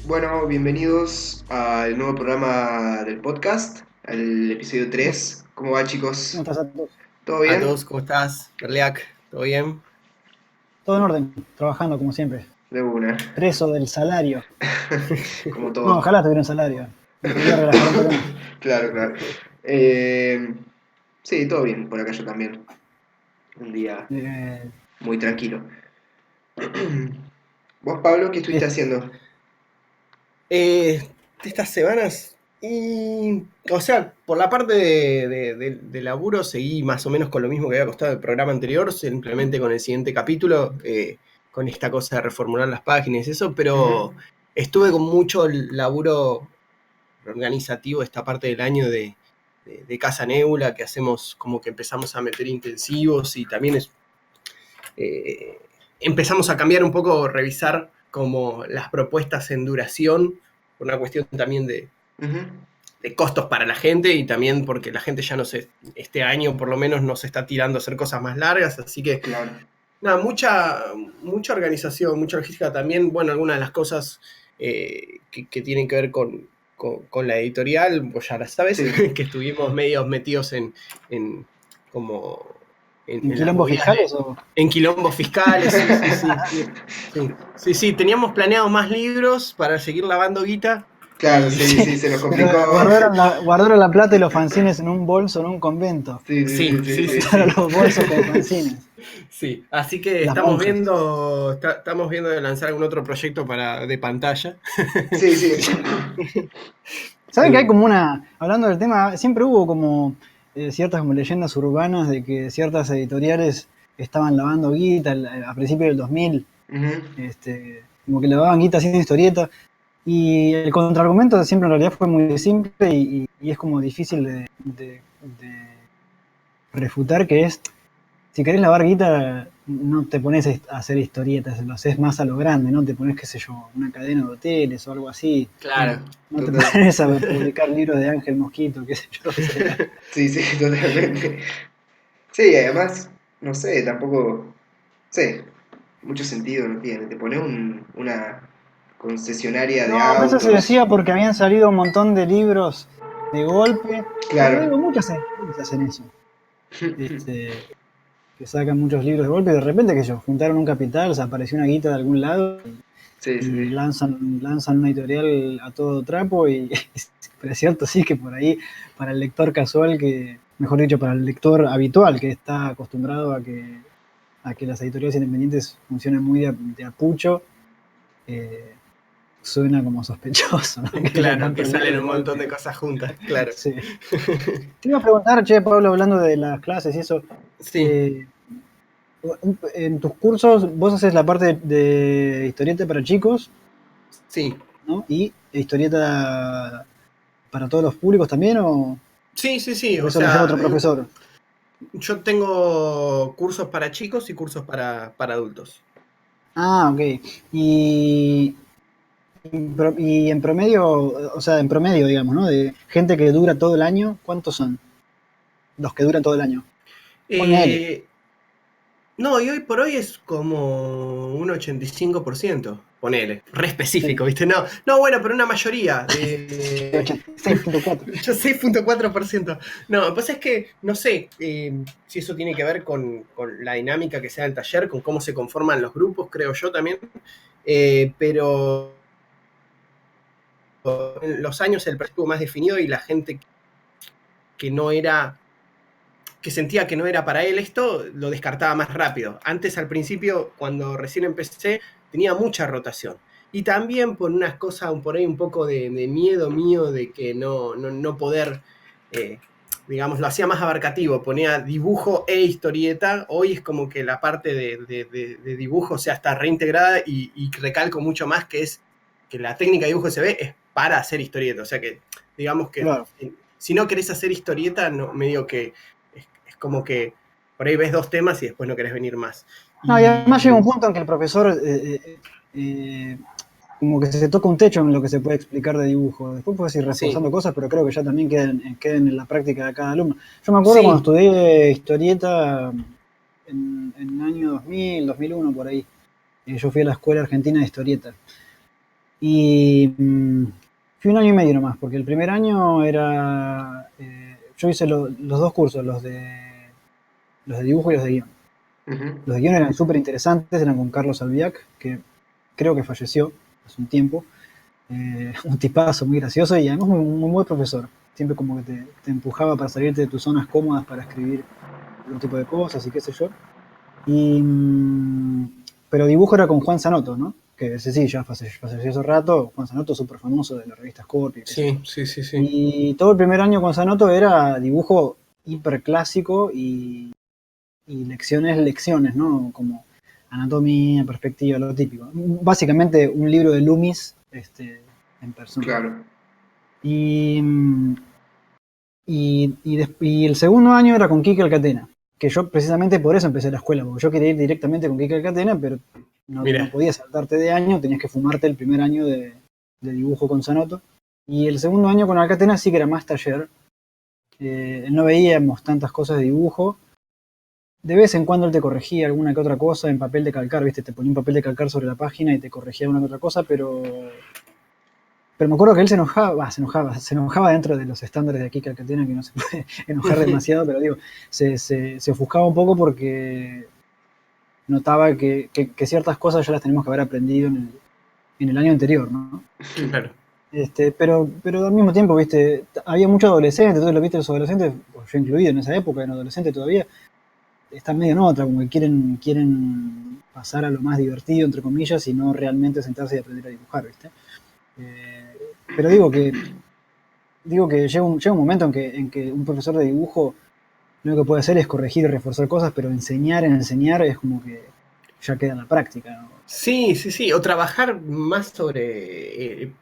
Bueno, bienvenidos al nuevo programa del podcast, al episodio ¿Cómo 3. ¿Cómo va, cómo chicos? estás a todos? ¿Todo A bien? todos, ¿cómo estás? Berliak, ¿todo bien? Todo en orden, trabajando como siempre. De una. Preso del salario. Como No, todo. ojalá tuviera un salario. Me podría relajar un toque más. Claro, claro. Eh, sí, todo bien, por acá yo también. Un día Eh, muy tranquilo. ¿Vos, Pablo, qué estuviste es- haciendo? De estas semanas, o sea, por la parte de laburo seguí más o menos con lo mismo que había costado el programa anterior, simplemente con el siguiente capítulo, con esta cosa de reformular las páginas y eso, Ujú. pero estuve con mucho laburo organizativo esta parte del año de Casa Nebula, que hacemos como que empezamos a meter intensivos y también eh, empezamos a cambiar un poco, revisar como las propuestas en duración, por una cuestión también Ujú. de costos para la gente y también porque la gente ya no se, este año por lo menos no se está tirando a hacer cosas más largas, así que Claro. nada, mucha organización, mucha logística también, bueno, algunas de las cosas que tienen que ver con la editorial, pues ya las sabes, Sí. que estuvimos medios metidos en como ¿En en las quilombos movidas fiscales o...? en quilombos fiscales, sí, sí, sí. Sí, sí, sí, teníamos planeado más libros para seguir lavando guita Claro, y sí, sí, se nos Pero complicó. guardaron la plata y los fanzines en un bolso en un convento. Sí, sí, sí, sí, sí, sí, sí, sí. Guardaron sí. los bolsos con fanzines. Sí, así que Las monjas. estamos viendo de lanzar algún otro proyecto de pantalla. Sí, sí. ¿Saben que hay El- como una... Hablando del tema, siempre hubo como ciertas como leyendas urbanas de que ciertas editoriales estaban lavando guita a principios del 2000, Ujú. como que lavaban guita haciendo historietas. Y el contraargumento siempre en realidad fue muy simple y es como difícil de refutar, que es, si querés lavar guita, no te pones a hacer historietas, lo haces más a lo grande, no te pones, qué sé yo, una cadena de hoteles o algo así. Claro. No te Total. pones a publicar libros de Ángel Mosquito, qué sé yo. O sea, Sí, sí, totalmente. Sí, además, no sé, tampoco, sé, mucho sentido no tiene. Te pones una concesionaria de no, a veces se autos. decía porque habían salido un montón de libros de golpe, pero Claro. digo, muchas editoriales hacen eso. Este, que sacan muchos libros de golpe y de repente, que ellos juntaron un capital, o sea, apareció una guita de algún lado Sí, sí, y sí. lanzan una editorial a todo trapo y pero es cierto, sí, que por ahí para el lector casual, que mejor dicho, para el lector habitual que está acostumbrado a que las editoriales independientes funcionen muy de a pucho, eh, suena como sospechoso, ¿no? Que haya Claro, que tantos libros salen de un montón de golpe. cosas juntas, claro. Sí. Te iba a preguntar, che, Pablo, hablando de las clases y eso, Sí, eh, en tus cursos vos haces la parte de historieta para chicos, sí. ¿no? Y historieta para todos los públicos también, Sí, sí, sí. o O eso lo lleva sea, otro profesor. yo tengo cursos para chicos y cursos para adultos. Ah, ok. Y, y en promedio, o sea, en promedio, digamos, ¿no? De gente que dura todo el año, ¿cuántos son los que duran todo el año? Ponele. Eh, no, y hoy por hoy es como un 85%, ponele, re Sí, específico, ¿viste? No, no, bueno, pero una mayoría, 86.4. 6,4%. No, lo que pasa es que, no sé si eso tiene que ver con la dinámica que sea el taller, con cómo se conforman los grupos, creo yo también, pero en los años el perfil estuvo más definido y la gente que no era que sentía que no era para él esto, lo descartaba más rápido. Antes, al principio, cuando recién empecé, tenía mucha rotación. Y también por unas cosas, por ahí un poco de miedo mío de que no poder, eh, digamos, lo hacía más abarcativo, ponía dibujo e historieta. Hoy es como que la parte de dibujo, o sea, está reintegrada y recalco mucho más que es que la técnica de dibujo que se ve es para hacer historieta. O sea que, digamos que Claro. si no querés hacer historieta, no, medio que es como que por ahí ves dos temas y después no querés venir más. No, y además llega un Y punto en que el profesor eh, como que se toca un techo en lo que se puede explicar de dibujo. Después puedes ir sí, reforzando cosas, pero creo que ya también queden en la práctica de cada alumno. Yo me acuerdo cuando sí, estudié historieta en el año 2000, 2001, por ahí. Yo fui a la Escuela Argentina de Historieta. Y fui un año y medio nomás, porque el primer año era... yo hice los dos cursos, los de dibujo y los de guión. Ujú. Los de guión eran súper interesantes, eran con Carlos Albiac, que creo que falleció hace un tiempo. Un tipazo muy gracioso y además muy buen profesor. Siempre como que te empujaba para salirte de tus zonas cómodas para escribir algún tipo de cosas y qué sé yo. Y, pero dibujo era con Juan Zanotto, ¿no? Que ese sí, ya falleció hace rato. Juan Zanotto, súper famoso de la revista Scorpio, qué sé yo. Sí, sí, sí, sí. Y todo el primer año con Zanotto era dibujo hiper clásico y lecciones, ¿no? Como anatomía, perspectiva, lo típico. Básicamente un libro de Loomis en persona. Claro. Y, y el segundo año era con Quique Alcatena, que yo precisamente por eso empecé la escuela, porque yo quería ir directamente con Quique Alcatena, pero no Mira, podías saltarte de año, tenías que fumarte el primer año de dibujo con Zanotto. Y el segundo año con Alcatena sí que era más taller. No veíamos tantas cosas de dibujo. De vez en cuando él te corregía alguna que otra cosa en papel de calcar, ¿viste? Te ponía un papel de calcar sobre la página y te corregía alguna que otra cosa, pero me acuerdo que él se enojaba dentro de los estándares de aquí que tiene, que no se puede enojar demasiado, pero digo, se ofuscaba un poco porque notaba que ciertas cosas ya las tenemos que haber aprendido en el año anterior, ¿no? claro. Pero al mismo tiempo, viste, había muchos adolescentes, entonces lo viste, los adolescentes, pues yo incluido en esa época, en adolescente todavía, están medio en otra, como que quieren pasar a lo más divertido, entre comillas, y no realmente sentarse y aprender a dibujar, ¿viste? Pero digo que llega un momento en que un profesor de dibujo lo único que puede hacer es corregir y reforzar cosas, pero enseñar es como que ya queda en la práctica, ¿no? Sí, sí, sí. O trabajar más sobre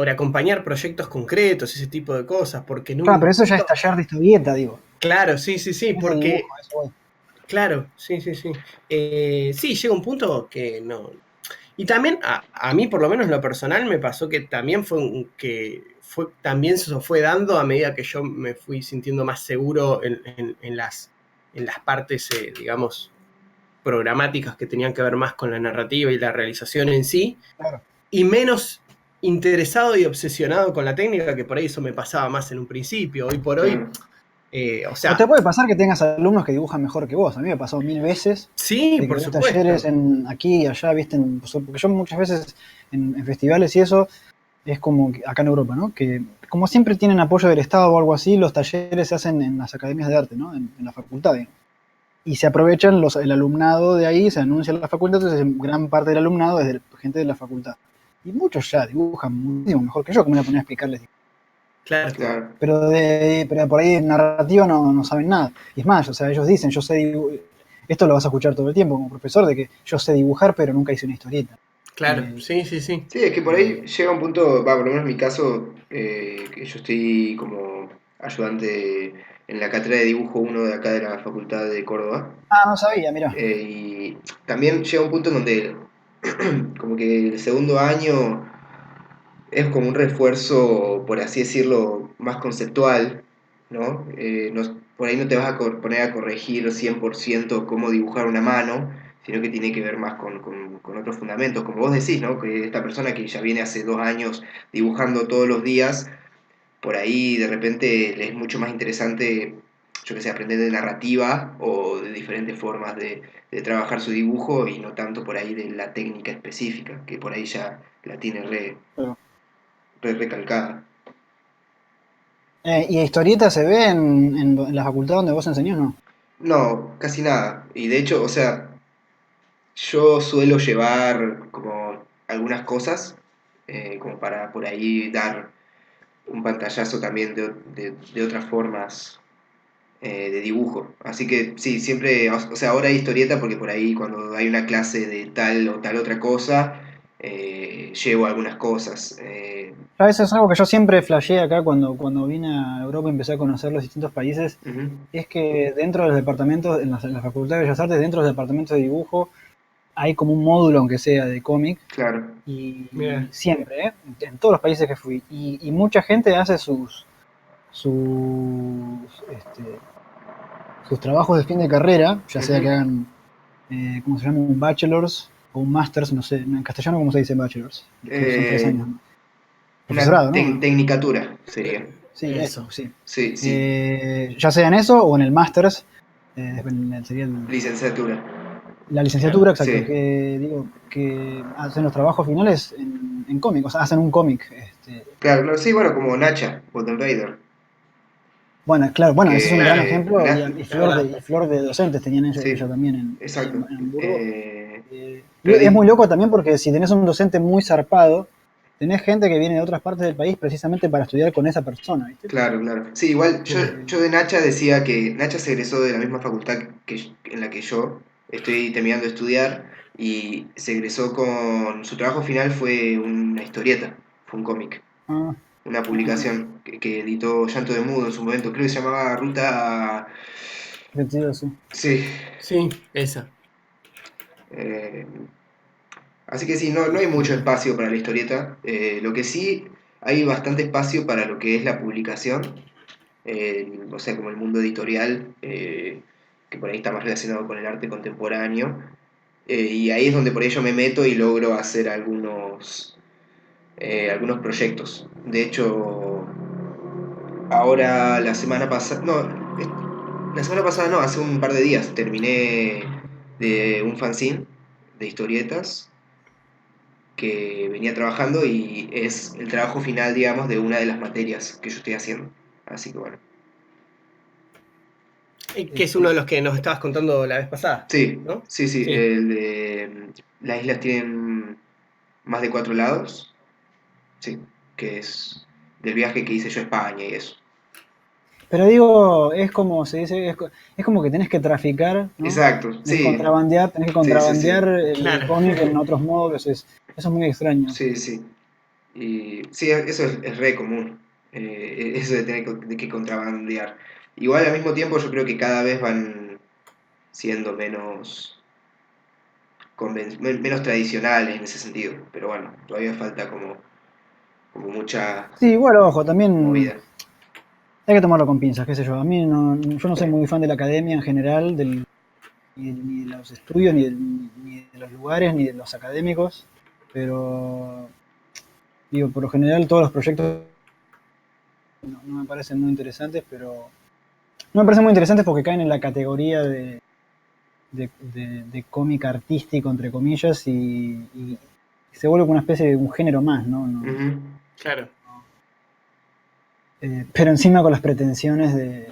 acompañar proyectos concretos, ese tipo de cosas, porque en Claro, un pero eso ya es punto. taller de historieta, digo. Claro, sí, sí, sí, No es de dibujo, porque. eso voy. Claro, sí, sí, sí. Sí, llega un punto que no. Y también a mí, por lo menos en lo personal, me pasó que también también se fue dando a medida que yo me fui sintiendo más seguro en las partes, digamos, programáticas que tenían que ver más con la narrativa y la realización en sí, Claro. y menos interesado y obsesionado con la técnica, que por ahí eso me pasaba más en un principio. Hoy por hoy, Claro. o O te sea, puede pasar que tengas alumnos que dibujan mejor que vos. A mí me ha pasado 1000 veces sí, de que por doy talleres supuesto. aquí y allá, ¿viste? Porque yo muchas veces en festivales y eso, es como acá en Europa, ¿no? Que como siempre tienen apoyo del Estado o algo así, los talleres se hacen en las academias de arte, ¿no? En la facultad, digamos. Y se aprovechan el alumnado de ahí, se anuncia la facultad, entonces gran parte del alumnado es de gente de la facultad. Y muchos ya dibujan muchísimo mejor que yo, como me voy a poner a explicarles. Claro. Claro. Pero por ahí en narrativa no saben nada. Y es más, o sea, ellos dicen, yo sé dibujar, esto lo vas a escuchar todo el tiempo como profesor, de que yo sé dibujar, pero nunca hice una historieta. Claro, Eh, sí, sí, sí. Sí, es que por ahí eh, llega un punto, va, por lo menos en mi caso, que yo estoy como ayudante en la cátedra de dibujo uno de acá de la Facultad de Córdoba. no sabía, mirá. Y también llega un punto en donde como que el segundo año es como un refuerzo, por así decirlo, más conceptual, ¿no? Por ahí no te vas a poner a corregir 100% cómo dibujar una mano, sino que tiene que ver más con otros fundamentos, como vos decís, ¿no? Que esta persona que ya viene hace 2 años dibujando todos los días, por ahí de repente le es mucho más interesante, yo que sé, aprender de narrativa o de diferentes formas de trabajar su dibujo y no tanto por ahí de la técnica específica, que por ahí ya la tiene Pero, recalcada. ¿y historieta se ve en la facultad donde vos enseñás, no? No, casi nada. Y de hecho, o sea, yo suelo llevar como algunas cosas, como para por ahí dar un pantallazo también de otras formas de dibujo. Así que sí, siempre, o sea, ahora hay historieta porque por ahí cuando hay una clase de tal o tal otra cosa, llevo algunas cosas. Ya eso es algo que yo siempre flasheé acá cuando vine a Europa y empecé a conocer los distintos países, Ujú. es que dentro de los departamentos, en la Facultad de Bellas Artes, dentro de los departamentos de dibujo, hay como un módulo, aunque sea de cómic, Claro, y Mira, siempre, en todos los países que fui, y mucha gente hace sus, sus trabajos de fin de carrera, ya sea ujú, que hagan, ¿cómo se llama? Un bachelor's o un Masters, no sé, en castellano cómo se dice Bachelors, que son 3 años, ¿no? Una Profesorado, ¿no? tecnicatura sería. Sí, Eso. eso, sí. Sí, sí. Ya sea en eso o en el Masters, sería Licenciatura. la Claro. licenciatura, exacto, Sí. que digo, que hacen los trabajos finales en cómic, o sea, hacen un cómic. Claro, no, sí, bueno, como Nacha, Golden Raider. Bueno, claro, bueno, ese es un gran Claro, ejemplo, y la verdad. flor de docentes tenían ella Sí, también ahí exacto. en Hamburgo. Y Pero es muy loco también porque si tenés un docente muy zarpado, tenés gente que viene de otras partes del país precisamente para estudiar con esa persona, ¿viste? claro, claro. Sí, igual yo Eh, de Nacha decía que Nacha se egresó de la misma facultad en la que yo estoy terminando de estudiar y se egresó con... Su trabajo final fue una historieta, fue un cómic, ah, una ah, publicación que editó Llanto de Mudo en su momento, creo que se llamaba Ruta... divertido, sí. Sí. Sí, esa. eh, Así que sí, no hay mucho espacio para la historieta. Lo que sí, hay bastante espacio para lo que es la publicación, o sea, como el mundo editorial, que por ahí está más relacionado con el arte contemporáneo. Y ahí es donde por ello me meto y logro hacer algunos proyectos. De hecho, ahora la semana pasada, no, la semana pasada no, hace un par de días terminé de un fanzine de historietas que venía trabajando y es el trabajo final, digamos, de una de las materias que yo estoy haciendo. Así que bueno. Que es uno de los que nos estabas contando la vez pasada, Sí, ¿no? sí, sí. Sí. El de las islas tienen más de 4 lados. Sí, que es del viaje que hice yo a España y eso. Pero digo, es como se dice, es como que tenés que traficar, ¿no? Exacto, sí, Tenés que sí, sí, sí. contrabandear el Claro. cómic en otros modos, eso es muy extraño. Sí, sí. Y sí, eso es re común. Eso de tener de que contrabandear. Igual al mismo tiempo yo creo que cada vez van siendo menos tradicionales en ese sentido. Pero bueno, todavía falta como mucha Sí, bueno, ojo, también movida. hay que tomarlo con pinzas, qué sé yo. A mí yo no soy muy fan de la academia en general, ni de los estudios, ni de los lugares, ni de los académicos, pero digo, por lo general todos los proyectos no me parecen muy interesantes, pero no me parecen muy interesantes porque caen en la categoría de cómic artístico, entre comillas, y se vuelve como una especie de un género más, ¿no? Ujú. Claro. Pero encima con las pretensiones de,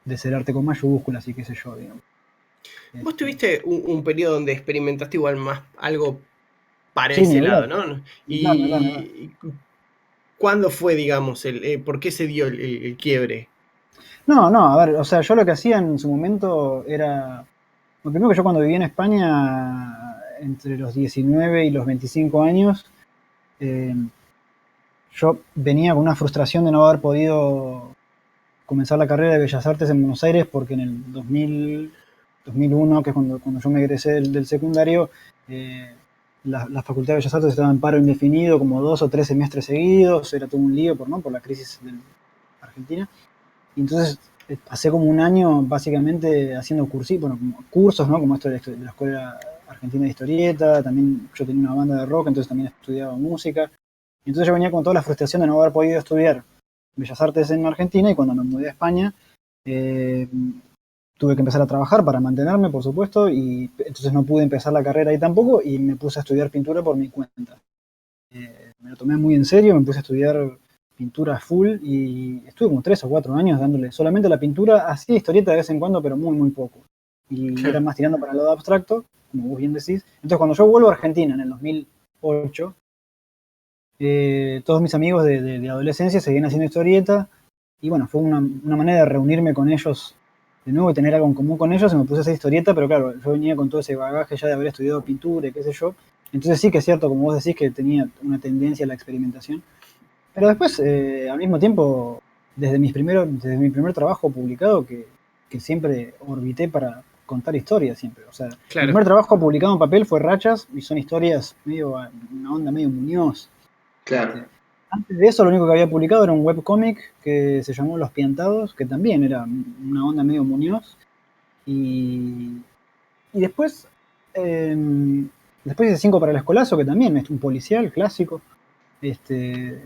de ser arte con mayúsculas y qué sé yo, digamos. Vos Este, tuviste un periodo donde experimentaste igual más algo para sí, ni ese lado, hablar, ¿no? ni hablar, ni hablar, ni hablar. Y ¿cuándo fue, digamos, por qué se dio el quiebre? No, a ver, o sea, yo lo que hacía en su momento era, lo primero que yo cuando viví en España, entre los 19 y los 25 años, eh, yo venía con una frustración de no haber podido comenzar la carrera de Bellas Artes en Buenos Aires porque en el 2001, que es cuando yo me egresé del secundario, eh, la Facultad de Bellas Artes estaba en paro indefinido como 2 o 3 semestres seguidos, era todo un lío por la crisis de Argentina. Y entonces pasé como un año básicamente haciendo bueno, como cursos, ¿no? Como esto de la Escuela Argentina de Historieta, también yo tenía una banda de rock, entonces también estudiaba música. Y entonces yo venía con toda la frustración de no haber podido estudiar Bellas Artes en Argentina y cuando me mudé a España eh, tuve que empezar a trabajar para mantenerme, por supuesto, y entonces no pude empezar la carrera ahí tampoco y me puse a estudiar pintura por mi cuenta. Me lo tomé muy en serio, me puse a estudiar pintura full y estuve como 3 o 4 años dándole solamente a la pintura, hacía historieta de vez en cuando, pero muy, muy poco. Y era Claro. más tirando para el lado abstracto, como vos bien decís. Entonces cuando yo vuelvo a Argentina en el 2008, todos mis amigos de adolescencia seguían haciendo historieta y bueno, fue una manera de reunirme con ellos de nuevo y tener algo en común con ellos y me puse a hacer historieta, pero claro, yo venía con todo ese bagaje ya de haber estudiado pintura y qué sé yo. Entonces sí que es cierto, como vos decís, que tenía una tendencia a la experimentación. Pero después, al mismo tiempo, desde mi primer trabajo publicado, que siempre orbité para contar historias siempre. O sea, mi Claro. primer trabajo publicado en papel fue Rachas y son historias medio, una onda medio Muñoz. Claro. Antes de eso, lo único que había publicado era un webcómic que se llamó Los Piantados, que también era una onda medio Muñoz. Y, Y después, eh, después hice 5 para el escolazo, que también es un policial clásico. Este,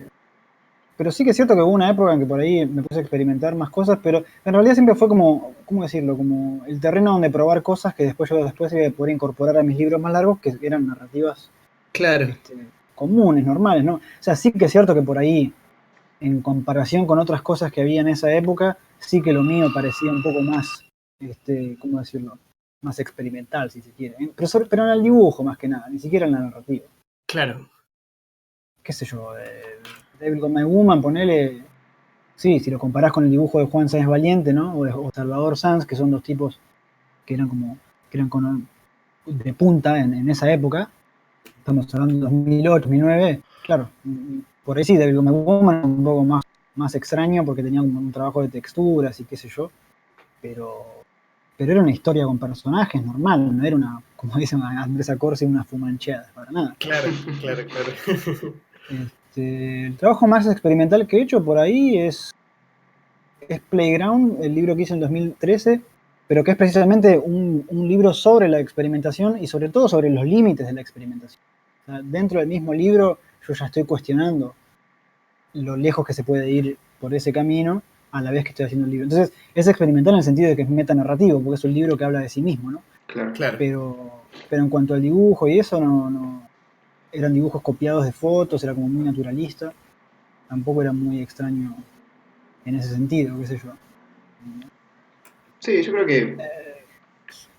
pero sí que es cierto que hubo una época en que por ahí me puse a experimentar más cosas, pero en realidad siempre fue como, ¿cómo decirlo? Como el terreno donde probar cosas que después yo después iba a poder incorporar a mis libros más largos, que eran narrativas Claro, este, comunes, normales, ¿no? O sea, sí que es cierto que por ahí, en comparación con otras cosas que había en esa época, sí que lo mío parecía un poco más, ¿cómo decirlo? Más experimental, si se quiere. Pero en el dibujo más que nada, ni siquiera en la narrativa. claro. Qué sé yo, Devil Got My Woman, ponele. Sí, si lo comparás con el dibujo de Juan Sáenz Valiente, ¿no? O Salvador Sanz, que son dos tipos que eran como, que eran de punta en esa época, estamos hablando de 2008, 2009, claro, por ahí sí, Devil Got My Woman era un poco más extraño porque tenía un trabajo de texturas y qué sé yo, pero era una historia con personajes normal, no era una, como dice Andrés Acorsi, una fumancheada, para nada. Claro, claro, claro. El trabajo más experimental que he hecho por ahí es Playground, el libro que hice en 2013, pero que es precisamente un libro sobre la experimentación y sobre todo sobre los límites de la experimentación. O sea, dentro del mismo libro yo ya estoy cuestionando lo lejos que se puede ir por ese camino a la vez que estoy haciendo el libro. Entonces, es experimental en el sentido de que es metanarrativo, porque es un libro que habla de sí mismo, ¿no? Claro. Claro. Pero en cuanto al dibujo y eso, no eran dibujos copiados de fotos, era como muy naturalista, tampoco era muy extraño en ese sentido, qué sé yo. Sí, yo creo que,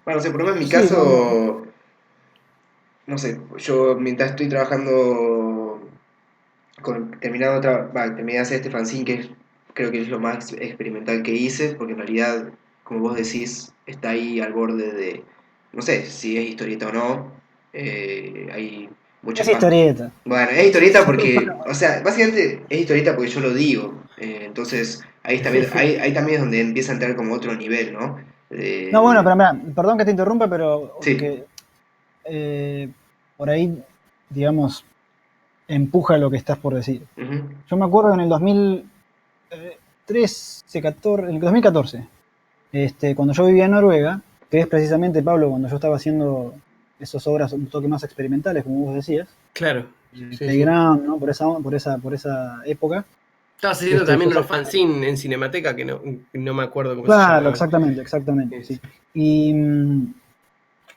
bueno, no sé, por lo menos en mi Sí, no, no, caso, no sé, yo mientras estoy trabajando, terminé de hacer este fanzine, creo que es lo más experimental que hice, porque en realidad, como vos decís, está ahí al borde de, no sé si es historieta o no, hay muchas es más. historieta. Bueno, es historieta porque, o sea, básicamente es historieta porque yo lo digo, entonces ahí también es donde empieza a entrar como otro nivel, ¿no? No, bueno, De- pero mirá, perdón que te interrumpa, pero sí. que eh, por ahí, digamos, empuja lo que estás por decir. Ujú. Yo me acuerdo en el 2013, 14, en el 2014, cuando yo vivía en Noruega, que es precisamente, Pablo, cuando yo estaba haciendo esas obras un toque más experimentales, como vos decías, Claro. Sí, sí. Playground, ¿no? Por esa época. Estabas haciendo Yo también unos fanzines en Cinemateca que no me acuerdo cómo se claro, llamaban. exactamente, exactamente, Sí, sí. Y,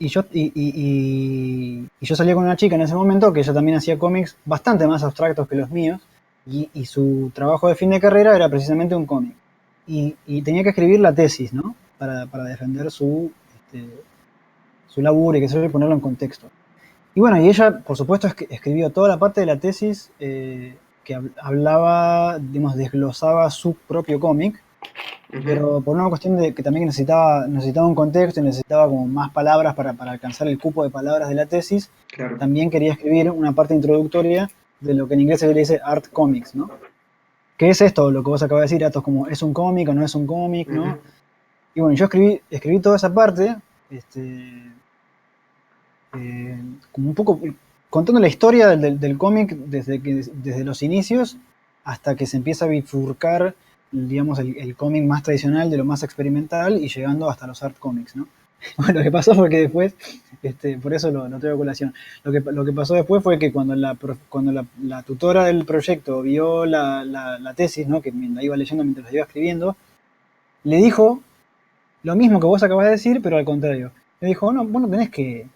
y yo salía con una chica en ese momento que ella también hacía cómics bastante más abstractos que los míos, y su trabajo de fin de carrera era precisamente un cómic. Y tenía que escribir la tesis, ¿no? Para defender su laburo y que se y ponerlo en contexto. Y bueno, y ella, por supuesto, escribió toda la parte de la tesis que hablaba, digamos, desglosaba su propio cómic, Ujú. pero por una cuestión de que también necesitaba un contexto y necesitaba como más palabras para alcanzar el cupo de palabras de la tesis, Claro. también quería escribir una parte introductoria de lo que en inglés se le dice art comics, ¿no? ¿Qué es esto? Lo que vos acabas de decir, Atos, como es un cómic o no es un cómic, Ujú. ¿no? Y bueno, yo escribí toda esa parte, este, eh, como un poco contando la historia del cómic desde los inicios hasta que se empieza a bifurcar, digamos, el cómic más tradicional de lo más experimental y llegando hasta los art comics, ¿no? Bueno, lo que pasó fue que después, por eso lo traigo a colación, lo que pasó después fue que cuando la tutora del proyecto vio la tesis, ¿no? Que la iba leyendo mientras la iba escribiendo, le dijo lo mismo que vos acabas de decir, pero al contrario. Le dijo, no, vos no tenés que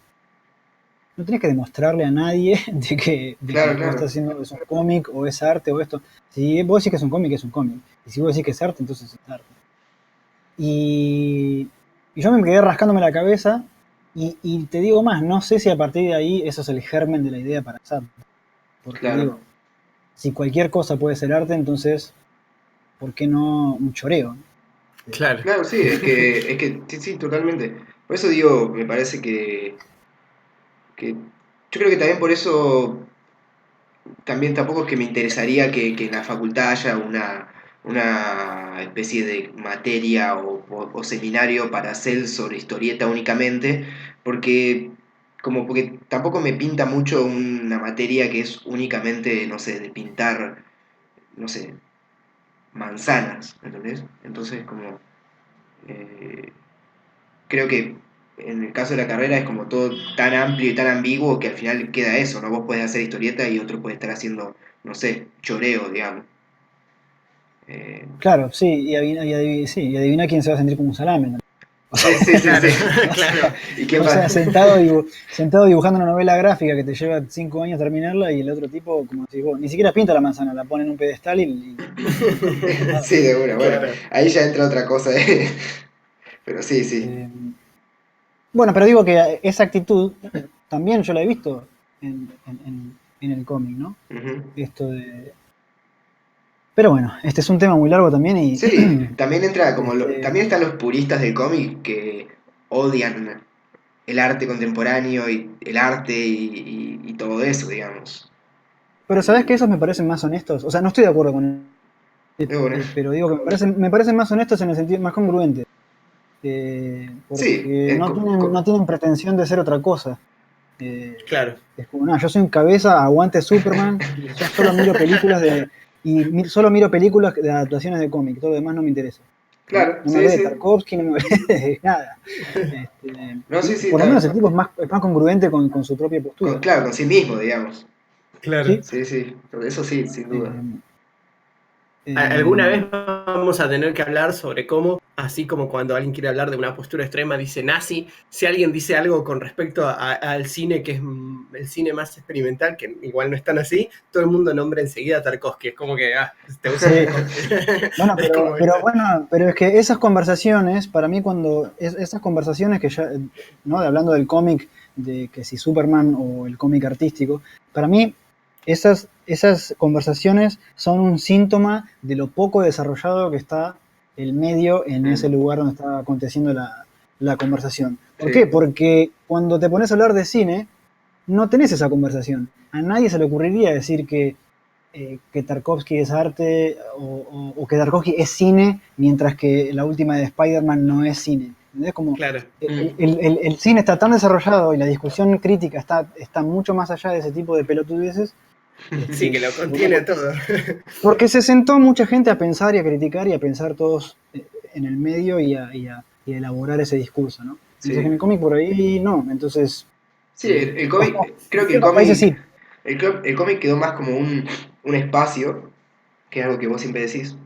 demostrarle a nadie de que Claro, lo que vos claro. estás haciendo es un cómic o es arte o esto. Si vos decís que es un cómic, es un cómic. Y si vos decís que es arte, entonces es arte. Y yo me quedé rascándome la cabeza y te digo más, no sé si a partir de ahí eso es el germen de la idea para hacer. Porque Claro. digo, si cualquier cosa puede ser arte, entonces, ¿por qué no un choreo? Claro. Claro, sí, es que sí, sí, totalmente. Por eso digo, me parece que yo creo que también por eso también tampoco es que me interesaría que en la facultad haya una especie de materia o seminario para hacer sobre historieta únicamente, porque porque tampoco me pinta mucho una materia que es únicamente, no sé, de pintar, no sé, manzanas, ¿entendés? Entonces, como, eh, creo que en el caso de la carrera es como todo tan amplio y tan ambiguo que al final queda eso, ¿no? Vos podés hacer historieta y otro puede estar haciendo, no sé, choreo, digamos. Eh, Claro, sí, y adivina quién se va a sentir como un salame, ¿no? sí, sí, sí, Claro, sí. claro. ¿Y quién O va? sea, sentado dibujando una novela gráfica que te lleva 5 años terminarla y el otro tipo, como decís vos, ni siquiera pinta la manzana, la pone en un pedestal y no hace nada. Sí, de una, bueno, Claro. ahí ya entra otra cosa, ¿eh? Pero sí, sí. Eh, bueno, pero digo que esa actitud también yo la he visto en el cómic, ¿no? Ujú. Esto de... Pero bueno, este es un tema muy largo también y... Sí, también entra como este, también están los puristas del cómic que odian el arte contemporáneo y el arte y todo eso, digamos. pero ¿sabes que esos me parecen más honestos? O sea, no estoy de acuerdo con... De una. pero digo que me parecen más honestos en el sentido más congruentes. Sí, Porque no tienen pretensión de ser otra cosa. Claro. Es como, no, yo soy un cabeza, aguante Superman, y yo solo miro películas solo miro películas de adaptaciones de cómic, todo lo demás no me interesa. ¿No? claro, No me sí, hablé de sí. Tarkovsky, no me hablé de nada. No, Y sí, sí, por lo menos el tipo es más congruente con su propia postura. claro, con sí mismo, digamos. Claro. ¿Sí? Sí, sí, eso sí, sin duda. Eh, Alguna eh, vez vamos a tener que hablar sobre cómo, así como cuando alguien quiere hablar de una postura extrema, dice nazi, si alguien dice algo con respecto al cine, que es el cine más experimental, que igual no es tan así, todo el mundo nombra enseguida a Tarkovsky. Es como que, ¿te gusta sí. Tarkovsky? Bueno, Es como pero eso. bueno, pero es que esas conversaciones, para mí esas conversaciones que ya, ¿no? Hablando del cómic, de que si Superman o el cómic artístico, para mí esas conversaciones son un síntoma de lo poco desarrollado que está el medio en ese Mm, lugar donde está aconteciendo la conversación. ¿Por qué? sí, Porque cuando te pones a hablar de cine, no tenés esa conversación. A nadie se le ocurriría decir que Tarkovsky es arte o que Tarkovsky es cine, mientras que la última de Spider-Man no es cine. ¿Entendés? Como Claro. el cine está tan desarrollado y la discusión crítica está mucho más allá de ese tipo de pelotudeces. Sí, Este, que lo bueno, contiene todo. porque se sentó mucha gente a pensar y a criticar y a pensar todos en el medio y a elaborar ese discurso, ¿no? Mientras que en sí. el cómic por ahí no. Entonces, Sí, el o cómic, creo que en otros países sí. el cómic quedó más como un espacio, que es algo que vos siempre decís,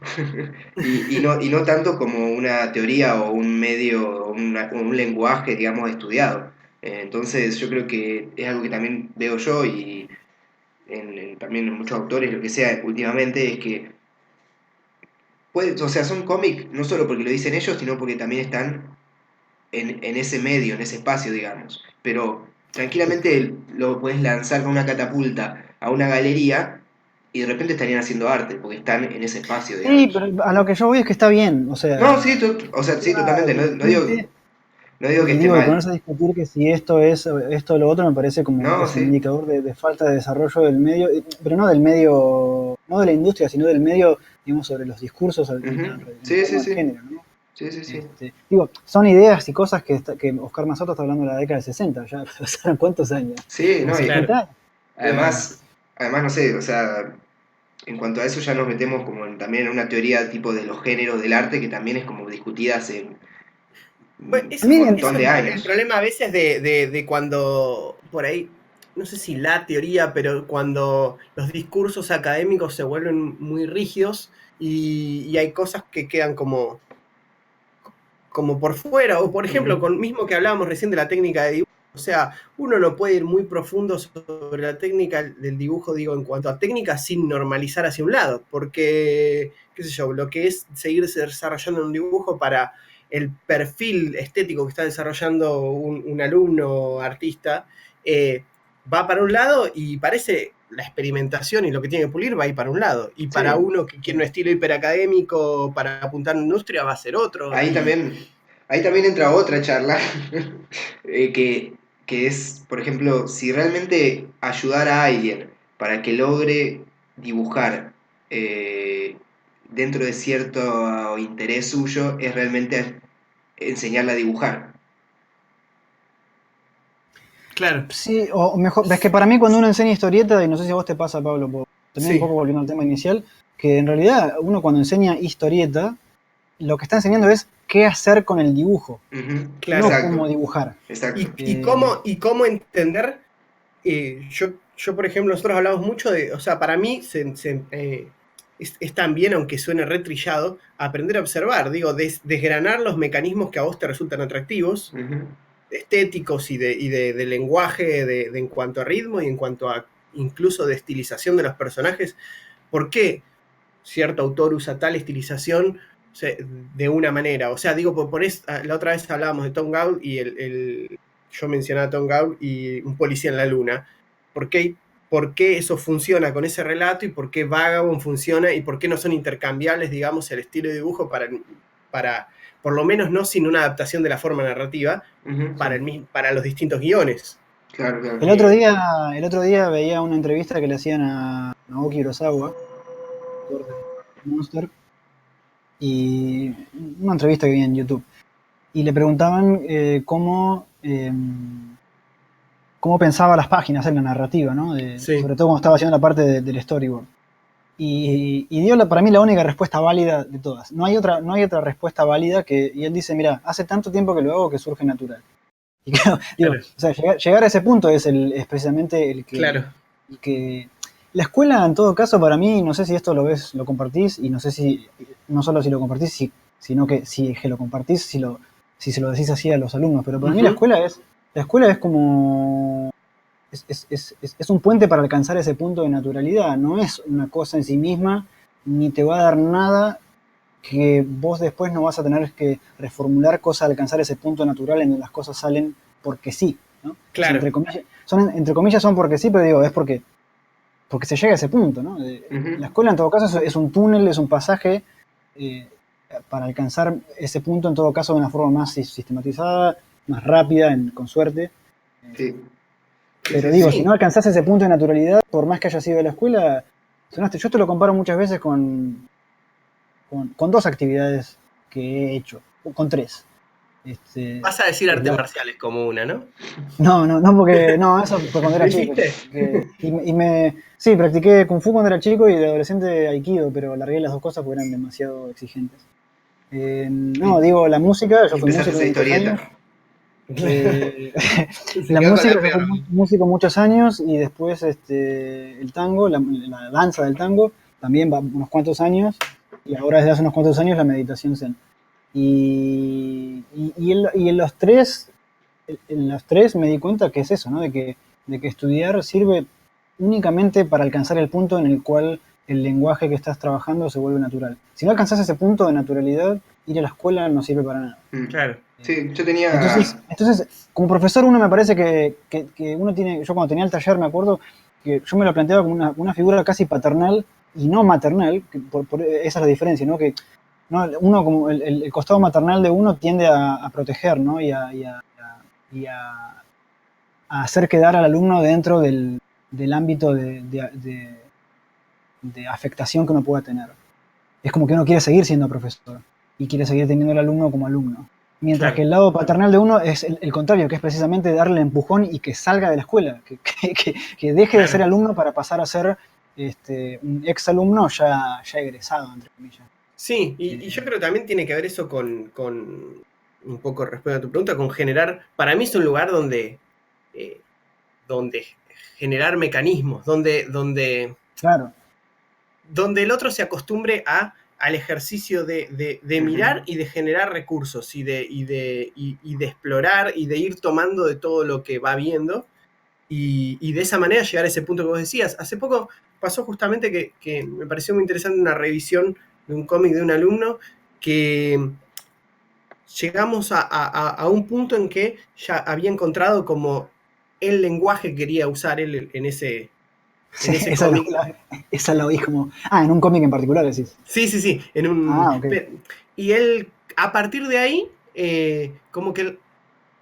y no tanto como una teoría o un medio o o un lenguaje, digamos, estudiado. Entonces yo creo que es algo que también veo yo y también en muchos autores, lo que sea, últimamente, es que o sea, son cómics no solo porque lo dicen ellos, sino porque también están en ese medio, en ese espacio, digamos. Pero tranquilamente lo puedes lanzar con una catapulta a una galería y de repente estarían haciendo arte, porque están en ese espacio, Sí, digamos. pero a lo que yo voy es que está bien. O No, sí, sea, o sea, sí, claro, totalmente. que la gente. No digo que Y esté digo, de ponerse mal. a discutir que si esto es esto o lo otro me parece como No, es un sí. indicador de falta de desarrollo del medio, pero no del medio, no de la industria, sino del medio, digamos, sobre los discursos Ujú. en Sí, sí, torno al sí. género, ¿no? Sí, sí, sí. Digo, son ideas y cosas que Oscar Masato está hablando de la década del 60, ya pasaron cuántos años, Sí, como no, y 50 Claro. años. además, además, no sé, o sea, en cuanto a eso ya nos metemos como también en una teoría tipo de los géneros del arte que también es como discutida hace Bueno, A un mí, montón eso de es el años. problema a veces de cuando por ahí, no sé si la teoría, pero cuando los discursos académicos se vuelven muy rígidos y hay cosas que quedan como por fuera, o por ejemplo, Ujú. con mismo que hablábamos recién de la técnica de dibujo, o sea, uno no puede ir muy profundo sobre la técnica del dibujo, digo, en cuanto a técnica, sin normalizar hacia un lado, porque, qué sé yo, lo que es seguirse desarrollando en un dibujo para el perfil estético que está desarrollando un alumno artista, va para un lado y parece la experimentación y lo que tiene que pulir va a ir para un lado. Y para Sí, uno que quiere un estilo hiperacadémico para apuntar a una industria va a ser otro. ahí Y también, ahí también entra otra charla, eh, que, que es, por ejemplo, si realmente ayudar a alguien para que logre dibujar eh, dentro de cierto interés suyo, es realmente enseñarle a dibujar. claro, sí, o mejor, es que para mí cuando uno enseña historieta, y no sé si a vos te pasa, Pablo, también un sí, poco volviendo al tema inicial, que en realidad uno cuando enseña historieta, lo que está enseñando es qué hacer con el dibujo, Claro. no Exacto. cómo dibujar. Exacto. Y cómo entender. Yo, por ejemplo, nosotros hablamos mucho de, o sea, para mí es también, aunque suene retrillado, aprender a observar, digo, desgranar los mecanismos que a vos te resultan atractivos, estéticos y de lenguaje, en cuanto a ritmo y en cuanto a incluso de estilización de los personajes. ¿Por qué cierto autor usa tal estilización de una manera? O sea, digo, la otra vez hablábamos de Tom Gaul y yo mencionaba a Tom Gaul y Un policía en la luna. ¿Por qué eso funciona con ese relato y por qué Vagabond funciona y por qué no son intercambiables, digamos, el estilo de dibujo para por lo menos no sin una adaptación de la forma narrativa para los distintos guiones? Claro, claro. El otro día veía una entrevista que le hacían a Naoki Urasawa, autor de Monster, y una entrevista que vi en YouTube. Y le preguntaban cómo pensaba las páginas en la narrativa, ¿no? Sí. Sobre todo cuando estaba haciendo la parte del storyboard. Y dio para mí la única respuesta válida de todas. No hay otra respuesta válida y él dice, mira, hace tanto tiempo que lo hago que surge natural. Y claro, digo, Claro. o sea, llegar a ese punto es precisamente el que, Claro. el que... La escuela, en todo caso, para mí, no sé si esto lo compartís, y no sé si, no solo si lo compartís, sino que si es que lo compartís, si se lo decís así a los alumnos. Pero para mí la escuela es como... Es un puente para alcanzar ese punto de naturalidad. No es una cosa en sí misma, ni te va a dar nada que vos después no vas a tener que reformular cosas al alcanzar ese punto natural en donde las cosas salen porque sí, ¿no? Claro. O sea, entre comillas son porque sí, pero digo, es porque se llega a ese punto, ¿no? La escuela en todo caso es un túnel, es un pasaje para alcanzar ese punto en todo caso de una forma más sistematizada, más rápida, con suerte. Sí. Pero digo, si no alcanzás ese punto de naturalidad, por más que hayas ido a la escuela, yo te lo comparo muchas veces con dos actividades que he hecho, con tres. Vas a decir artes marciales como una, ¿no? No, porque eso fue cuando era chico. Sí, practiqué Kung Fu cuando era chico y de adolescente Aikido, pero largué las dos cosas porque eran demasiado exigentes. Digo, la música, yo fui músico muchos años. La música, yo fui músico muchos años y después el tango, la danza del tango, también va unos cuantos años, y ahora desde hace unos cuantos años la meditación zen. Y en los tres me di cuenta que es eso, ¿no? De que estudiar sirve únicamente para alcanzar el punto en el cual el lenguaje que estás trabajando se vuelve natural. Si no alcanzás ese punto de naturalidad, ir a la escuela no sirve para nada. Claro. Sí, yo tenía... Entonces, como profesor uno me parece que uno tiene... Yo cuando tenía el taller me acuerdo que yo me lo planteaba como una figura casi paternal y no maternal, que esa es la diferencia, ¿no? Que uno como el costado maternal de uno tiende a proteger, ¿no? Y a hacer quedar al alumno dentro del ámbito de afectación que uno pueda tener. Es como que uno quiere seguir siendo profesor y quiere seguir teniendo al alumno como alumno. Mientras que el lado paternal de uno es el contrario, que es precisamente darle el empujón y que salga de la escuela, que deje de ser alumno para pasar a ser un ex alumno ya egresado, entre comillas. Sí, y yo creo que también tiene que ver eso con un poco respondiendo a tu pregunta, con generar, para mí es un lugar donde generar mecanismos, donde el otro se acostumbre al ejercicio de mirar y de generar recursos y de explorar y de ir tomando de todo lo que va viendo y de esa manera llegar a ese punto que vos decías. Hace poco pasó justamente que me pareció muy interesante una revisión de un cómic de un alumno que llegamos a un punto en que ya había encontrado como el lenguaje que quería usar él en ese cómic. Esa la oí como... en un cómic en particular, decís. Sí, en un... Okay. Y él, a partir de ahí, como que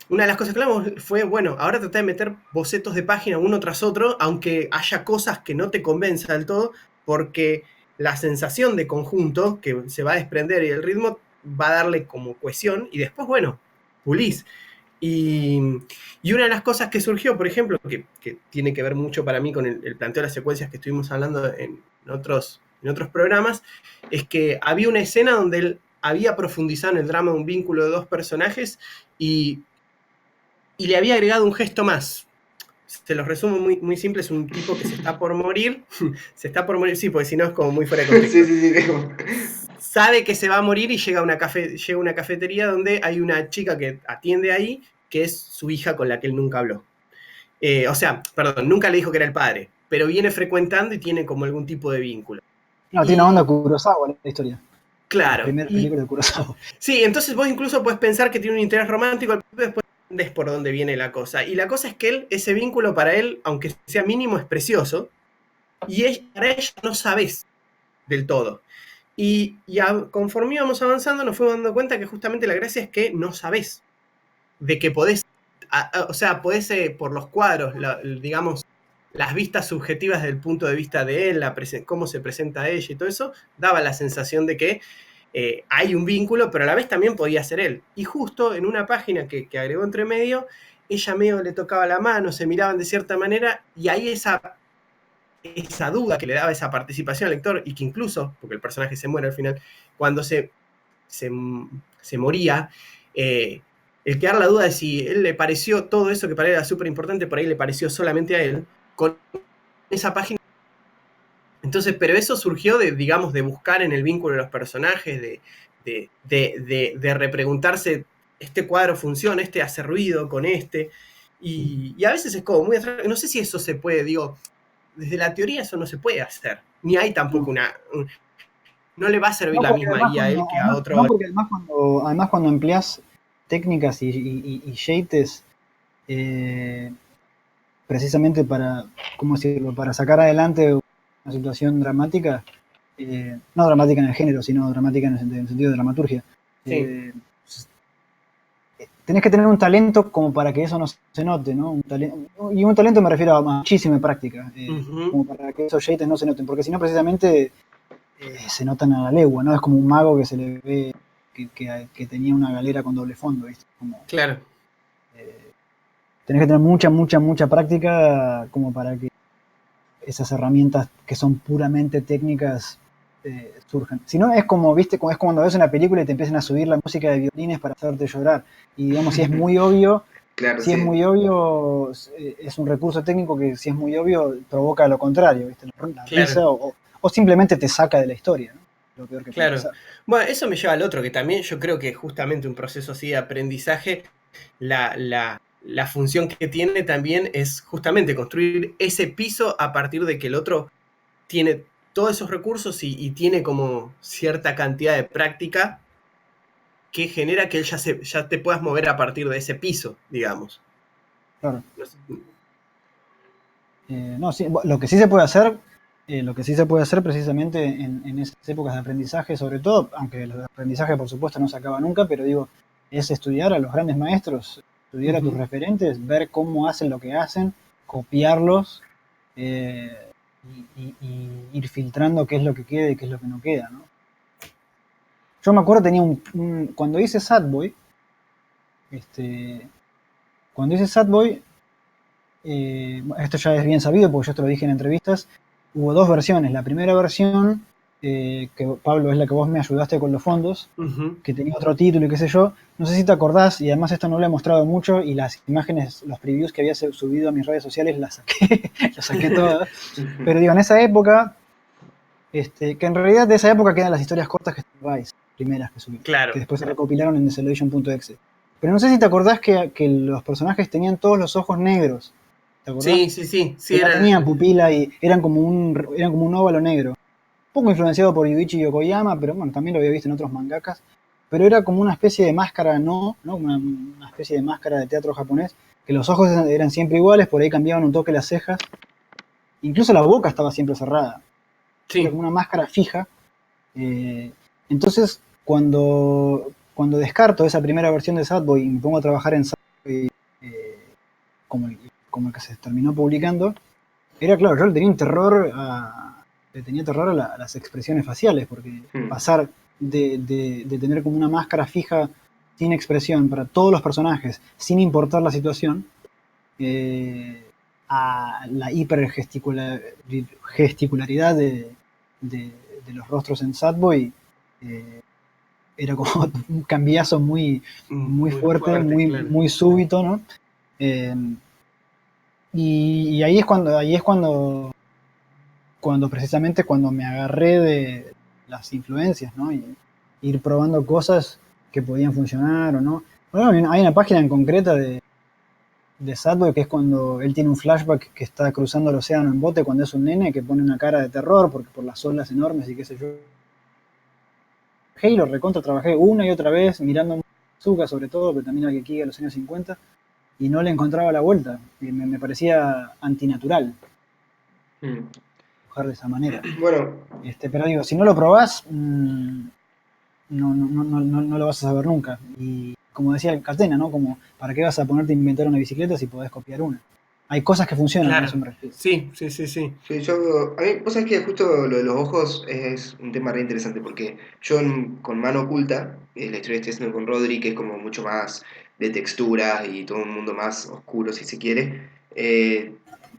una de las cosas que hablamos fue, bueno, ahora trata de meter bocetos de página uno tras otro, aunque haya cosas que no te convenza del todo, porque la sensación de conjunto que se va a desprender y el ritmo va a darle como cohesión, y después, bueno, pulís. Y una de las cosas que surgió, por ejemplo, que tiene que ver mucho para mí con el planteo de las secuencias que estuvimos hablando en otros programas, es que había una escena donde él había profundizado en el drama de un vínculo de dos personajes y le había agregado un gesto más. Se los resumo muy, muy simple, es un tipo que se está por morir, sí, porque si no es como muy fuera de contexto. Sí. Sabe que se va a morir y llega a una cafetería donde hay una chica que atiende ahí, que es su hija con la que él nunca habló. Perdón, nunca le dijo que era el padre, pero viene frecuentando y tiene como algún tipo de vínculo. No, tiene una onda Kurosawa la historia. Las Claro. primeras películas de Kurosawa. Sí, entonces vos incluso puedes pensar que tiene un interés romántico, después entendés por dónde viene la cosa. Y la cosa es que ese vínculo para él, aunque sea mínimo, es precioso. Y para ella no sabes del todo. Y conforme íbamos avanzando, nos fuimos dando cuenta que justamente la gracia es que no sabes de que podés, podés por los cuadros, digamos, las vistas subjetivas desde el punto de vista de él, cómo se presenta a ella y todo eso, daba la sensación de que hay un vínculo, pero a la vez también podía ser él. Y justo en una página que agregó entre medio, ella medio le tocaba la mano, se miraban de cierta manera, y ahí esa duda que le daba esa participación al lector, y que incluso, porque el personaje se muere al final, cuando se moría, el quedar la duda de si él le pareció todo eso que para él era súper importante, por ahí le pareció solamente a él, con esa página. Entonces, pero eso surgió digamos, de buscar en el vínculo de los personajes, de repreguntarse, este cuadro funciona, este hace ruido con este, y a veces es como muy abstracto. No sé si eso se puede, digo, desde la teoría eso no se puede hacer, ni hay tampoco no le va a servir la misma guía a él que a otro. No, porque además cuando empleas técnicas y shapes precisamente para, ¿cómo decirlo?, para sacar adelante una situación dramática, no dramática en el género, sino dramática en el sentido de dramaturgia. Sí. Tenés que tener un talento como para que eso no se note, ¿no? Y un talento me refiero a muchísima práctica, como para que esos shapes no se noten, porque si no precisamente se notan a la legua, ¿no? Es como un mago que se le ve que tenía una galera con doble fondo, ¿viste? Claro. Tenés que tener mucha práctica como para que esas herramientas que son puramente técnicas surjan. Si no, es como, ¿viste? Es como cuando ves una película y te empiezan a subir la música de violines para hacerte llorar. Y digamos, si es muy obvio, claro, si es muy obvio, es un recurso técnico que si es muy obvio provoca lo contrario, ¿viste? La risa o simplemente te saca de la historia, ¿no? Lo peor que puede pasar. Bueno, eso me lleva al otro, que también yo creo que justamente un proceso así de aprendizaje, la función que tiene también es justamente construir ese piso a partir de que el otro tiene todos esos recursos y tiene como cierta cantidad de práctica que genera que él ya te puedas mover a partir de ese piso, digamos. Claro. Sí, lo que sí se puede hacer, precisamente en esas épocas de aprendizaje, sobre todo, aunque el aprendizaje por supuesto no se acaba nunca, pero digo, es estudiar a los grandes maestros, estudiar a tus referentes, ver cómo hacen lo que hacen, copiarlos y ir filtrando qué es lo que queda y qué es lo que no queda, ¿no? Yo me acuerdo, cuando hice Sackboy, esto ya es bien sabido porque yo te lo dije en entrevistas, hubo dos versiones. La primera versión, que Pablo es la que vos me ayudaste con los fondos, que tenía otro título y qué sé yo, no sé si te acordás, y además esto no lo he mostrado mucho, y las imágenes, los previews que había subido a mis redes sociales las saqué todas, pero digo, en esa época, que en realidad de esa época quedan las historias cortas que estabais, primeras que subí, que después se recopilaron en Desolation.exe. Pero no sé si te acordás que los personajes tenían todos los ojos negros. ¿Te acordás? Sí. No tenían pupila y eran como un óvalo negro. Un poco influenciado por Yuichi Yokoyama, pero bueno, también lo había visto en otros mangakas. Pero era como una especie de máscara, ¿no? Una especie de máscara de teatro japonés, que los ojos eran siempre iguales, por ahí cambiaban un toque las cejas. Incluso la boca estaba siempre cerrada. Sí. Era como una máscara fija. Entonces, cuando descarto esa primera versión de Sackboy y me pongo a trabajar en Sackboy como el que se terminó publicando, era claro, yo le tenía terror a las expresiones faciales, porque pasar de tener como una máscara fija sin expresión para todos los personajes, sin importar la situación, a la hipergesticularidad de los rostros en Sackboy, era como un cambiazo muy fuerte, muy, claro. muy súbito, ¿no? Eh, y ahí es cuando precisamente cuando me agarré de las influencias, ¿no? Y ir probando cosas que podían funcionar o no. Bueno, hay una página en concreta de Sadboy que es cuando él tiene un flashback que está cruzando el océano en bote cuando es un nene, que pone una cara de terror porque por las olas enormes y qué sé yo. Halo recontra trabajé una y otra vez mirando Suga sobre todo, pero también al Gekiga de los años 50 y no le encontraba la vuelta. Y me parecía antinatural Mm. dibujar de esa manera. Bueno, Pero digo, si no lo probás, no lo vas a saber nunca. Y como decía Catena, ¿no? Como, ¿para qué vas a ponerte a inventar una bicicleta si podés copiar una? Hay cosas que funcionan, a eso Claro. me refiero. Sí. sí, a mí, vos sabés que justo lo de los ojos es un tema re interesante porque yo con mano oculta, la historia que estoy haciendo con Rodri, que es como mucho más de texturas y todo un mundo más oscuro si se quiere,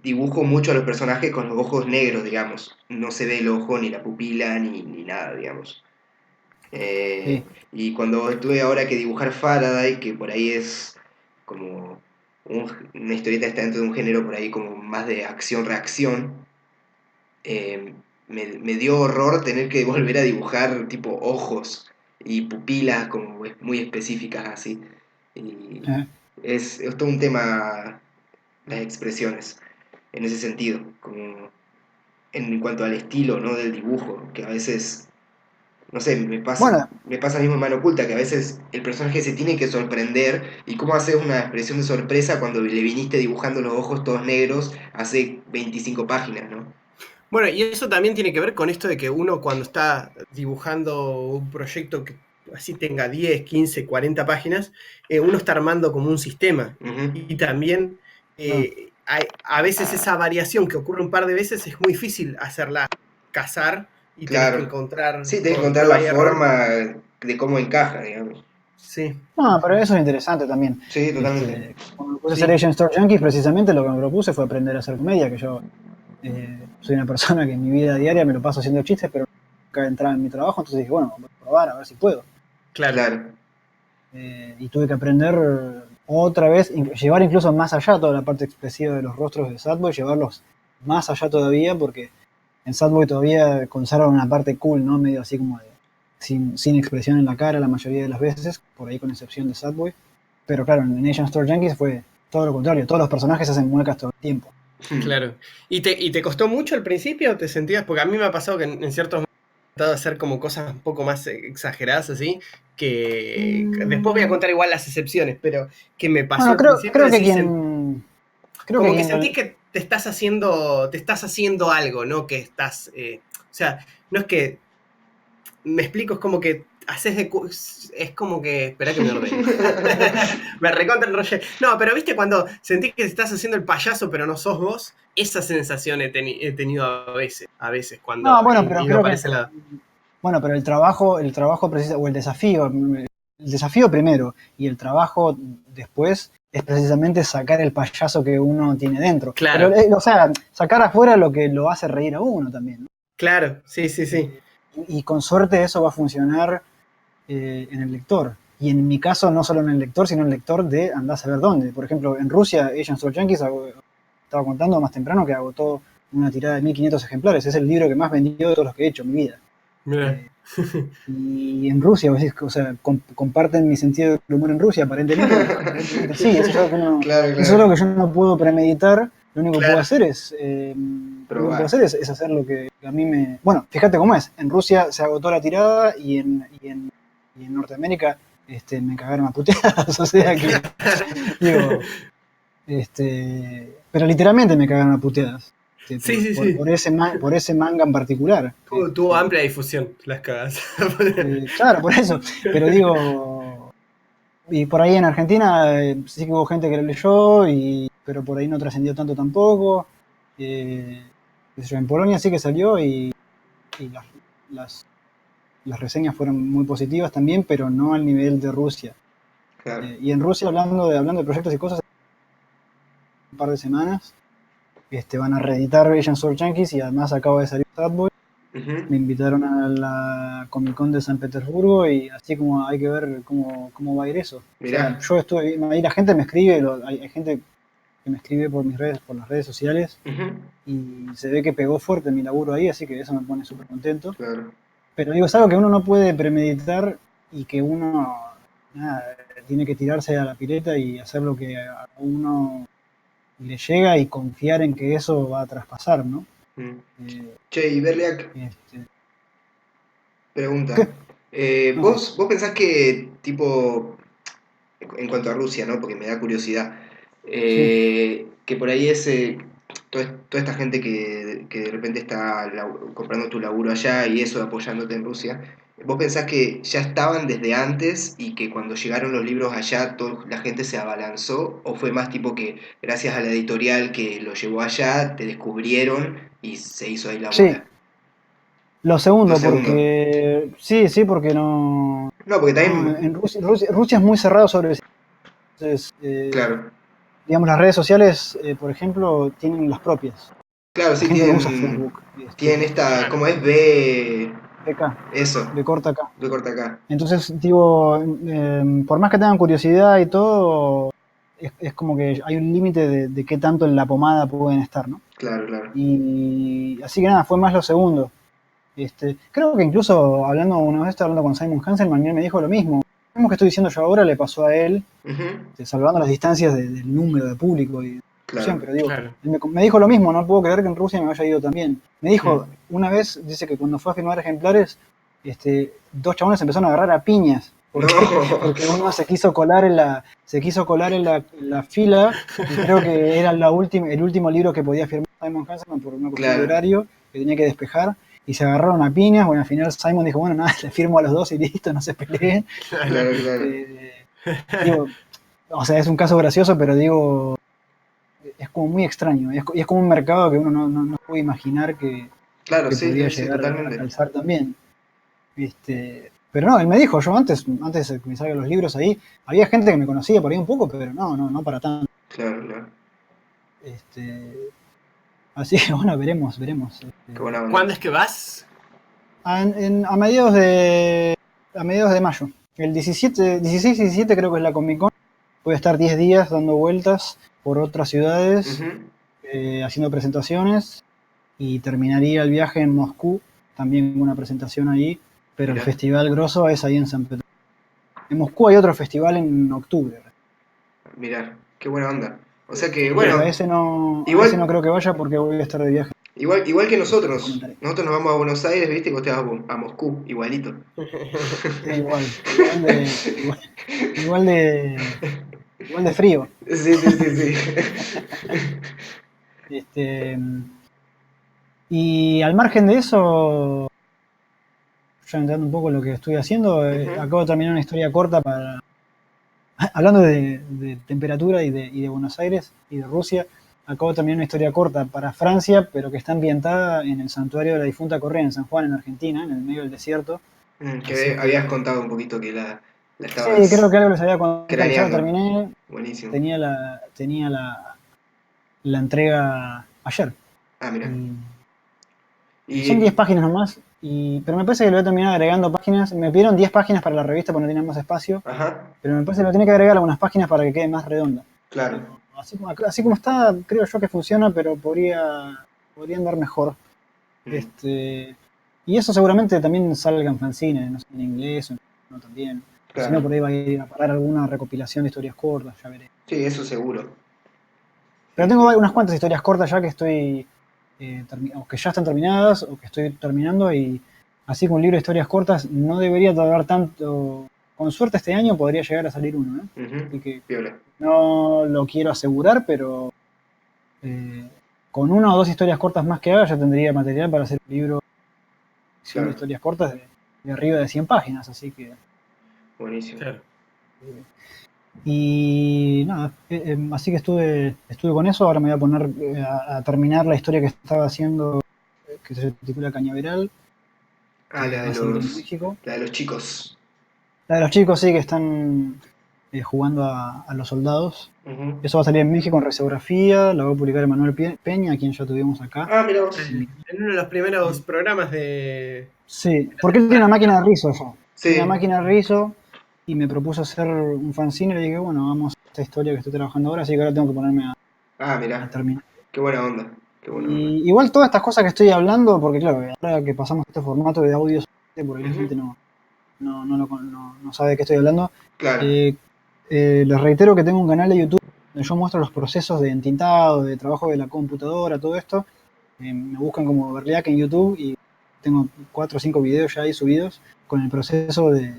dibujo mucho a los personajes con los ojos negros, digamos. No se ve el ojo, ni la pupila, ni nada, digamos. Sí. Y cuando tuve ahora que dibujar Faraday, que por ahí es como una historieta está dentro de un género por ahí como más de acción-reacción, eh, me dio horror tener que volver a dibujar tipo ojos y pupilas como muy específicas así. Y Eh, es todo un tema las expresiones en ese sentido, como en cuanto al estilo, ¿no? Del dibujo, que a veces no sé, Bueno, me pasa mismo en Mano Oculta, que a veces el personaje se tiene que sorprender y cómo haces una expresión de sorpresa cuando le viniste dibujando los ojos todos negros hace 25 páginas, ¿no? Bueno, y eso también tiene que ver con esto de que uno cuando está dibujando un proyecto que así tenga 10, 15, 40 páginas, uno está armando como un sistema. Ujú. Y también no. a veces esa variación que ocurre un par de veces es muy difícil hacerla casar y tenés que Claro. encontrar Sí, tenés que con encontrar prueba la y error. forma de cómo encaja, digamos. Sí, No, pero eso es interesante también. Sí, totalmente. Cuando me puse a hacer sí, Asian Store Junkies, precisamente lo que me propuse fue aprender a hacer comedia, que yo soy una persona que en mi vida diaria me lo paso haciendo chistes, pero nunca entraba en mi trabajo, entonces dije, bueno, voy a probar a ver si puedo. claro. Claro. Y tuve que aprender otra vez, llevar incluso más allá toda la parte expresiva de los rostros de Sadboy, llevarlos más allá todavía, porque en Sadboy todavía conservan una parte cool, ¿no? Medio así como de, sin expresión en la cara la mayoría de las veces, por ahí con excepción de Sadboy. Pero claro, en Asian Store Yankees fue todo lo contrario, todos los personajes hacen muecas todo el tiempo. Claro. ¿Y te costó mucho al principio o te sentías? Porque a mí me ha pasado que en ciertos momentos he tratado de hacer como cosas un poco más exageradas así, que después voy a Mm, contar igual las excepciones, pero que me pasó bueno, al principio creo que decís, creo que como que quien sentís que te estás haciendo algo, ¿no? Que estás, o sea, no es que, me explico, es como que haces es como que, espera que me ordeno. Me recontra enrollé. No, pero viste cuando sentís que estás haciendo el payaso pero no sos vos, esa sensación he tenido a veces no, cuando bueno, he pero ido creo para que ese lado. bueno, pero el trabajo preciso, o el desafío primero y el trabajo después es precisamente sacar el payaso que uno tiene dentro. Pero, Claro, o sea, sacar afuera lo que lo hace reír a uno también, ¿no? claro, sí, sí, sí. Y con suerte eso va a funcionar en el lector. Y en mi caso, no solo en el lector, sino en el lector de andás a ver dónde. Por ejemplo, en Rusia, Agents of Yankees estaba contando más temprano que agotó una tirada de 1500 ejemplares. Es el libro que más vendió de todos los que he hecho en mi vida. Mira. Eh, y en Rusia, o sea, comparten mi sentido del humor en Rusia, aparentemente sí, Claro, eso es claro. algo que yo no puedo premeditar, lo único que puedo Claro, hacer Probar. es hacer lo que a mí me... Bueno, fíjate cómo es, en Rusia se agotó la tirada y en Norteamérica me cagaron a puteadas, o sea que, digo, pero literalmente me cagaron a puteadas, sí, sí, sí. por ese manga en particular. Tuvo amplia difusión las cagas. Claro, por eso. Pero digo, y por ahí en Argentina sí que hubo gente que lo leyó, pero por ahí no trascendió tanto tampoco. Qué sé yo, en Polonia sí que salió y las, las reseñas fueron muy positivas también, pero no al nivel de Rusia. Claro. Y en Rusia, hablando de proyectos y cosas, un par de semanas van a reeditar Agents of Yankees y además acaba de salir Sad Boy. Ujú. Me invitaron a la Comic Con de San Petersburgo y así como hay que ver cómo va a ir eso. O sea, Mirá. yo estuve ahí, la gente me escribe, hay gente que me escribe por mis redes, por las redes sociales, Ujú. y se ve que pegó fuerte mi laburo ahí, así que eso me pone súper contento. Claro. Pero digo, es algo que uno no puede premeditar y que uno nada, tiene que tirarse a la pileta y hacer lo que a uno le llega y confiar en que eso va a traspasar, ¿no? Mm. Eh, Che, y Berliak, este, ¿Qué? pregunta. No, ¿Vos pensás que, tipo, en cuanto a Rusia, ¿no? Porque me da curiosidad, sí. que por ahí toda esta gente que de repente está comprando tu laburo allá y eso, apoyándote en Rusia, ¿vos pensás que ya estaban desde antes y que cuando llegaron los libros allá la gente se abalanzó? ¿O fue más tipo que gracias a la editorial que lo llevó allá, te descubrieron y se hizo ahí la Sí, bola? lo Lo segundo, segundo. porque sí, porque No, porque no, también, en Rusia es muy cerrado sobre eso. Entonces, claro. digamos, las redes sociales, por ejemplo, tienen las propias. Claro, La sí, gente no usa Facebook, tienen esta, Claro. ¿cómo es? B, BK, eso, B corta acá. B corta acá. Entonces, digo, por más que tengan curiosidad y todo, es como que hay un límite de qué tanto en la pomada pueden estar, ¿no? Claro, claro. Y así que nada, fue más lo segundo. Creo que incluso una vez estaba hablando con Simon Hansen, me dijo lo mismo. Lo mismo que estoy diciendo yo ahora le pasó a él, Ujú. salvando las distancias del número de público y de difusión, Claro. pero digo, Claro. él me dijo lo mismo, no puedo creer que en Rusia me haya ido también. Me dijo, Mm. una vez, dice que cuando fue a firmar ejemplares, dos chabones empezaron a agarrar a piñas, No. porque, porque uno se quiso colar en la fila, y creo que era el último libro que podía firmar Simon Hansen por una cuestión de Claro, horario, que tenía que despejar, y se agarraron a piñas. Bueno, al final Simon dijo, bueno, nada, le firmo a los dos y listo, no se peleen. Claro. claro, claro. Este, digo, o sea, es un caso gracioso, pero digo, es como muy extraño. Y es como un mercado que uno no puede imaginar Claro, que sí, podía sí, sí, llegar a totalmente. calzar también. Pero no, él me dijo, yo antes de que me salgan los libros ahí, había gente que me conocía por ahí un poco, pero no para tanto. Claro, claro. Este, Así que bueno, veremos. Qué buena onda. ¿Cuándo es que vas? A mediados de mayo. El 16 y 17 creo que es la Comic Con. Voy a estar 10 días dando vueltas por otras ciudades, Ujú. haciendo presentaciones, y terminaría el viaje en Moscú, también con una presentación ahí, pero el Mirá, festival grosso es ahí en San Petersburgo. En Moscú hay otro festival en octubre, mirá, qué buena onda. O sea que, pero a bueno, ese no igual, creo que vaya porque voy a estar de viaje. igual que Te nosotros. comentaré. Nosotros nos vamos a Buenos Aires, ¿viste? Y vos te vas a Moscú, igualito. Igual de, igual de frío. Sí, sí, sí, sí. Este, y al margen de eso, ya entrando un poco en lo que estoy haciendo, Ujú. acabo de terminar una historia corta hablando de temperatura y de Buenos Aires y de Rusia, acabo de terminar una historia corta para Francia, pero que está ambientada en el santuario de la difunta Correa en San Juan, en Argentina, en el medio del desierto. Así Que habías que contado un poquito que la sí, creo estabas que algo les había contado, ya lo craneando. terminé, Buenísimo. tenía la entrega ayer. Ah, mira. Y son 10 Y, páginas nomás, pero me parece que le voy a terminar agregando páginas. Me pidieron 10 páginas para la revista porque no tienen más espacio, ajá, pero me parece que le tiene que agregar algunas páginas para que quede más redonda. claro. Pero así como está, creo yo que funciona, pero podría andar mejor. Mm, Este, y eso seguramente también salga en fanzine, no sé, en inglés o no también. O si no, claro. por ahí va a ir a parar alguna recopilación de historias cortas, ya veré. Sí, eso seguro. Pero Sí, tengo sí. unas cuantas historias cortas ya que o que ya están terminadas o que estoy terminando, y así que un libro de historias cortas no debería tardar tanto. Con suerte este año podría llegar a salir uno, ¿eh? Ujú. Así que Piola. no lo quiero asegurar, pero eh, con una o dos historias cortas más que haga ya tendría material para hacer un libro de Claro. historias cortas de arriba de 100 páginas, así que. Buenísimo. Claro. eh, y nada, así que estuve con eso. Ahora me voy a poner a terminar la historia que estaba haciendo, que se titula Cañaveral, Ah, que va a salir en México. la de los chicos. La de los chicos, sí, que están jugando a los soldados. Ujú. Eso va a salir en México en Resografía, la va a publicar Emanuel Peña, a quien ya tuvimos acá. Ah, mira vos. En uno de los primeros programas de Sí, la porque él tiene temporada. una máquina de rizo ya. Tiene una Sí, máquina de rizo y me propuso hacer un fanzine y le dije, bueno, vamos a esta historia que estoy trabajando ahora, así que ahora tengo que ponerme ah, a mira, terminar. qué buena onda, qué buena onda. Y igual todas estas cosas que estoy hablando, porque claro, ahora que pasamos este formato de audio, por ahí la Ujú. gente no sabe de qué estoy hablando. Claro, Eh, Les reitero que tengo un canal de YouTube donde yo muestro los procesos de entintado, de trabajo de la computadora, todo esto. Me buscan como Berliak en YouTube y tengo 4 o 5 videos ya ahí subidos con el proceso de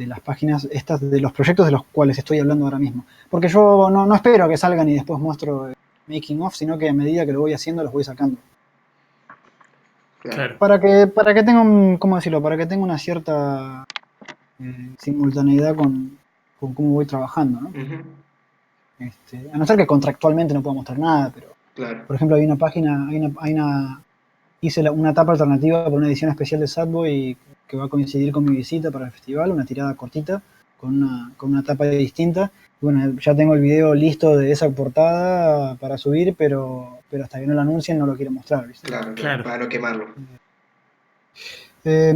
las páginas estas, de los proyectos de los cuales estoy hablando ahora mismo. Porque yo no espero que salgan y después muestro making of, sino que a medida que lo voy haciendo los voy sacando. claro. Claro. Para que tenga un, ¿cómo decirlo? Para que tenga una cierta simultaneidad con cómo voy trabajando, ¿no? Ujú. A no ser que contractualmente no pueda mostrar nada, pero Claro. por ejemplo hay una página, hice una etapa alternativa para una edición especial de Sadboy que va a coincidir con mi visita para el festival, una tirada cortita con una etapa distinta. Y bueno, ya tengo el video listo de esa portada para subir, pero hasta que no lo anuncien no lo quiero mostrar, ¿viste? Claro, claro, Claro. para no quemarlo.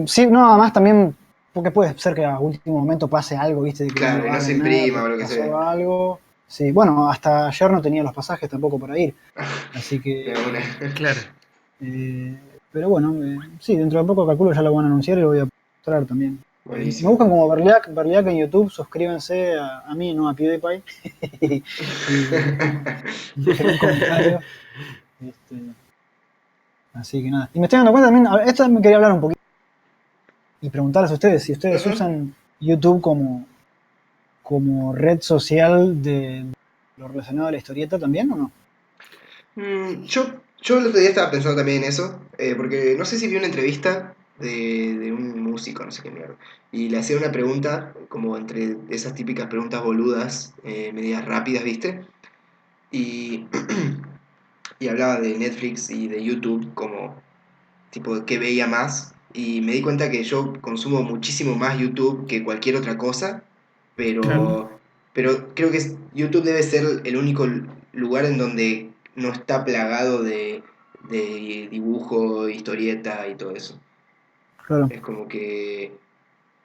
Sí, no, además también, porque puede ser que a último momento pase algo, ¿viste? De que no Claro, lo y no se hagan nada imprima o porque lo que sea. pasó algo. Sí, bueno, hasta ayer no tenía los pasajes tampoco para ir, así De una. que... Claro. Eh, pero bueno, sí, dentro de poco calculo ya lo van a anunciar y lo voy a mostrar también. Me Buenísimo. buscan como Berliak en YouTube, suscríbanse a mí, no a PewDiePie, y dejen un comentario. Este, Así que nada. Y me estoy dando cuenta también, esto me quería hablar un poquito y preguntarles a ustedes si ustedes Ajá. usan YouTube como red social de lo relacionado a la historieta también o no. Yo el otro día estaba pensando también en eso, porque no sé si vi una entrevista de un músico, no sé qué mierda, y le hacía una pregunta, como entre esas típicas preguntas boludas, medias rápidas, ¿viste? Y, y hablaba de Netflix y de YouTube como, tipo, qué veía más, y me di cuenta que yo consumo muchísimo más YouTube que cualquier otra cosa, Claro. pero, pero creo que YouTube debe ser el único lugar en donde no está plagado de dibujo, historieta y todo eso. Claro. Es como que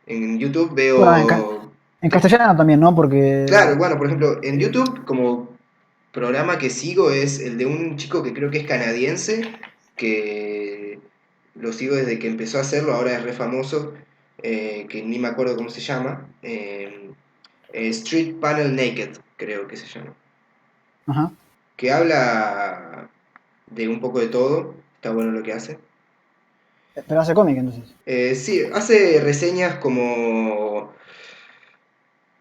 en YouTube Bueno, veo... en castellano también, ¿no? Porque... Claro, bueno, por ejemplo, en eh, YouTube como programa que sigo es el de un chico que creo que es canadiense, que lo sigo desde que empezó a hacerlo, ahora es re famoso, que ni me acuerdo cómo se llama. Street Panel Naked, creo que se llama. ajá. Que habla de un poco de todo, está bueno lo que hace. Pero hace cómic entonces. Sí, hace reseñas como,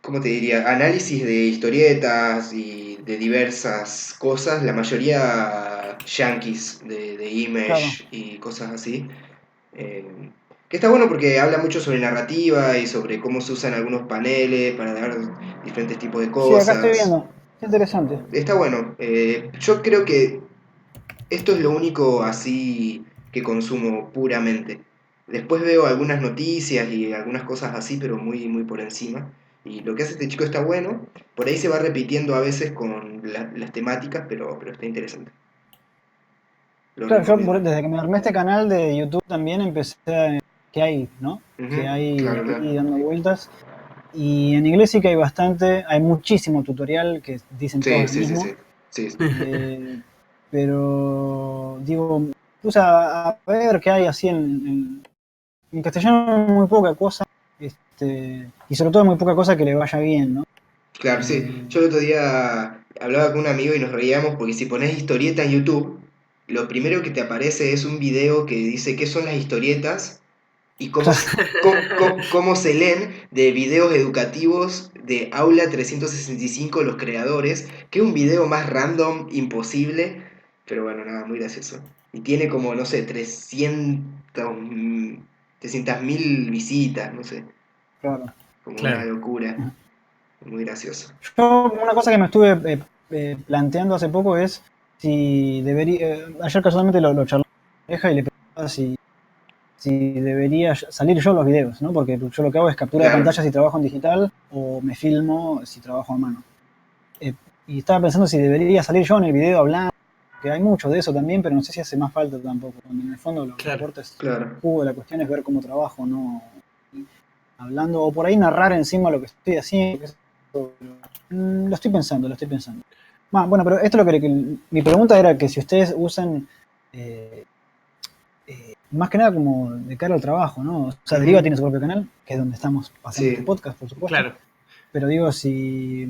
¿cómo te diría? Análisis de historietas y de diversas cosas, la mayoría yankees, de Claro. Image y cosas así. Eh, que está bueno porque habla mucho sobre narrativa y sobre cómo se usan algunos paneles para dar diferentes tipos de Sí, acá estoy cosas. viendo. Qué interesante. Está bueno. Yo creo que esto es lo único así que consumo puramente. Después veo algunas noticias y algunas cosas así, pero muy, muy por encima. Y lo que hace este chico está bueno. Por ahí se va repitiendo a veces con las temáticas, pero está interesante. Lo Claro, yo recomiendo. desde que me armé este canal de YouTube también empecé a... que hay, ¿no? Ujú. Que hay Claro, claro. ahí dando vueltas. Y en inglés sí que hay bastante, hay muchísimo tutorial que dicen todos Sí, lo sí, sí, sí. mismo. Sí, Eh, pero digo, puse a ver qué hay así en castellano muy poca cosa. Y sobre todo muy poca cosa que le vaya bien, ¿no? claro, sí. Eh, Yo el otro día hablaba con un amigo y nos reíamos porque si pones historieta en YouTube, lo primero que te aparece es un video que dice qué son las historietas y cómo se leen de videos educativos de Aula 365 los creadores, que es un video más random, imposible, pero bueno, nada, muy gracioso. Y tiene como, no sé, 300.000 visitas, no sé, claro. como una Claro. locura, muy gracioso. Yo, una cosa que me estuve planteando hace poco es si debería. Ayer casualmente lo charlé con mi pareja y le preguntaba si debería salir yo los videos, ¿no? Porque yo lo que hago es captura de Claro. pantalla si trabajo en digital o me filmo si trabajo a mano. Y estaba pensando si debería salir yo en el video hablando, que hay mucho de eso también, pero no sé si hace más falta tampoco. Cuando en el fondo lo que Claro. importa es Claro. el jugo de la cuestión es ver cómo trabajo, no hablando, o por ahí narrar encima lo que estoy haciendo. Lo estoy pensando. Bueno, pero esto es lo que mi pregunta era que si ustedes usan más que nada como de cara al trabajo, ¿no? O sea, Deriva tiene su propio canal, que es donde estamos pasando Sí. este podcast, por supuesto. Claro. Pero digo, si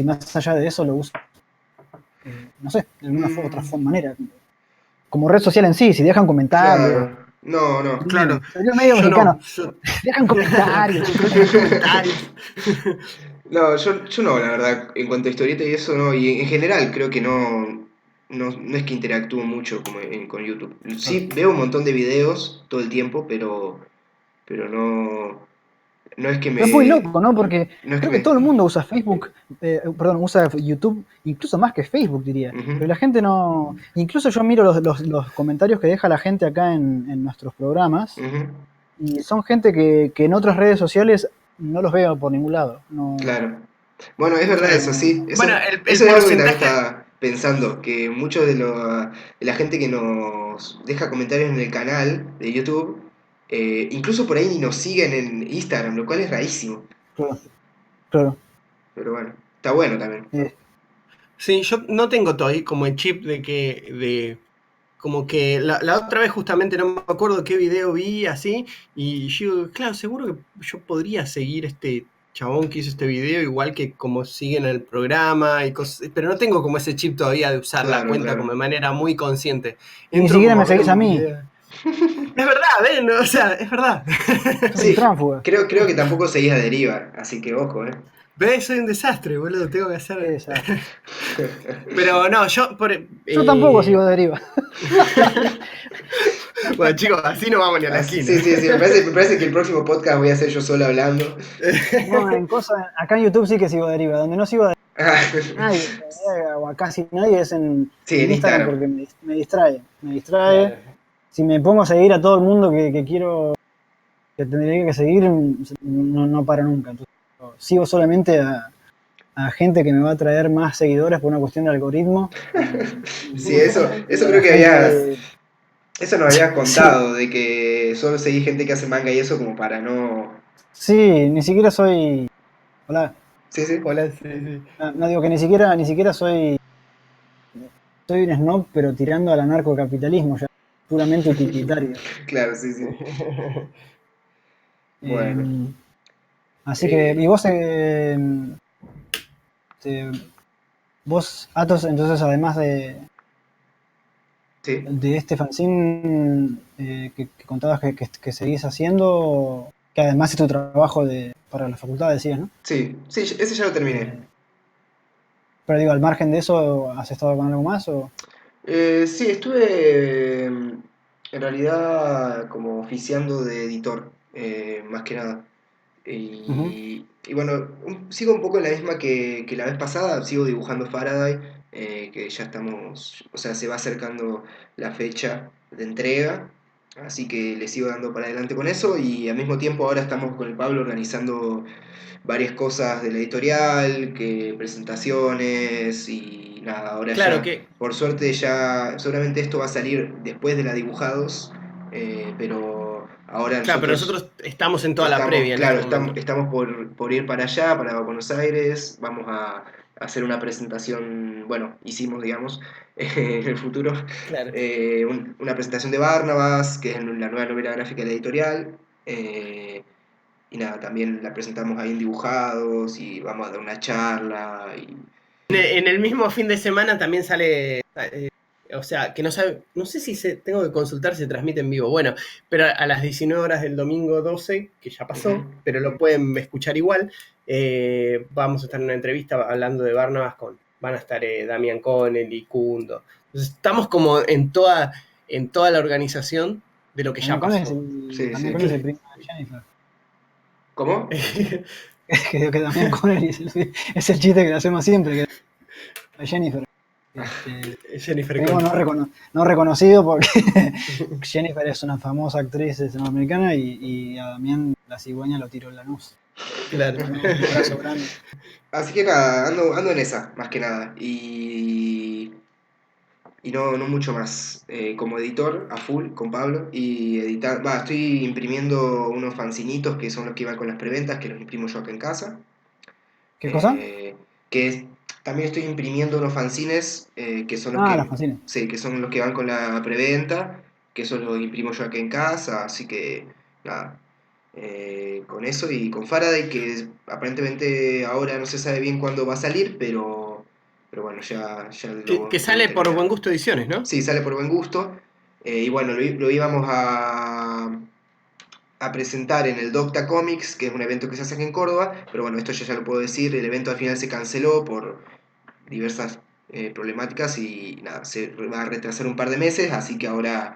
más allá de eso lo usan, no sé, de alguna otra manera. Como red social en sí, si dejan comentarios. Claro. No. Claro. Yo medio Yo mexicano. no. Dejan comentarios. Comentarios. No, yo no, la verdad. En cuanto a historieta y eso, no. Y en general creo que no es que interactúo mucho como con YouTube. Sí, veo un montón de videos todo el tiempo, pero no es que Pero es muy me... loco, ¿no? Porque No es que creo que todo el me... mundo usa Facebook, usa YouTube, incluso más que Facebook, diría. Ujú, Pero la gente no. Incluso yo miro los comentarios que deja la gente acá en nuestros programas, ujú, y son gente que en otras redes sociales no los veo por ningún lado. No, claro. Bueno, es verdad eso, sí. Bueno, Eso el es algo que también porcentaje. estaba pensando, que muchos de la gente que nos deja comentarios en el canal de YouTube, incluso por ahí ni nos siguen en Instagram, lo cual es rarísimo. claro, claro. Pero bueno, está bueno también. Sí, yo no tengo todavía como el chip como que la otra vez justamente no me acuerdo qué video vi así, y yo, claro, seguro que yo podría seguir este chabón que hizo este video, igual que como siguen el programa y cosas, pero no tengo como ese chip todavía de usar la Claro, cuenta como claro. de manera muy consciente. Y ni Entro siquiera como me a ver seguís a un mí. video. Es verdad, ¿ven? O sea, es verdad. Sos un Sí, tránsfuga. creo que tampoco seguís a Deriva, así que ojo, ¿eh? ¿Ves? Soy un desastre, boludo, tengo que Qué hacer... desastre. Pero no, yo... Yo tampoco sigo de Deriva. Bueno, chicos, así no vamos ni a la esquina. Sí, me parece que el próximo podcast voy a ser yo solo hablando. No, acá en YouTube sí que sigo de Deriva. Donde no sigo de Ah, nadie, o a casi nadie, es sí, en en Instagram Instagram. porque me distrae. Me distrae. Claro. Si me pongo a seguir a todo el mundo que quiero, que tendría que seguir, no paro nunca. Entonces, sigo solamente a gente que me va a traer más seguidores por una cuestión de algoritmo. Sí, eso Y a la creo que gente. eso nos habías Sí, contado, de que solo seguís gente que hace manga y eso como para no... sí, ni siquiera soy. Hola. Sí, sí, Hola, sí, sí. No digo que ni siquiera soy un snob, pero tirando al anarcocapitalismo, ya puramente utilitario. claro, sí. Bueno, Eh, Así que, eh, y te- vos, Atos, entonces además sí, de este fanzine que contabas que seguís haciendo, que además es tu trabajo para la facultad, decías, ¿no? sí, ese ya lo terminé. Eh, pero digo, al margen de eso, ¿has estado con algo más? Sí, estuve en realidad como oficiando de editor, más que nada. Ujú. Y bueno, sigo un poco en la misma que la vez pasada, sigo dibujando Faraday, que ya estamos, o sea, se va acercando la fecha de entrega, así que le sigo dando para adelante con eso y al mismo tiempo ahora estamos con el Pablo organizando varias cosas de la editorial, que presentaciones y nada, ahora Claro ya, que, por suerte ya, seguramente esto va a salir después de la dibujados, pero ahora claro, pero nosotros nosotros estamos en toda la estamos, previa en claro, este momento. estamos por ir para allá, para Buenos Aires, vamos a hacer una presentación, bueno, hicimos, digamos, en el futuro, Claro. una presentación de Barnabas, que es la nueva novela gráfica de la editorial, eh, y nada, también la presentamos ahí en dibujados y vamos a dar una charla. En el mismo fin de semana también sale, o sea, que no sabe, no sé si tengo que consultar si se transmite en vivo. Bueno, pero a las 19 horas del domingo 12, que ya Ujú. pasó, pero lo pueden escuchar igual, vamos a estar en una entrevista hablando de Barnabas van a estar Damián Connelly, Kundo. Entonces estamos como en toda la organización de lo que ya pasó. Sí, Damián sí. Connelly es el primo de Jennifer. ¿Cómo? Que Damián Connelly es el chiste que le hacemos siempre, que es Jennifer. Jennifer Tengo Connelly. no reconocido porque Jennifer es una famosa actriz norteamericana y a Damián la cigüeña lo tiró en Lanús. Claro. Un abrazo grande. Así que nada, ando en esa, más que nada. Y no mucho más. Como editor, a full, con Pablo. Y editar. Estoy imprimiendo unos fanzinitos que son los que iban con las preventas, que los imprimo yo acá en casa. ¿Qué cosa? Eh, También estoy imprimiendo unos fanzines que son los Ah, las que. fanzines. Sí, que son los que van con la preventa. Que esos los imprimo yo acá en casa. Así que nada. Con eso y con Faraday, que aparentemente ahora no se sabe bien cuándo va a salir, pero bueno, ya Que lo voy sale por Buen terminando. Gusto Ediciones, ¿no? Sí, sale por buen gusto. Y bueno, lo íbamos a presentar en el Docta Comics, que es un evento que se hace aquí en Córdoba, pero bueno, esto ya lo puedo decir, el evento al final se canceló por diversas problemáticas y nada, se va a retrasar un par de meses, así que ahora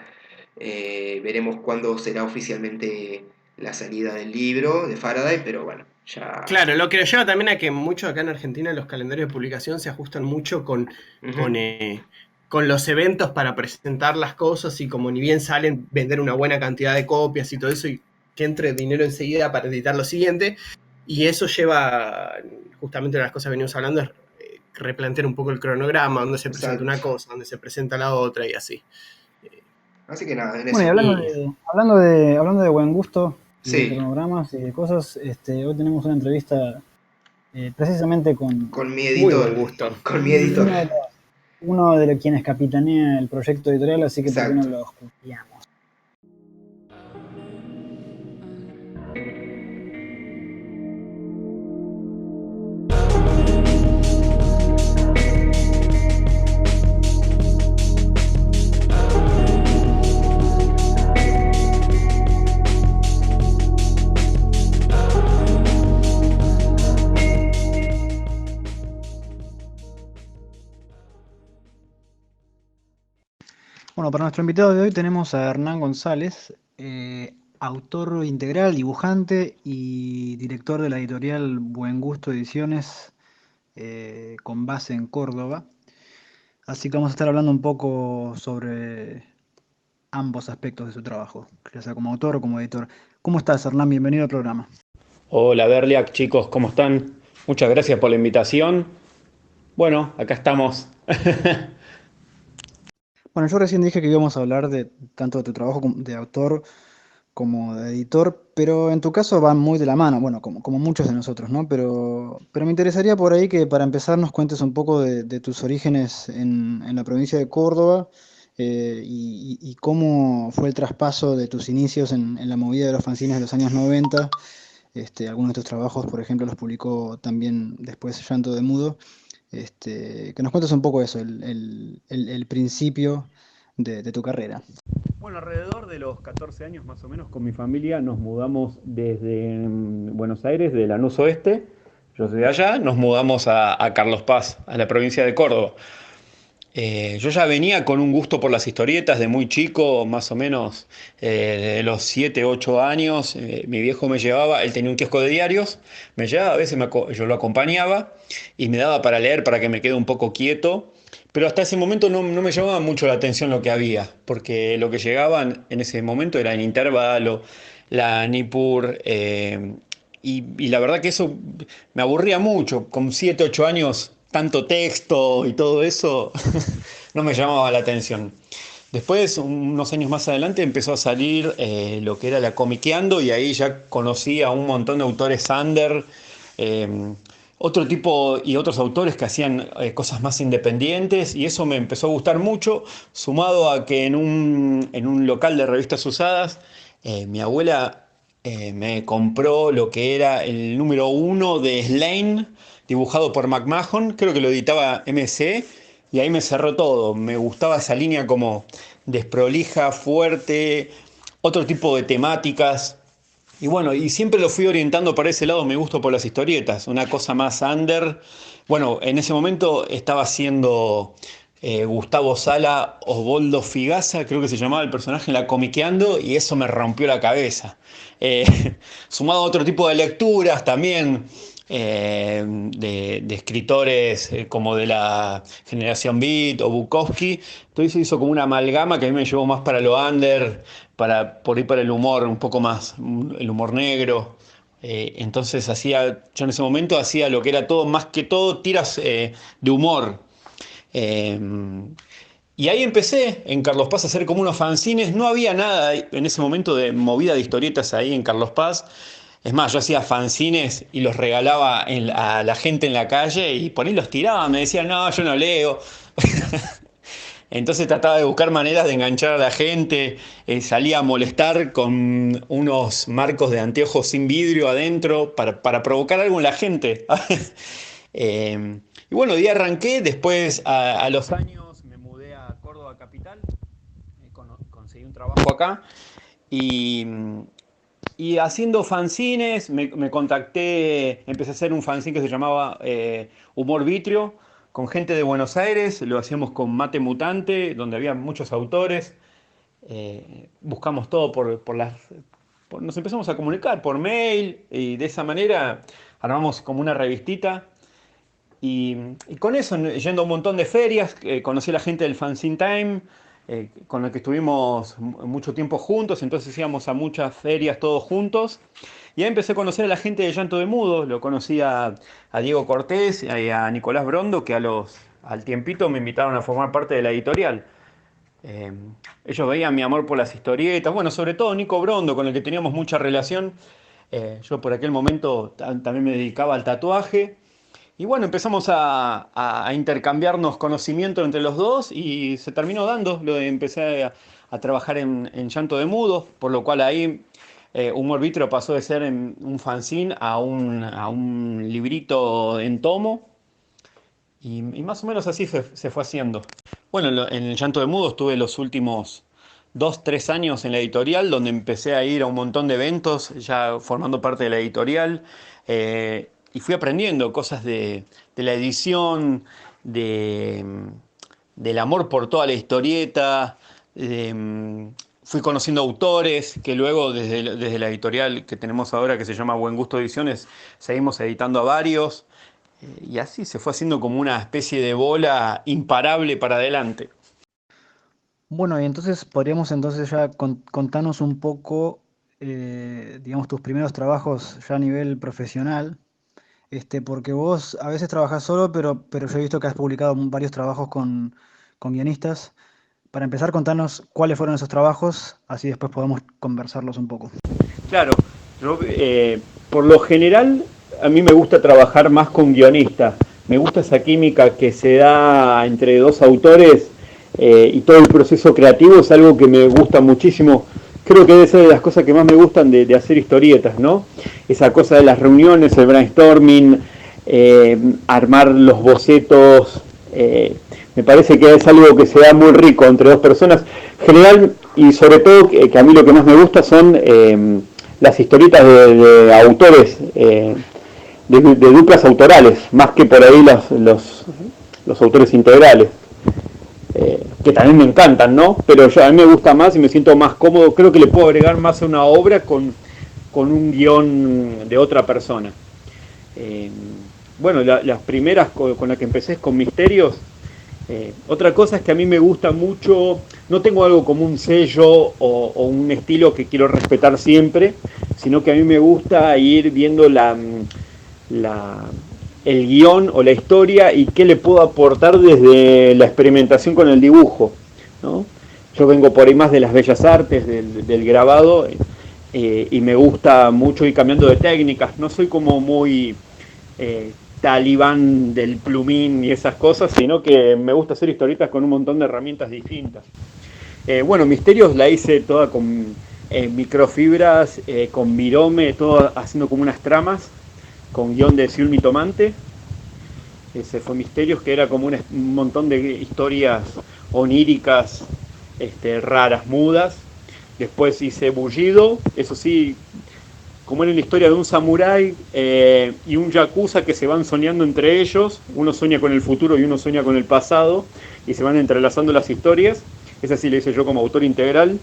veremos cuándo será oficialmente la salida del libro de Faraday, pero bueno, ya... Claro, lo que nos lleva también a que mucho acá en Argentina los calendarios de publicación se ajustan mucho con, Ujú, eh, con los eventos para presentar las cosas y como ni bien salen, vender una buena cantidad de copias y todo eso y que entre dinero enseguida para editar lo siguiente. Y eso lleva, justamente una de las cosas que venimos hablando, es replantear un poco el cronograma, donde se presenta una exacto. cosa, donde se presenta la otra y así. Así que nada, en Bueno, y eso. Y hablando de buen gusto y de Sí, cronogramas y de cosas, hoy tenemos una entrevista precisamente con mi muy buen editor, gusto. con mi editor. uno de los quienes capitanea el proyecto editorial, así que ¿por qué no Exacto. lo escuchamos? Bueno, para nuestro invitado de hoy tenemos a Hernán González, autor integral, dibujante y director de la editorial Buen Gusto Ediciones, con base en Córdoba. Así que vamos a estar hablando un poco sobre ambos aspectos de su trabajo, ya sea como autor o como editor. ¿Cómo estás, Hernán? Bienvenido al programa. Hola Berliak, chicos, ¿cómo están? Muchas gracias por la invitación. Bueno, acá estamos. Bueno, yo recién dije que íbamos a hablar de tanto de tu trabajo de autor como de editor, pero en tu caso van muy de la mano, bueno, como muchos de nosotros, ¿no? Pero me interesaría por ahí que para empezar nos cuentes un poco de tus orígenes en la provincia de Córdoba, y cómo fue el traspaso de tus inicios en la movida de los fanzines de los años 90. Algunos de tus trabajos, por ejemplo, los publicó también después Llanto de Mudo. Que nos cuentes un poco eso, el principio de tu carrera. Bueno, alrededor de los 14 años más o menos con mi familia nos mudamos desde Buenos Aires, de Lanús Oeste, yo soy de allá, nos mudamos a Carlos Paz, a la provincia de Córdoba. Yo ya venía con un gusto por las historietas de muy chico, más o menos de los 7, 8 años. Mi viejo me llevaba, él tenía un kiosco de diarios, me llevaba, a veces yo lo acompañaba y me daba para leer para que me quede un poco quieto. Pero hasta ese momento no me llamaba mucho la atención lo que había, porque lo que llegaban en ese momento era en Intervalo, la Nippur, y la verdad que eso me aburría mucho. Con 7 8 años, tanto texto y todo eso no me llamaba la atención. Después, unos años más adelante, empezó a salir lo que era la Comiqueando y ahí ya conocí a un montón de autores under, eh, otro tipo y otros autores que hacían cosas más independientes y eso me empezó a gustar mucho, sumado a que en un local de revistas usadas, mi abuela me compró lo que era el número uno de Slane, dibujado por McMahon, creo que lo editaba MC, y ahí me cerró todo. Me gustaba esa línea como desprolija, fuerte, otro tipo de temáticas. Y bueno, y siempre lo fui orientando para ese lado, me gusto por las historietas, una cosa más under. Bueno, en ese momento estaba haciendo Gustavo Sala, Osvaldo Figaza, creo que se llamaba el personaje en la Comiqueando, y eso me rompió la cabeza. Eh, Sumado a otro tipo de lecturas también, de escritores como de la generación Beat o Bukowski. Entonces se hizo como una amalgama que a mí me llevó más para lo under, por ir para el humor, un poco más, el humor negro. Entonces yo en ese momento hacía lo que era todo, más que todo, tiras de humor. Eh, y ahí empecé en Carlos Paz a hacer como unos fanzines. No había nada en ese momento de movida de historietas ahí en Carlos Paz. Es más, yo hacía fanzines y los regalaba a la gente en la calle y por ahí los tiraba. Me decían, no, yo no leo. Entonces trataba de buscar maneras de enganchar a la gente. Salía a molestar con unos marcos de anteojos sin vidrio adentro para provocar algo en la gente. Y bueno, de ahí arranqué. Después, a los años, me mudé a Córdoba Capital. Conseguí un trabajo acá. Y, y haciendo fanzines, me contacté, empecé a hacer un fanzine que se llamaba Humor Vitrio, con gente de Buenos Aires. Lo hacíamos con Mate Mutante, donde había muchos autores. Buscamos todo nos empezamos a comunicar por mail, y de esa manera armamos como una revistita. Y con eso, yendo a un montón de ferias, conocí a la gente del Fanzine Time, con el que estuvimos mucho tiempo juntos. Entonces íbamos a muchas ferias todos juntos. Y ahí empecé a conocer a la gente de Llanto de Mudo. Lo conocí a Diego Cortés y a Nicolás Brondo, que al tiempito me invitaron a formar parte de la editorial. Eh, Ellos veían mi amor por las historietas. Bueno, sobre todo Nico Brondo, con el que teníamos mucha relación. Yo por aquel momento también me dedicaba al tatuaje. Y bueno, empezamos a intercambiarnos conocimiento entre los dos y se terminó dando. Empecé a trabajar en Llanto de Mudo, por lo cual ahí Humor Vitro pasó de ser un fanzine a un librito en tomo. Y más o menos así se fue haciendo. Bueno, en el Llanto de Mudo estuve los últimos 2, 3 años en la editorial, donde empecé a ir a un montón de eventos, ya formando parte de la editorial. Y fui aprendiendo cosas de la edición, de, del amor por toda la historieta. Fui conociendo autores que luego desde la editorial que tenemos ahora, que se llama Buen Gusto Ediciones, seguimos editando a varios. Y así se fue haciendo como una especie de bola imparable para adelante. Bueno, y entonces podríamos entonces ya contarnos un poco, digamos, tus primeros trabajos ya a nivel profesional, porque vos a veces trabajás solo, pero yo he visto que has publicado varios trabajos con guionistas. Para empezar, contanos cuáles fueron esos trabajos, así después podemos conversarlos un poco. Claro, yo, por lo general a mí me gusta trabajar más con guionistas. Me gusta esa química que se da entre dos autores, y todo el proceso creativo es algo que me gusta muchísimo. Creo que debe ser de las cosas que más me gustan de hacer historietas, ¿no? Esa cosa de las reuniones, el brainstorming, armar los bocetos. Me parece que es algo que se da muy rico entre dos personas. General, y sobre todo que a mí lo que más me gusta son las historietas de autores, de duplas autorales, más que por ahí los autores integrales. Que también me encantan, ¿no? Pero a mí me gusta más y me siento más cómodo. Creo que le puedo agregar más a una obra con un guión de otra persona. Bueno, las primeras con las que empecé es con Misterios. Otra cosa es que a mí me gusta mucho, no tengo algo como un sello o un estilo que quiero respetar siempre, sino que a mí me gusta ir viendo el guión o la historia y qué le puedo aportar desde la experimentación con el dibujo, ¿no? Yo vengo por ahí más de las bellas artes, del grabado, y me gusta mucho ir cambiando de técnicas. No soy como muy talibán del plumín y esas cosas, sino que me gusta hacer historietas con un montón de herramientas distintas. Bueno, Misterios la hice toda con microfibras, con virome, todo haciendo como unas tramas, con guión de Ciulmi Tomante. Ese fue Misterios, que era como un montón de historias oníricas, raras, mudas. Después hice Bullido, eso sí, como era la historia de un samurái y un yakuza que se van soñando entre ellos. Uno sueña con el futuro y uno sueña con el pasado, y se van entrelazando las historias. Esa sí la hice yo como autor integral.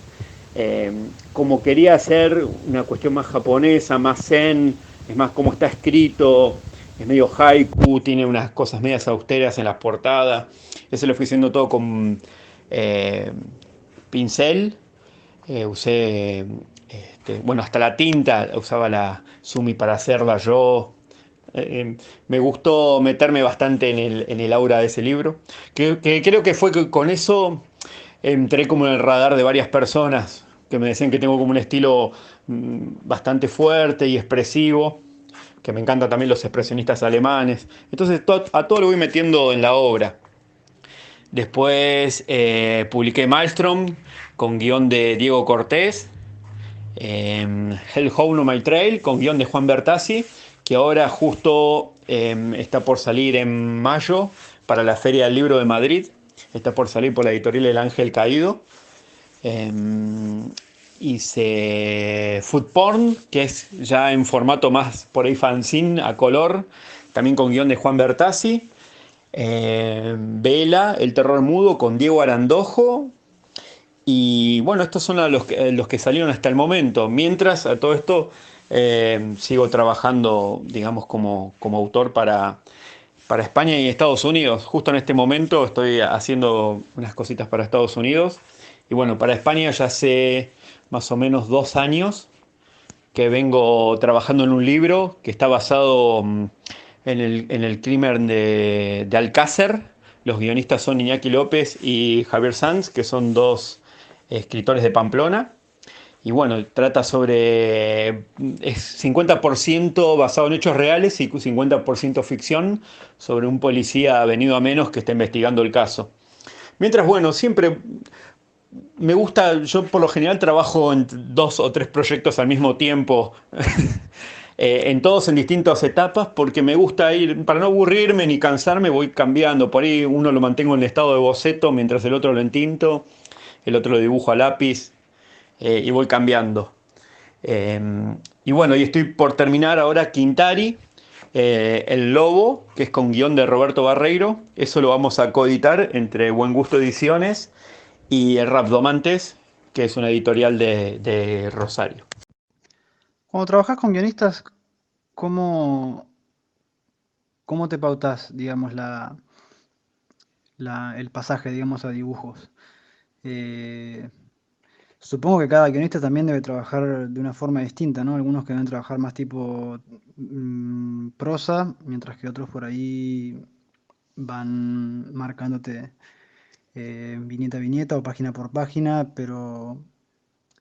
Como quería hacer una cuestión más japonesa, más zen, es más como está escrito, es medio haiku, tiene unas cosas medias austeras en las portadas. Ese lo fui haciendo todo con eh, pincel. Usé, bueno, hasta la tinta usaba la Sumi para hacerla yo. Me gustó meterme bastante en el aura de ese libro, que creo que fue que con eso entré como en el radar de varias personas que me decían que tengo como un estilo bastante fuerte y expresivo, que me encantan también los expresionistas alemanes. Entonces a todo lo voy metiendo en la obra. Después publiqué Maelstrom con guión de Diego Cortés, Hell Hole No My Trail con guión de Juan Bertazzi, que ahora justo está por salir en mayo para la Feria del Libro de Madrid. Está por salir por la editorial El Ángel Caído. Eh, Hice Food Porn, que es ya en formato más por ahí fanzine, a color, también con guión de Juan Bertazzi. Vela, El Terror Mudo con Diego Arandojo. Y bueno, estos son los que salieron hasta el momento. Mientras a todo esto sigo trabajando, digamos, como autor para España y Estados Unidos. Justo en este momento estoy haciendo unas cositas para Estados Unidos. Y bueno, para España ya hace más o menos 2 años que vengo trabajando en un libro que está basado en el crimen de Alcácer. Los guionistas son Iñaki López y Javier Sanz, que son dos escritores de Pamplona. Y bueno, trata sobre... Es 50% basado en hechos reales y 50% ficción sobre un policía venido a menos que está investigando el caso. Mientras, bueno, siempre me gusta, yo por lo general trabajo en 2 o 3 proyectos al mismo tiempo, en todos en distintas etapas, porque me gusta ir, para no aburrirme ni cansarme, voy cambiando. Por ahí uno lo mantengo en estado de boceto, mientras el otro lo entinto, el otro lo dibujo a lápiz, y voy cambiando. Eh, y bueno, y estoy por terminar ahora Quintari, El Lobo, que es con guión de Roberto Barreiro. Eso lo vamos a coeditar entre Buen Gusto Ediciones y el Rapdomantes, que es una editorial de Rosario. Cuando trabajas con guionistas, ¿cómo, cómo te pautas, digamos, el pasaje, digamos, a dibujos? Eh, Supongo que cada guionista también debe trabajar de una forma distinta, ¿no? Algunos que deben trabajar más tipo prosa, mientras que otros por ahí van marcándote viñeta a viñeta o página por página, pero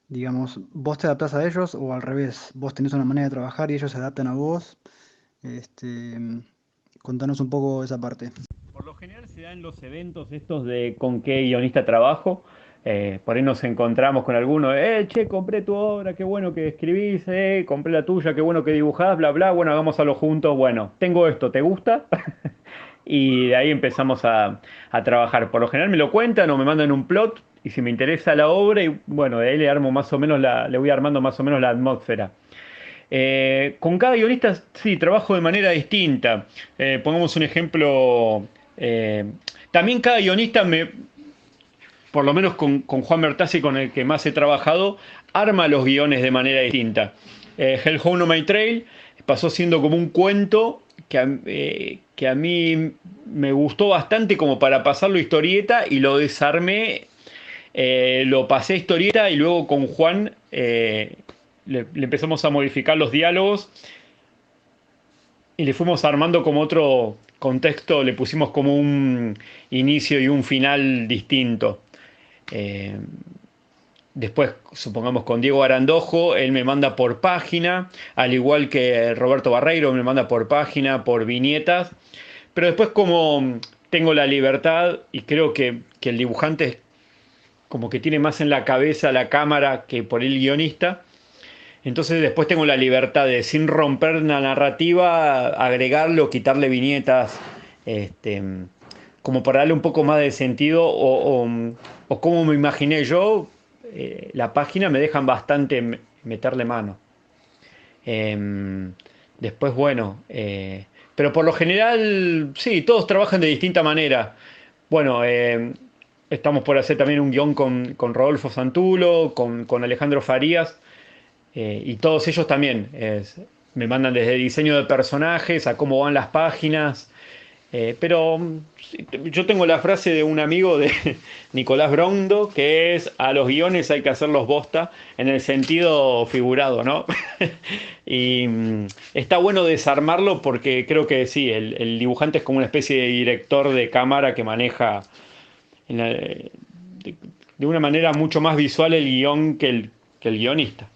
digamos, ¿vos te adaptás a ellos o al revés? ¿Vos tenés una manera de trabajar y ellos se adaptan a vos? Este, contanos un poco esa parte. Por lo general se dan los eventos estos de con qué guionista trabajo. Por ahí nos encontramos con alguno, che, compré tu obra, qué bueno que escribís, compré la tuya, qué bueno que dibujás, bla, bla, bueno, hagámoslo juntos, bueno, tengo esto, ¿te gusta? Y de ahí empezamos a trabajar. Por lo general me lo cuentan o me mandan un plot, y si me interesa la obra, y bueno, de ahí le armo más o menos le voy armando más o menos la atmósfera. Con cada guionista sí, trabajo de manera distinta. Pongamos un ejemplo. eh, También cada guionista, por lo menos con Juan Bertazzi, con el que más he trabajado, arma los guiones de manera distinta. Hell Home No My Trail pasó siendo como un cuento que a mí me gustó bastante como para pasarlo a historieta, y lo desarmé, lo pasé a historieta, y luego con Juan le empezamos a modificar los diálogos y le fuimos armando como otro contexto, le pusimos como un inicio y un final distinto. Eh, Después, supongamos con Diego Arandojo, él me manda por página, al igual que Roberto Barreiro me manda por página, por viñetas. Pero después, como tengo la libertad, y creo que el dibujante como que tiene más en la cabeza la cámara que por el guionista, entonces después tengo la libertad de, sin romper la narrativa, agregarle o quitarle viñetas, este, como para darle un poco más de sentido, o como me imaginé yo. La página me dejan bastante meterle mano. Eh, Después, bueno, pero por lo general, sí, todos trabajan de distinta manera. Bueno, estamos por hacer también un guión con Rodolfo Santulo, con Alejandro Farías, y todos ellos también me mandan desde diseño de personajes a cómo van las páginas. Pero sí, yo tengo la frase de un amigo de Nicolás Brondo, que es: a los guiones hay que hacerlos bosta, en el sentido figurado, ¿no? Y está bueno desarmarlo porque creo que sí, el dibujante es como una especie de director de cámara que maneja de una manera mucho más visual el guión que el guionista.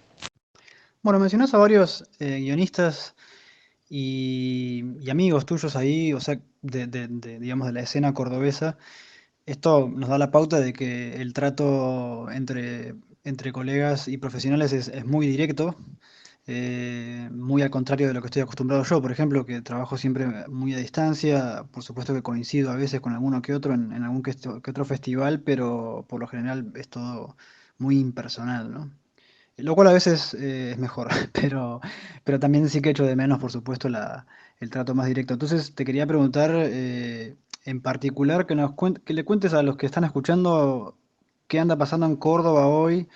Bueno, mencionás a varios guionistas y amigos tuyos ahí, o sea, digamos, de la escena cordobesa. Esto nos da la pauta de que el trato entre colegas y profesionales es muy directo, muy al contrario de lo que estoy acostumbrado yo, por ejemplo, que trabajo siempre muy a distancia. Por supuesto que coincido a veces con alguno que otro en algún que otro festival, pero por lo general es todo muy impersonal, ¿no? Lo cual a veces es mejor, pero también sí que echo de menos, por supuesto, el trato más directo. Entonces te quería preguntar en particular que le cuentes a los que están escuchando qué anda pasando en Córdoba hoy,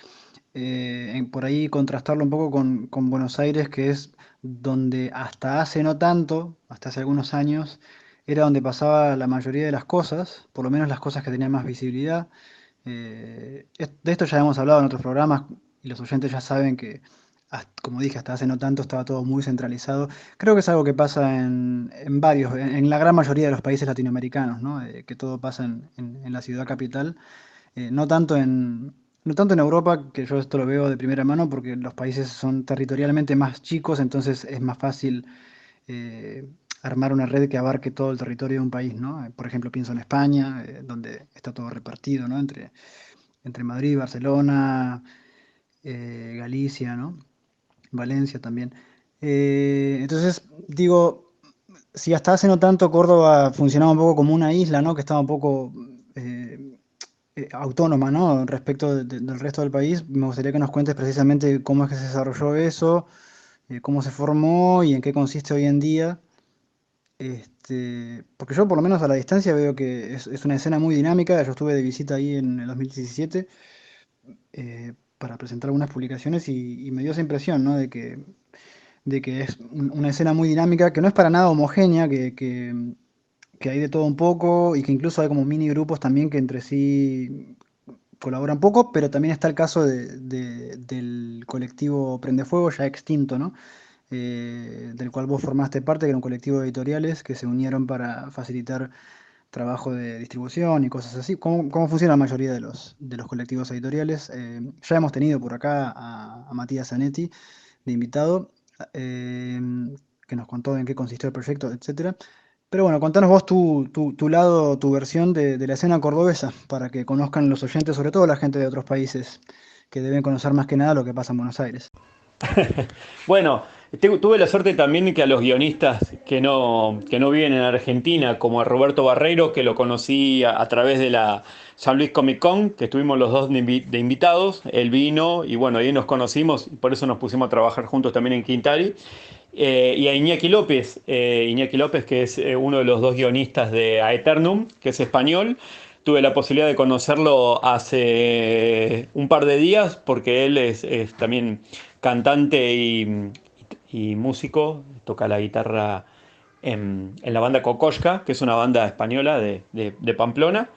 por ahí contrastarlo un poco con Buenos Aires, que es donde hasta hace no tanto, hasta hace algunos años, era donde pasaba la mayoría de las cosas, por lo menos las cosas que tenían más visibilidad. De esto ya hemos hablado en otros programas y los oyentes ya saben que, como dije, hasta hace no tanto estaba todo muy centralizado. Creo que es algo que pasa en varios, en la gran mayoría de los países latinoamericanos, ¿no? Que todo pasa en la ciudad capital. No tanto no tanto en Europa, que yo esto lo veo de primera mano, porque los países son territorialmente más chicos, entonces es más fácil eh, armar una red que abarque todo el territorio de un país, ¿no? Por ejemplo, pienso en España, donde está todo repartido, ¿no? Entre Madrid, Barcelona, Galicia, ¿no? Valencia también. Entonces, digo, si hasta hace no tanto Córdoba funcionaba un poco como una isla, ¿no? Que estaba un poco autónoma, ¿no? Respecto del resto del país, me gustaría que nos cuentes precisamente cómo es que se desarrolló eso, cómo se formó y en qué consiste hoy en día. Porque yo por lo menos a la distancia veo que es una escena muy dinámica. Yo estuve de visita ahí en el 2017 para presentar algunas publicaciones y me dio esa impresión, ¿no? De que es una escena muy dinámica, que no es para nada homogénea, que hay de todo un poco y que incluso hay como mini grupos también que entre sí colaboran poco, pero también está el caso del colectivo Prende Fuego, ya extinto, ¿no? Del cual vos formaste parte, que era un colectivo de editoriales que se unieron para facilitar trabajo de distribución y cosas así. ¿Cómo funciona la mayoría de los colectivos editoriales? Ya hemos tenido por acá a Matías Zanetti de invitado, eh, que nos contó en qué consistió el proyecto, etcétera. Pero bueno, contanos vos tu lado, tu versión de la escena cordobesa, para que conozcan los oyentes, sobre todo la gente de otros países, que deben conocer más que nada lo que pasa en Buenos Aires. Bueno, tuve la suerte también que a los guionistas que no viven en Argentina, como a Roberto Barreiro, que lo conocí a través de la San Luis Comic Con, que estuvimos los dos de invitados, él vino y bueno, ahí nos conocimos, y por eso nos pusimos a trabajar juntos también en Quintari. Y a Iñaki López, que es uno de los dos guionistas de Aeternum, que es español. Tuve la posibilidad de conocerlo hace un par de días porque él es también cantante y músico, toca la guitarra en la banda Kokoschka, que es una banda española de Pamplona.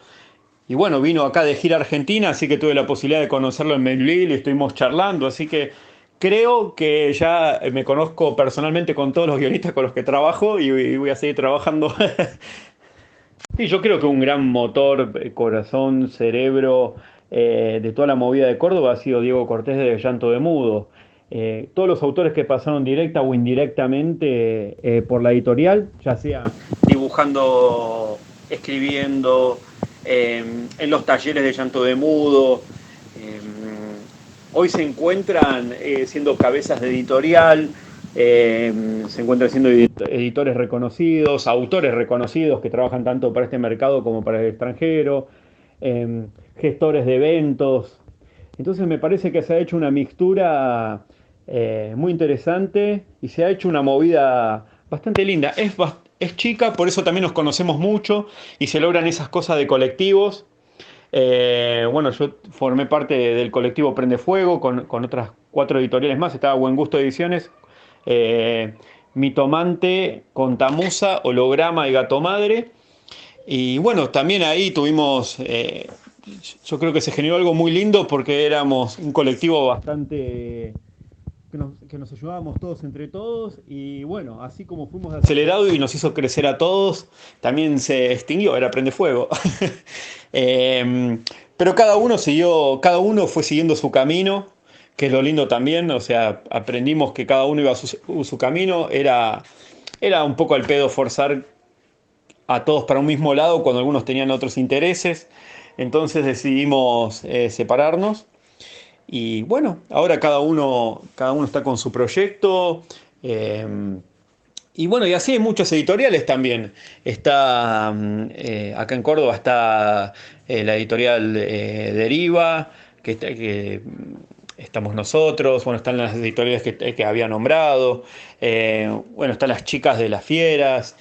Y bueno, vino acá de gira a Argentina, así que tuve la posibilidad de conocerlo en Melville y estuvimos charlando, así que creo que ya me conozco personalmente con todos los guionistas con los que trabajo y voy a seguir trabajando. Sí, yo creo que un gran motor, corazón, cerebro de toda la movida de Córdoba ha sido Diego Cortés de Llanto de Mudo. Todos los autores que pasaron directa o indirectamente por la editorial, ya sea dibujando, escribiendo, en los talleres de Llanto de Mudo, eh, hoy se encuentran siendo cabezas de editorial, se encuentran siendo editores reconocidos, autores reconocidos que trabajan tanto para este mercado como para el extranjero, gestores de eventos. Entonces me parece que se ha hecho una mixtura muy interesante y se ha hecho una movida bastante linda. Es chica, por eso también nos conocemos mucho y se logran esas cosas de colectivos. Bueno, yo formé parte del colectivo Prende Fuego con otras 4 editoriales más. Estaba Buen Gusto Ediciones, eh, Mitomante, Contamusa, Holograma y Gato Madre. Y bueno, también ahí tuvimos, yo creo que se generó algo muy lindo porque éramos un colectivo bastante que nos ayudábamos todos entre todos y bueno, así como fuimos acelerado y nos hizo crecer a todos, también se extinguió, era Prende Fuego. Eh, pero cada uno fue siguiendo su camino, que es lo lindo también, o sea, aprendimos que cada uno iba a su camino, era un poco al pedo forzar a todos para un mismo lado cuando algunos tenían otros intereses, entonces decidimos separarnos. Y bueno, ahora cada uno está con su proyecto. eh, y bueno, y así hay muchos editoriales también. Está, acá en Córdoba está la editorial Deriva, que estamos nosotros. Bueno, están las editoriales que había nombrado. Bueno, están las chicas de las fieras.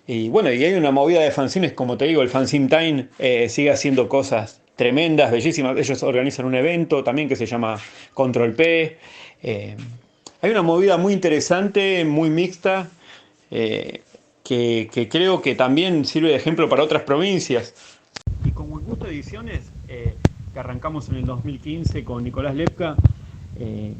Y bueno, y hay una movida de fanzines, como te digo, el Fanzine Time sigue haciendo cosas tremendas, bellísimas. Ellos organizan un evento también que se llama Control P. Eh, Hay una movida muy interesante, muy mixta, que creo que también sirve de ejemplo para otras provincias. Y con Buen Gusto Ediciones, que arrancamos en el 2015 con Nicolás Lepka, eh,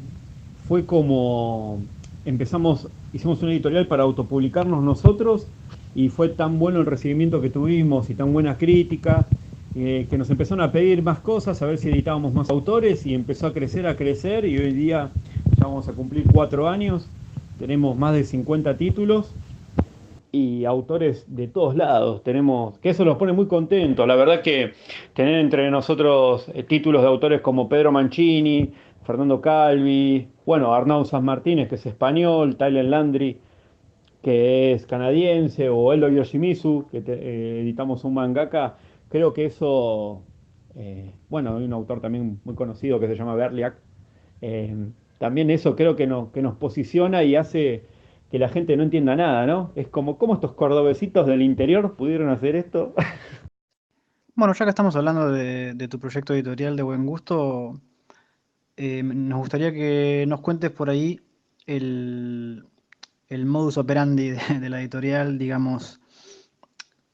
fue como hicimos una editorial para autopublicarnos nosotros y fue tan bueno el recibimiento que tuvimos y tan buena crítica que nos empezaron a pedir más cosas, a ver si editábamos más autores y empezó a crecer y hoy día ya vamos a cumplir 4 años, tenemos más de 50 títulos y autores de todos lados. Que eso nos pone muy contentos. La verdad que tener entre nosotros títulos de autores como Pedro Mancini, Fernando Calvi, bueno, Arnau Sanz Martínez, que es español, Tyler Landry, que es canadiense, o Elo Yoshimizu, que editamos un mangaka, creo que eso, bueno, hay un autor también muy conocido que se llama Berliak, eh, también eso creo que nos posiciona y hace que la gente no entienda nada, ¿no? Es como, ¿cómo estos cordobesitos del interior pudieron hacer esto? Bueno, ya que estamos hablando de tu proyecto editorial de Buen Gusto, nos gustaría que nos cuentes por ahí el, el modus operandi de la editorial, digamos,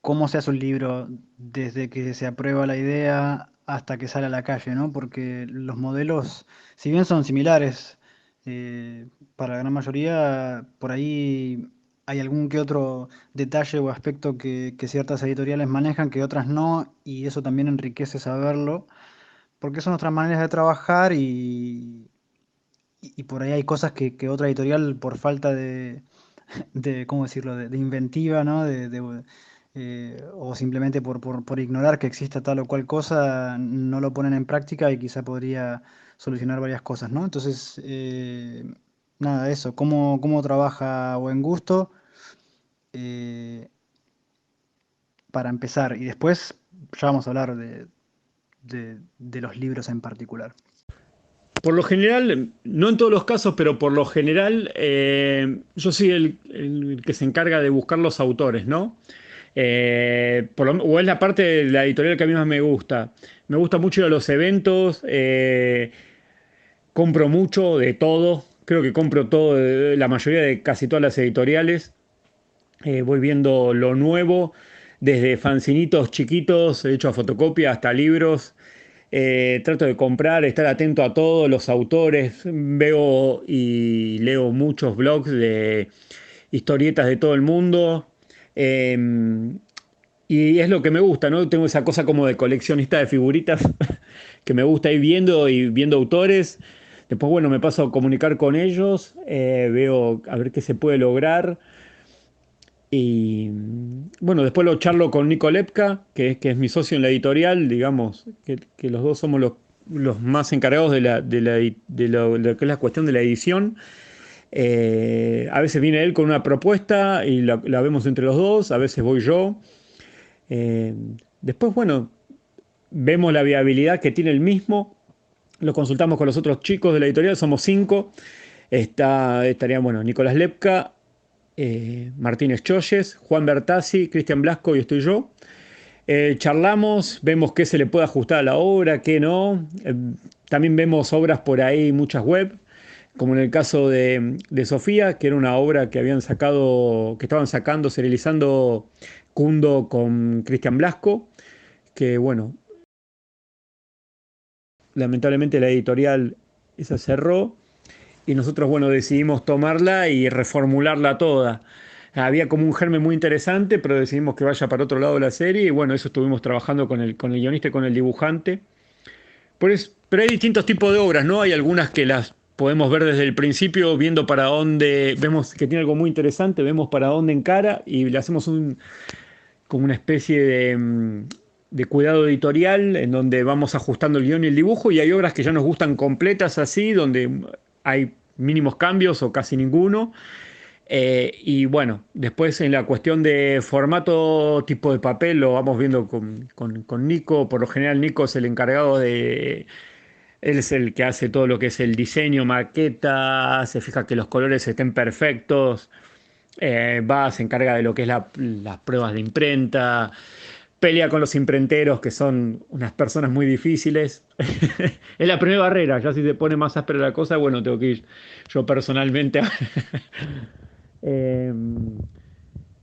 cómo se hace un libro desde que se aprueba la idea hasta que sale a la calle, ¿no? Porque los modelos, si bien son similares, para la gran mayoría, por ahí hay algún que otro detalle o aspecto que ciertas editoriales manejan que otras no, y eso también enriquece saberlo, porque son otras maneras de trabajar y por ahí hay cosas que otra editorial, por falta ¿cómo decirlo?, de inventiva, ¿no? O simplemente por ignorar que exista tal o cual cosa, no lo ponen en práctica y quizá podría solucionar varias cosas, ¿no? Entonces, nada, eso, cómo trabaja Buen Gusto eh, para empezar. Y después ya vamos a hablar de los libros en particular. Por lo general, no en todos los casos, pero por lo general, yo soy el que se encarga de buscar los autores, ¿no? O es la parte de la editorial que a mí más me gusta. Me gusta mucho ir a los eventos, compro mucho de todo, creo que compro todo, de la mayoría de casi todas las editoriales. Voy viendo lo nuevo, desde fanzinitos chiquitos, hecho a fotocopia, hasta libros. Trato de comprar, estar atento a todos los autores. Veo y leo muchos blogs de historietas de todo el mundo. Eh, y es lo que me gusta, ¿no? Tengo esa cosa como de coleccionista de figuritas que me gusta ir viendo y viendo autores. Después, bueno, me paso a comunicar con ellos, veo a ver qué se puede lograr. Y bueno, después lo charlo con Nico Lepka, que es mi socio en la editorial, digamos, que los dos somos los más encargados de lo que es la cuestión de la edición. A veces viene él con una propuesta y la vemos entre los dos, a veces voy yo. Eh, Después, bueno, vemos la viabilidad que tiene el mismo, lo consultamos con los otros chicos de la editorial, somos 5. Estaría, bueno, Nicolás Lepka, Martínez Cholles, Juan Bertazzi, Cristian Blasco y estoy yo. Charlamos, vemos qué se le puede ajustar a la obra, qué no. También vemos obras por ahí, muchas web. como en el caso de Sofía, que era una obra que habían sacado, que estaban sacando, serializando Kundo con Cristian Blasco, que bueno, lamentablemente la editorial esa cerró y nosotros, bueno, decidimos tomarla y reformularla toda. Había como un germen muy interesante, pero decidimos que vaya para otro lado la serie y bueno, eso estuvimos trabajando con el guionista y con el dibujante. Pero hay distintos tipos de obras, ¿no? Hay algunas que las podemos ver desde el principio, viendo para dónde, vemos que tiene algo muy interesante, vemos para dónde encara y le hacemos como una especie de cuidado editorial en donde vamos ajustando el guión y el dibujo, y hay obras que ya nos gustan completas así, donde hay mínimos cambios o casi ninguno. Y bueno, después en la cuestión de formato, tipo de papel, lo vamos viendo con Nico. Por lo general, Nico es el encargado de. Él es el que hace todo lo que es el diseño, maqueta, se fija que los colores estén perfectos, se encarga de lo que es las pruebas de imprenta, pelea con los imprenteros, que son unas personas muy difíciles. Es la primera barrera, ya si se pone más áspera la cosa, bueno, tengo que ir yo personalmente. Eh,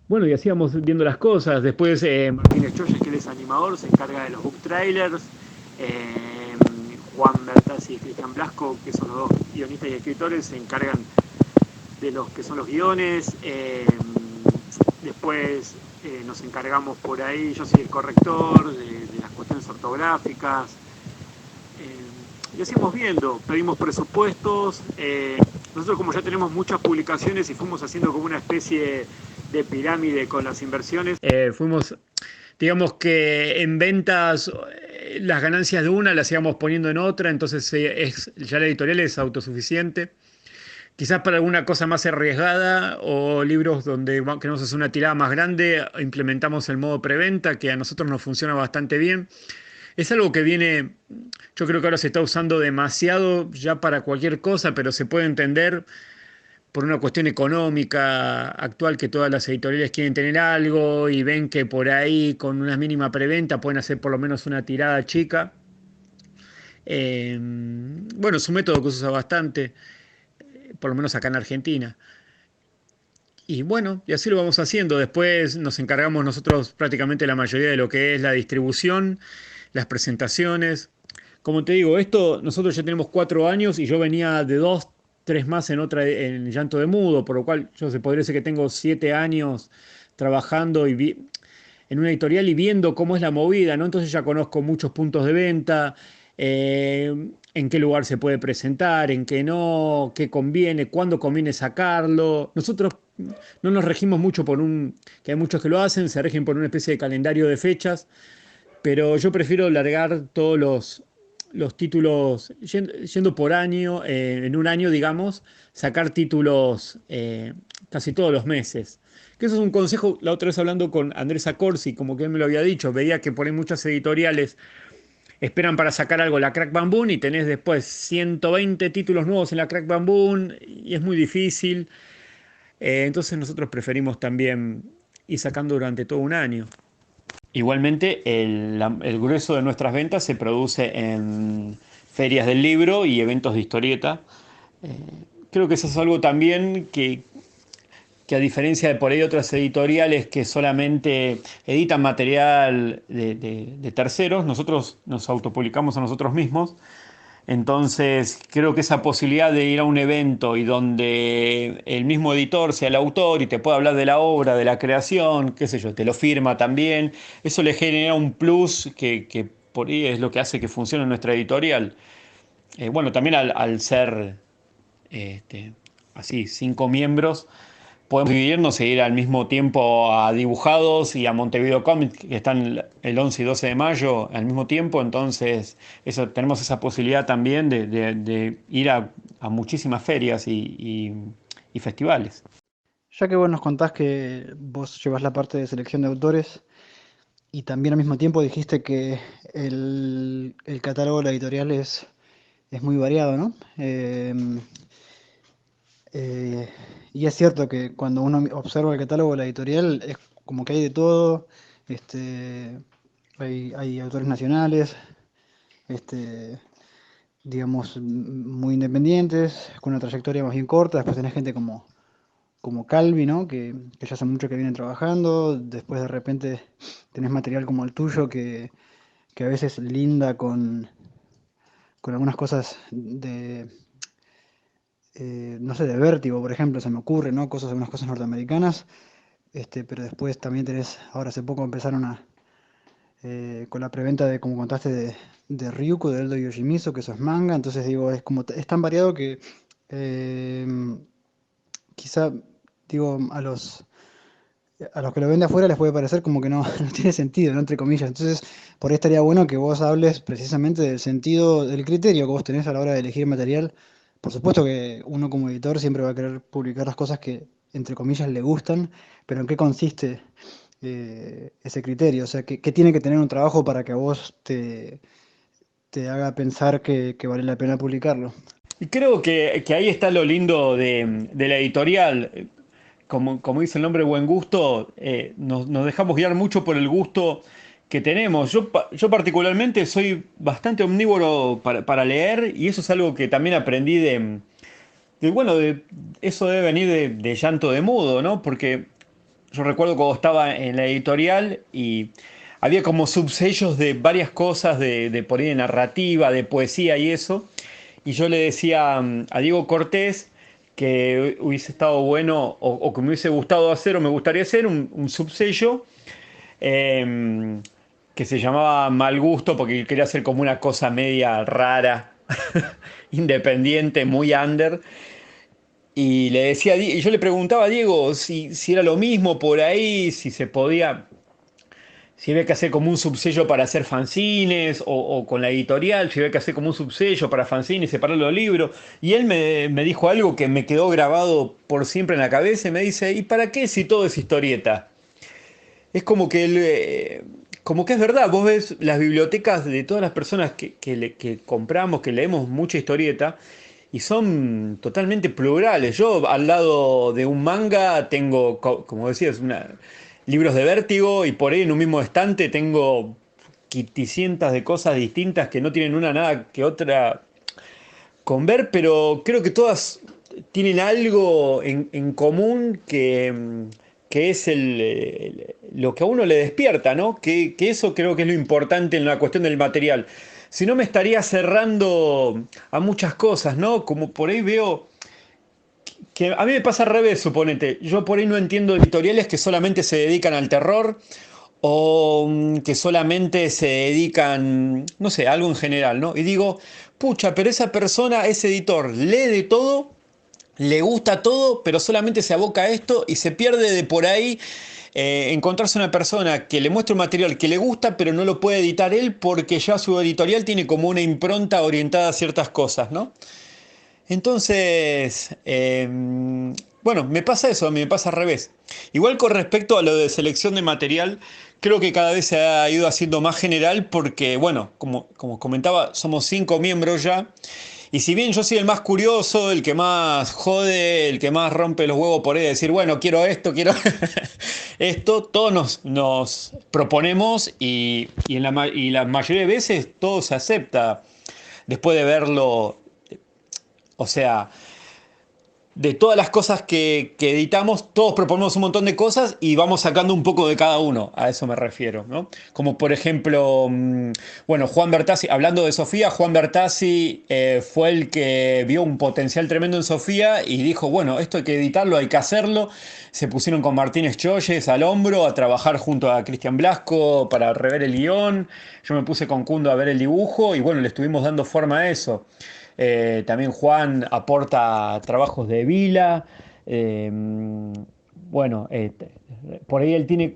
bueno, y así vamos viendo las cosas. Después Martínez Choyes, que él es animador, se encarga de los book trailers. Juan Bertazzi y Cristian Blasco, que son los dos guionistas y escritores, se encargan de los que son los guiones. Después nos encargamos por ahí, yo soy el corrector de las cuestiones ortográficas. Y así vamos viendo, pedimos presupuestos. Nosotros, como ya tenemos muchas publicaciones y fuimos haciendo como una especie de pirámide con las inversiones, digamos que en ventas las ganancias de una las íbamos poniendo en otra, entonces ya la editorial es autosuficiente. Quizás para alguna cosa más arriesgada o libros donde queremos hacer una tirada más grande, implementamos el modo preventa, que a nosotros nos funciona bastante bien. Es algo que viene, yo creo que ahora se está usando demasiado ya para cualquier cosa, pero se puede entender por una cuestión económica actual, que todas las editoriales quieren tener algo y ven que por ahí con una mínima preventa pueden hacer por lo menos una tirada chica. Bueno, es un método que se usa bastante, por lo menos acá en Argentina. Y bueno, y así lo vamos haciendo. Después nos encargamos nosotros prácticamente la mayoría de lo que es la distribución, las presentaciones. Como te digo, esto nosotros ya tenemos 4 años y yo venía de 2, 3 más en Llanto de Mudo, por lo cual yo se podría decir que tengo 7 años trabajando en una editorial y viendo cómo es la movida, ¿no? Entonces ya conozco muchos puntos de venta, en qué lugar se puede presentar, en qué no, qué conviene, cuándo conviene sacarlo. Nosotros no nos regimos mucho que hay muchos que lo hacen, se rigen por una especie de calendario de fechas, pero yo prefiero largar todos los títulos yendo por año, en un año, digamos, sacar títulos casi todos los meses. Que eso es un consejo, la otra vez hablando con Andrés Acorsi, como que él me lo había dicho, veía que por ahí muchas editoriales esperan para sacar algo la Crack Bamboo y tenés después 120 títulos nuevos en la Crack Bamboo y es muy difícil. Entonces nosotros preferimos también ir sacando durante todo un año. Igualmente, el grueso de nuestras ventas se produce en ferias del libro y eventos de historieta. Eh, Creo que eso es algo también que a diferencia de por ahí otras editoriales que solamente editan material de terceros, nosotros nos autopublicamos a nosotros mismos. Entonces, creo que esa posibilidad de ir a un evento y donde el mismo editor sea el autor y te pueda hablar de la obra, de la creación, qué sé yo, te lo firma también, eso le genera un plus que por ahí es lo que hace que funcione nuestra editorial. Bueno, también al ser este, así, 5 miembros, podemos dividirnos e ir al mismo tiempo a Dibujados y a Montevideo Comics, que están el 11 y 12 de mayo al mismo tiempo. Entonces tenemos esa posibilidad también de ir a muchísimas ferias y festivales. Ya que vos nos contás que vos llevas la parte de selección de autores y también al mismo tiempo dijiste que el catálogo de la editorial es muy variado, ¿no? Eh, y es cierto que cuando uno observa el catálogo de la editorial es como que hay de todo, este, hay autores nacionales, este, digamos, muy independientes, con una trayectoria más bien corta. Después tenés gente como Calvi, ¿no? Que ya hace mucho que vienen trabajando. Después de repente tenés material como el tuyo que a veces linda con algunas cosas no sé, de Vértigo, por ejemplo, se me ocurre, ¿no? Algunas cosas norteamericanas. Pero después también tenés, ahora hace poco empezaron con la preventa de, como contaste, de Ryuko, de Eldo Yoshimizu, que eso es manga. Entonces digo, es tan variado que eh, quizá, digo, a los que lo ven de afuera les puede parecer como que no, no tiene sentido, ¿no? Entre comillas. Entonces, por ahí estaría bueno que vos hables precisamente del sentido, del criterio que vos tenés a la hora de elegir material. Por supuesto que uno como editor siempre va a querer publicar las cosas que, entre comillas, le gustan, pero ¿en qué consiste ese criterio? O sea, ¿qué tiene que tener un trabajo para que a vos te haga pensar que vale la pena publicarlo? Y creo que ahí está lo lindo de la editorial. Como dice el nombre, buen gusto, nos dejamos guiar mucho por el gusto que tenemos. Yo particularmente soy bastante omnívoro para leer y eso es algo que también aprendí bueno, eso debe venir de Llanto de Mudo, ¿no? Porque yo recuerdo cuando estaba en la editorial y había como subsellos de varias cosas, de por ahí de narrativa, de poesía y eso. Y yo le decía a Diego Cortés que hubiese estado bueno o que me hubiese gustado hacer o me gustaría hacer un subsello eh, que se llamaba Mal Gusto porque quería hacer como una cosa media rara, independiente, muy under. Y le decía, y yo le preguntaba a Diego si era lo mismo por ahí, si se podía, si había que hacer como un subsello para hacer fanzines o con la editorial, si había que hacer como un subsello para fanzines y separar los libros. Y él me dijo algo que me quedó grabado por siempre en la cabeza y me dice, ¿y para qué si todo es historieta? Es como que como que es verdad, vos ves las bibliotecas de todas las personas que compramos, que leemos mucha historieta, y son totalmente plurales. Yo al lado de un manga tengo, como decías, libros de Vértigo, y por ahí en un mismo estante tengo quiticientas de cosas distintas que no tienen una nada que otra con ver, pero creo que todas tienen algo en común que es lo que a uno le despierta, ¿no? Que eso creo que es lo importante en la cuestión del material. Si no me estaría cerrando a muchas cosas, ¿no? Como por ahí veo que a mí me pasa al revés, suponete. Yo por ahí no entiendo editoriales que solamente se dedican al terror o que solamente se dedican, no sé, a algo en general, ¿no? Y digo, pucha, pero esa persona, ese editor, lee de todo, le gusta todo, pero solamente se aboca a esto y se pierde de por ahí encontrarse una persona que le muestre un material que le gusta, pero no lo puede editar él porque ya su editorial tiene como una impronta orientada a ciertas cosas, ¿no? Entonces, bueno, me pasa eso, a mí me pasa al revés. Igual con respecto a lo de selección de material, creo que cada vez se ha ido haciendo más general porque, bueno, como comentaba, somos 5 miembros ya. Y si bien yo soy el más curioso, el que más jode, el que más rompe los huevos por ahí, de decir, bueno, quiero esto, quiero esto, todos nos proponemos y la mayoría de veces todo se acepta después de verlo. O sea, de todas las cosas que editamos, todos proponemos un montón de cosas y vamos sacando un poco de cada uno, a eso me refiero, ¿no? Como por ejemplo, bueno, Juan Bertazzi, hablando de Sofía, Juan Bertazzi fue el que vio un potencial tremendo en Sofía y dijo, bueno, esto hay que editarlo, hay que hacerlo. Se pusieron con Martínez Cholles al hombro a trabajar junto a Cristian Blasco para rever el guión. Yo me puse con Kundo a ver el dibujo y bueno, le estuvimos dando forma a eso. También Juan aporta trabajos de Vila. eh, bueno, por ahí él tiene,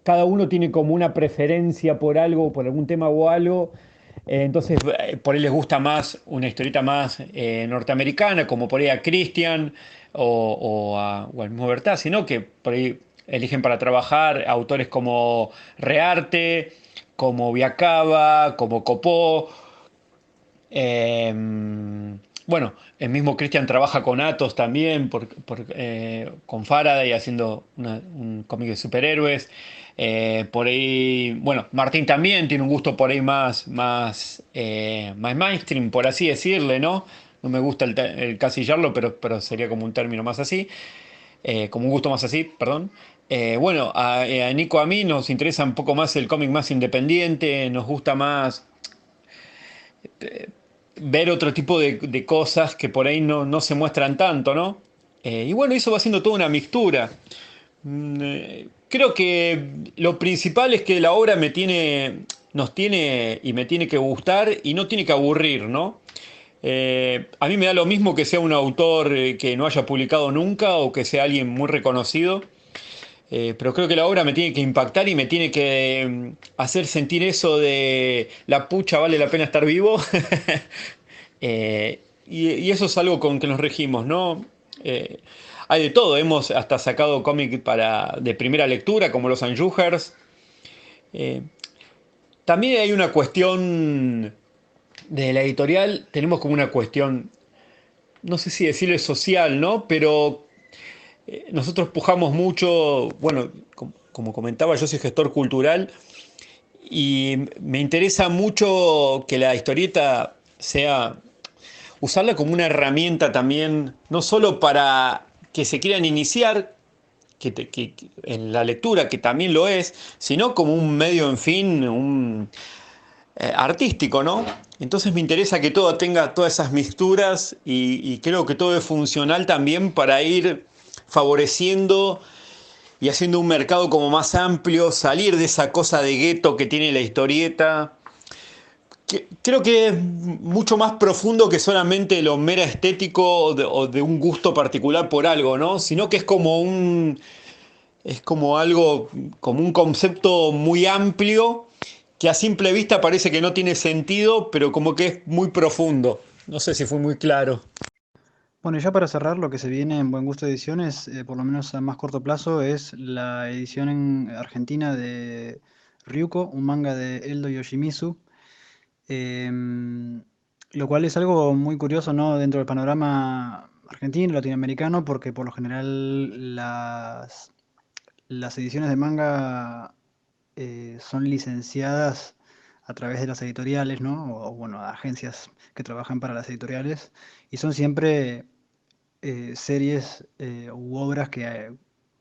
cada uno tiene como una preferencia por algo, por algún tema o algo. Entonces, por ahí les gusta más una historieta más norteamericana, como por ahí a Christian o al mismo Bertazzi, ¿no? Que por ahí eligen para trabajar autores como Rearte, como Viacaba, como Copó. bueno, el mismo Christian trabaja con Atos también, con Faraday haciendo un cómic de superhéroes. Por ahí, bueno, Martín también tiene un gusto por ahí más mainstream, por así decirle, ¿no? No me gusta el casillarlo, pero sería como un término más así, como un gusto más así, perdón. Bueno, a Nico, a mí nos interesa un poco más el cómic más independiente, nos gusta más ver otro tipo de cosas que por ahí no se muestran tanto, ¿no? Y bueno, eso va siendo toda una mixtura. Creo que lo principal es que la obra nos tiene y me tiene que gustar y no tiene que aburrir, ¿no? A mí me da lo mismo que sea un autor que no haya publicado nunca o que sea alguien muy reconocido. Pero creo que la obra me tiene que impactar y me tiene que hacer sentir eso de la pucha, vale la pena estar vivo. Y eso es algo con que nos regimos, ¿no? Eh, Hay de todo, hemos hasta sacado cómic de primera lectura, como los Anjugers. Eh, También hay una cuestión de la editorial, tenemos como una cuestión, no sé si decirle social, ¿no? Pero nosotros pujamos mucho, bueno, como comentaba, yo soy gestor cultural y me interesa mucho que la historieta sea usarla como una herramienta también, no solo para que se quieran iniciar en la lectura, que también lo es, sino como un medio, en fin, artístico, ¿no? Entonces me interesa que todo tenga todas esas mixturas y creo que todo es funcional también para ir favoreciendo y haciendo un mercado como más amplio, salir de esa cosa de gueto que tiene la historieta. Creo que es mucho más profundo que solamente lo mera estético o de un gusto particular por algo, ¿no? Sino que es como algo, como un concepto muy amplio que a simple vista parece que no tiene sentido, pero como que es muy profundo. No sé si fue muy claro. Bueno, y ya para cerrar, lo que se viene en Buen Gusto Ediciones, por lo menos a más corto plazo, es la edición en Argentina de Ryuko, un manga de Eldo Yoshimitsu, em, lo cual es algo muy curioso, ¿no? Dentro del panorama argentino, latinoamericano, porque por lo general las ediciones de manga son licenciadas a través de las editoriales, ¿no? O bueno, agencias que trabajan para las editoriales, y son siempre series u obras que,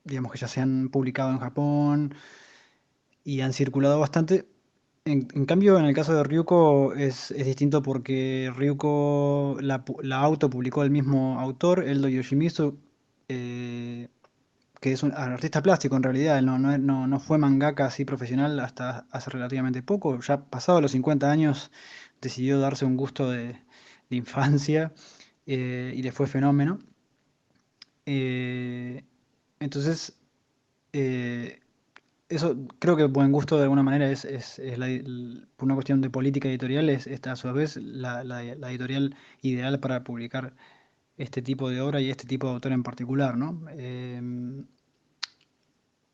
digamos que ya se han publicado en Japón y han circulado bastante. En cambio, en el caso de Ryuko es distinto porque Ryuko la autopublicó el mismo autor, Eldo Yoshimitsu, eh, que es un artista plástico en realidad, él no fue mangaka así profesional hasta hace relativamente poco, ya pasado los 50 años decidió darse un gusto de infancia y le fue fenómeno. Eh, entonces, eh, eso creo que buen gusto de alguna manera es por una cuestión de política editorial, es a su vez la editorial ideal para publicar este tipo de obra y este tipo de autor en particular, ¿no?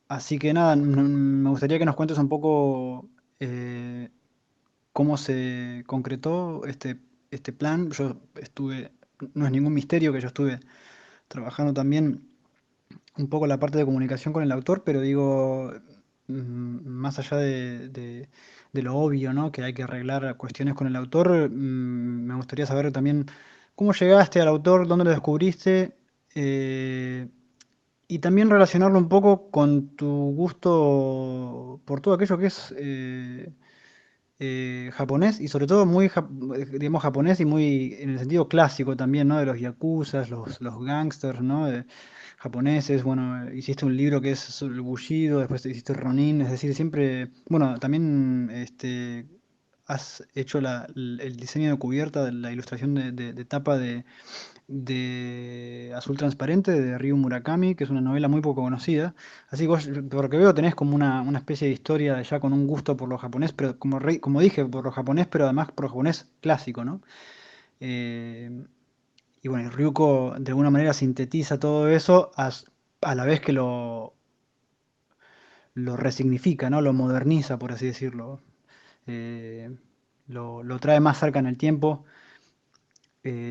Así que nada, me gustaría que nos cuentes un poco eh, cómo se concretó este plan. No es ningún misterio que yo estuve trabajando también un poco la parte de comunicación con el autor, pero digo, más allá de lo obvio, ¿no? Que hay que arreglar cuestiones con el autor, me gustaría saber también cómo llegaste al autor, dónde lo descubriste, eh, y también relacionarlo un poco con tu gusto por todo aquello que es japonés y sobre todo digamos, japonés y muy en el sentido clásico también, ¿no? De los yakuzas, los gangsters, ¿no? Japoneses, bueno, hiciste un libro que es sobre el Bushido, después hiciste Ronin, es decir, siempre, bueno, también has hecho el diseño de cubierta, la ilustración de tapa de Azul Transparente de Ryu Murakami, que es una novela muy poco conocida. Así que vos, por lo que veo, tenés como una especie de historia ya con un gusto por lo japonés, pero como dije, por lo japonés, pero además por lo japonés clásico, ¿no? Eh, y bueno, y Ryuko de alguna manera sintetiza todo eso a la vez que lo resignifica, ¿no? Lo moderniza, por así decirlo. Eh, lo trae más cerca en el tiempo.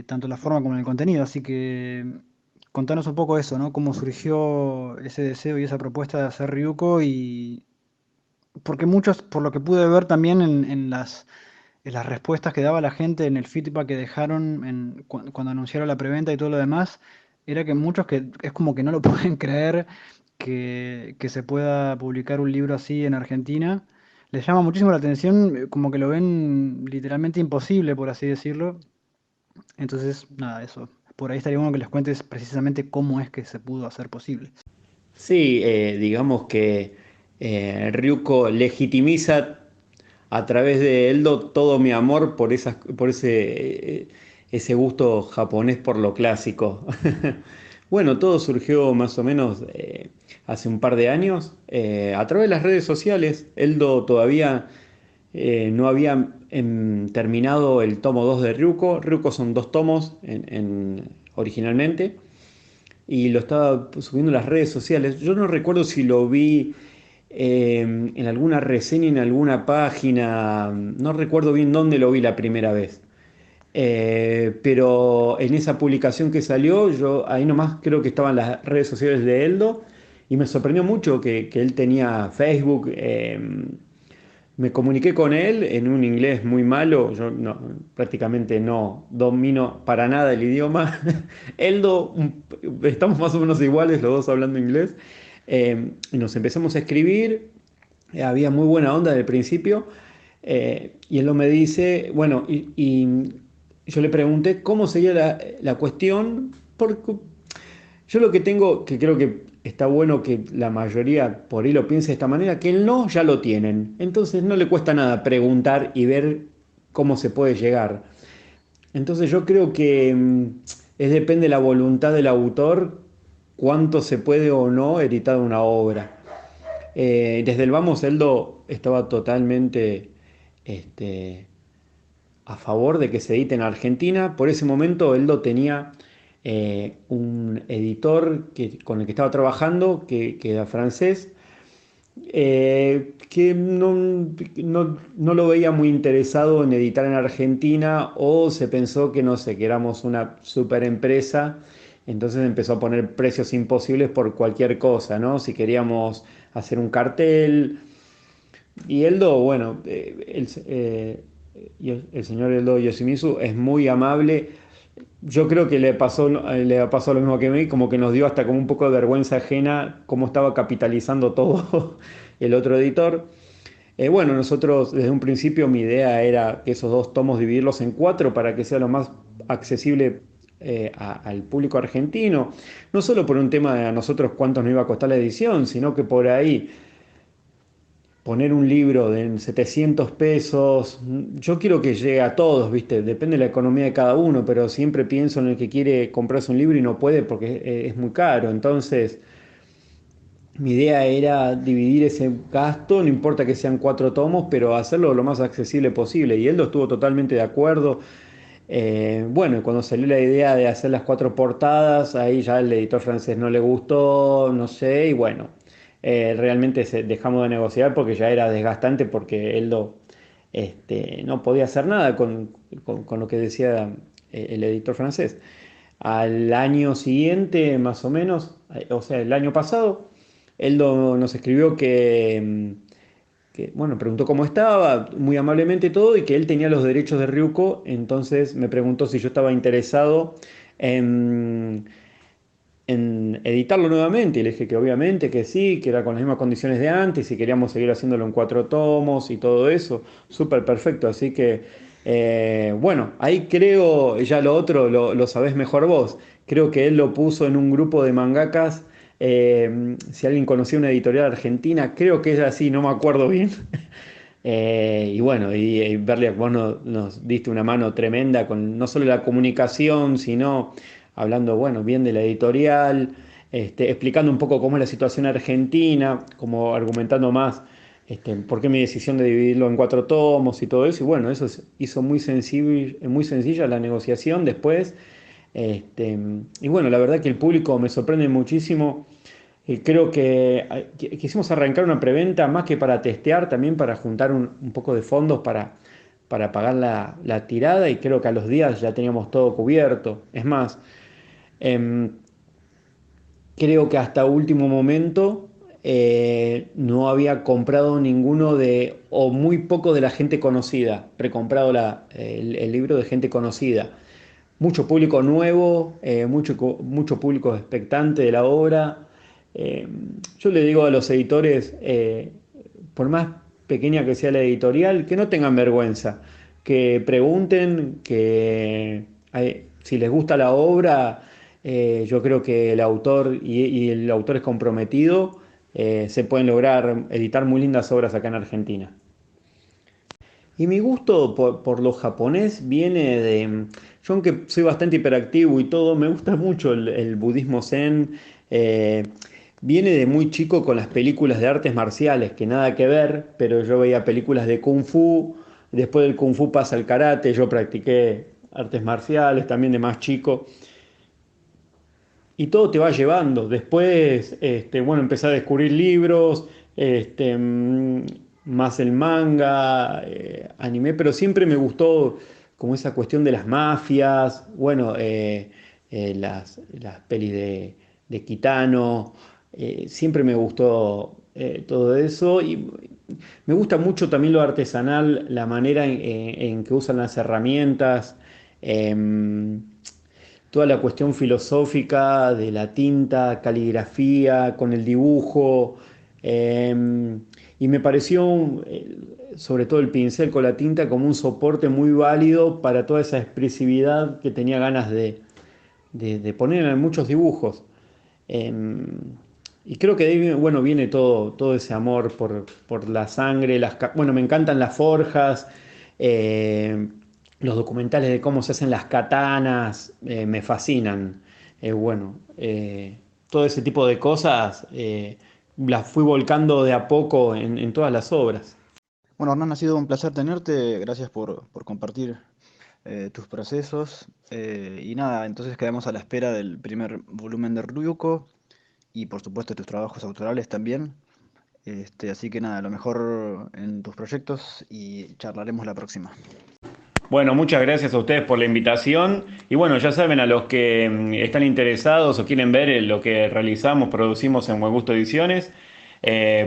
tanto en la forma como en el contenido. Así que contanos un poco eso, ¿no? Cómo surgió ese deseo y esa propuesta de hacer Ryuko y porque muchos, por lo que pude ver también en las respuestas que daba la gente, en el feedback que dejaron cuando anunciaron la preventa y todo lo demás, era que muchos que es como que no lo pueden creer que se pueda publicar un libro así en Argentina. Les llama muchísimo la atención, como que lo ven literalmente imposible, por así decirlo. Entonces, nada, eso. Por ahí estaría bueno que les cuentes precisamente cómo es que se pudo hacer posible. Sí, digamos que Ryuko legitimiza a través de Eldo todo mi amor por ese gusto japonés por lo clásico. Bueno, todo surgió más o menos hace un par de años a través de las redes sociales. Eldo todavía no había terminado el tomo 2 de Ryuko. Ryuko son dos tomos originalmente y lo estaba subiendo en las redes sociales. Yo no recuerdo si lo vi en alguna reseña, en alguna página, no recuerdo bien dónde lo vi la primera vez. Pero en esa publicación que salió, yo ahí nomás creo que estaban las redes sociales de Eldo y me sorprendió mucho que él tenía Facebook. Me comuniqué con él en un inglés muy malo, yo prácticamente no domino para nada el idioma. Eldo, estamos más o menos iguales, los dos hablando inglés. Y nos empezamos a escribir, había muy buena onda desde el principio, y él me dice, bueno, y yo le pregunté cómo sería la cuestión, porque yo lo que tengo, que creo que está bueno que la mayoría por ahí lo piense de esta manera, que el no ya lo tienen. Entonces no le cuesta nada preguntar y ver cómo se puede llegar. Entonces yo creo que depende de la voluntad del autor cuánto se puede o no editar una obra. Desde el vamos, Eldo estaba totalmente este, a favor de que se edite en Argentina. Por ese momento, Eldo tenía un editor con el que estaba trabajando, que era francés, que no lo veía muy interesado en editar en Argentina o se pensó que no sé, que éramos una super empresa, entonces empezó a poner precios imposibles por cualquier cosa, ¿no? Si queríamos hacer un cartel. Y Eldo, bueno, el señor Eldo Yoshimitsu es muy amable. Yo creo que le pasó lo mismo que a mí, como que nos dio hasta como un poco de vergüenza ajena cómo estaba capitalizando todo el otro editor. Bueno, nosotros desde un principio mi idea era que esos dos tomos dividirlos en cuatro para que sea lo más accesible al público argentino, no solo por un tema de a nosotros cuánto nos iba a costar la edición, sino que por ahí poner un libro de 700 pesos, yo quiero que llegue a todos, ¿viste? Depende de la economía de cada uno, pero siempre pienso en el que quiere comprarse un libro y no puede porque es muy caro. Entonces, mi idea era dividir ese gasto, no importa que sean cuatro tomos, pero hacerlo lo más accesible posible. Y él lo estuvo totalmente de acuerdo. Bueno, y cuando salió la idea de hacer las cuatro portadas, ahí ya el editor francés no le gustó, no sé, y bueno, realmente dejamos de negociar porque ya era desgastante porque Eldo no podía hacer nada con lo que decía el editor francés. Al año siguiente, más o menos, o sea, el año pasado, Eldo nos escribió bueno, preguntó cómo estaba, muy amablemente todo, y que él tenía los derechos de Ryuko, entonces me preguntó si yo estaba interesado en, en editarlo nuevamente, y le dije que obviamente que sí, que era con las mismas condiciones de antes, y queríamos seguir haciéndolo en cuatro tomos y todo eso, súper perfecto, así que bueno, ahí creo, ya lo otro lo sabés mejor vos, creo que él lo puso en un grupo de mangakas. Si alguien conocía una editorial argentina, creo que es así, no me acuerdo bien. Y bueno, Berliak, vos nos diste una mano tremenda con no solo la comunicación, sino hablando, bueno, bien de la editorial, explicando un poco cómo es la situación argentina, como argumentando más por qué mi decisión de dividirlo en cuatro tomos y todo eso. Y bueno, eso hizo muy sencilla la negociación después. Y bueno, la verdad que el público me sorprende muchísimo. Creo que quisimos arrancar una preventa más que para testear, también para juntar un poco de fondos para pagar la tirada y creo que a los días ya teníamos todo cubierto. Es más, em, creo que hasta último momento no había comprado ninguno o muy poco de la gente conocida, precomprado el libro de gente conocida. Mucho público nuevo, mucho público expectante de la obra. Eh, yo le digo a los editores, por más pequeña que sea la editorial, que no tengan vergüenza, que pregunten, si les gusta la obra, yo creo que el autor y el autor es comprometido, se pueden lograr editar muy lindas obras acá en Argentina. Y mi gusto por lo japonés viene de... Yo aunque soy bastante hiperactivo y todo, me gusta mucho el budismo zen. eh, Viene de muy chico con las películas de artes marciales, que nada que ver, pero yo veía películas de kung fu, después del kung fu pasa el karate, yo practiqué artes marciales también de más chico. Y todo te va llevando. Después, bueno, empecé a descubrir libros, más el manga, anime, pero siempre me gustó como esa cuestión de las mafias, bueno, las pelis de Kitano, siempre me gustó todo eso y me gusta mucho también lo artesanal, la manera en que usan las herramientas. em, Toda la cuestión filosófica de la tinta, caligrafía, con el dibujo, y me pareció, sobre todo el pincel con la tinta, como un soporte muy válido para toda esa expresividad que tenía ganas de poner en muchos dibujos. Eh, y creo que de ahí, bueno, viene todo ese amor por la sangre, bueno, me encantan las forjas, eh, los documentales de cómo se hacen las katanas, me fascinan. Bueno, todo ese tipo de cosas las fui volcando de a poco en todas las obras. Bueno, Hernán, ha sido un placer tenerte. Gracias por compartir tus procesos. Y nada, entonces quedamos a la espera del primer volumen de Ryuko y por supuesto tus trabajos autorales también. Así que nada, lo mejor en tus proyectos y charlaremos la próxima. Bueno, muchas gracias a ustedes por la invitación. Y bueno, ya saben, a los que están interesados o quieren ver lo que realizamos, producimos en Buen Gusto Ediciones,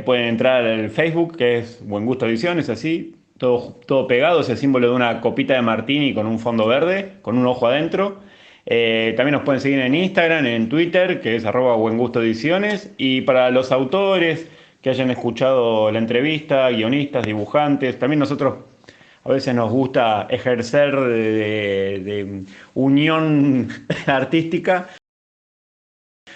pueden entrar al Facebook, que es Buen Gusto Ediciones, así, todo pegado, es el símbolo de una copita de martini con un fondo verde, con un ojo adentro. También nos pueden seguir en Instagram, en Twitter, que es @Buen Gusto Ediciones. Y para los autores que hayan escuchado la entrevista, guionistas, dibujantes, también nosotros a veces nos gusta ejercer de unión artística,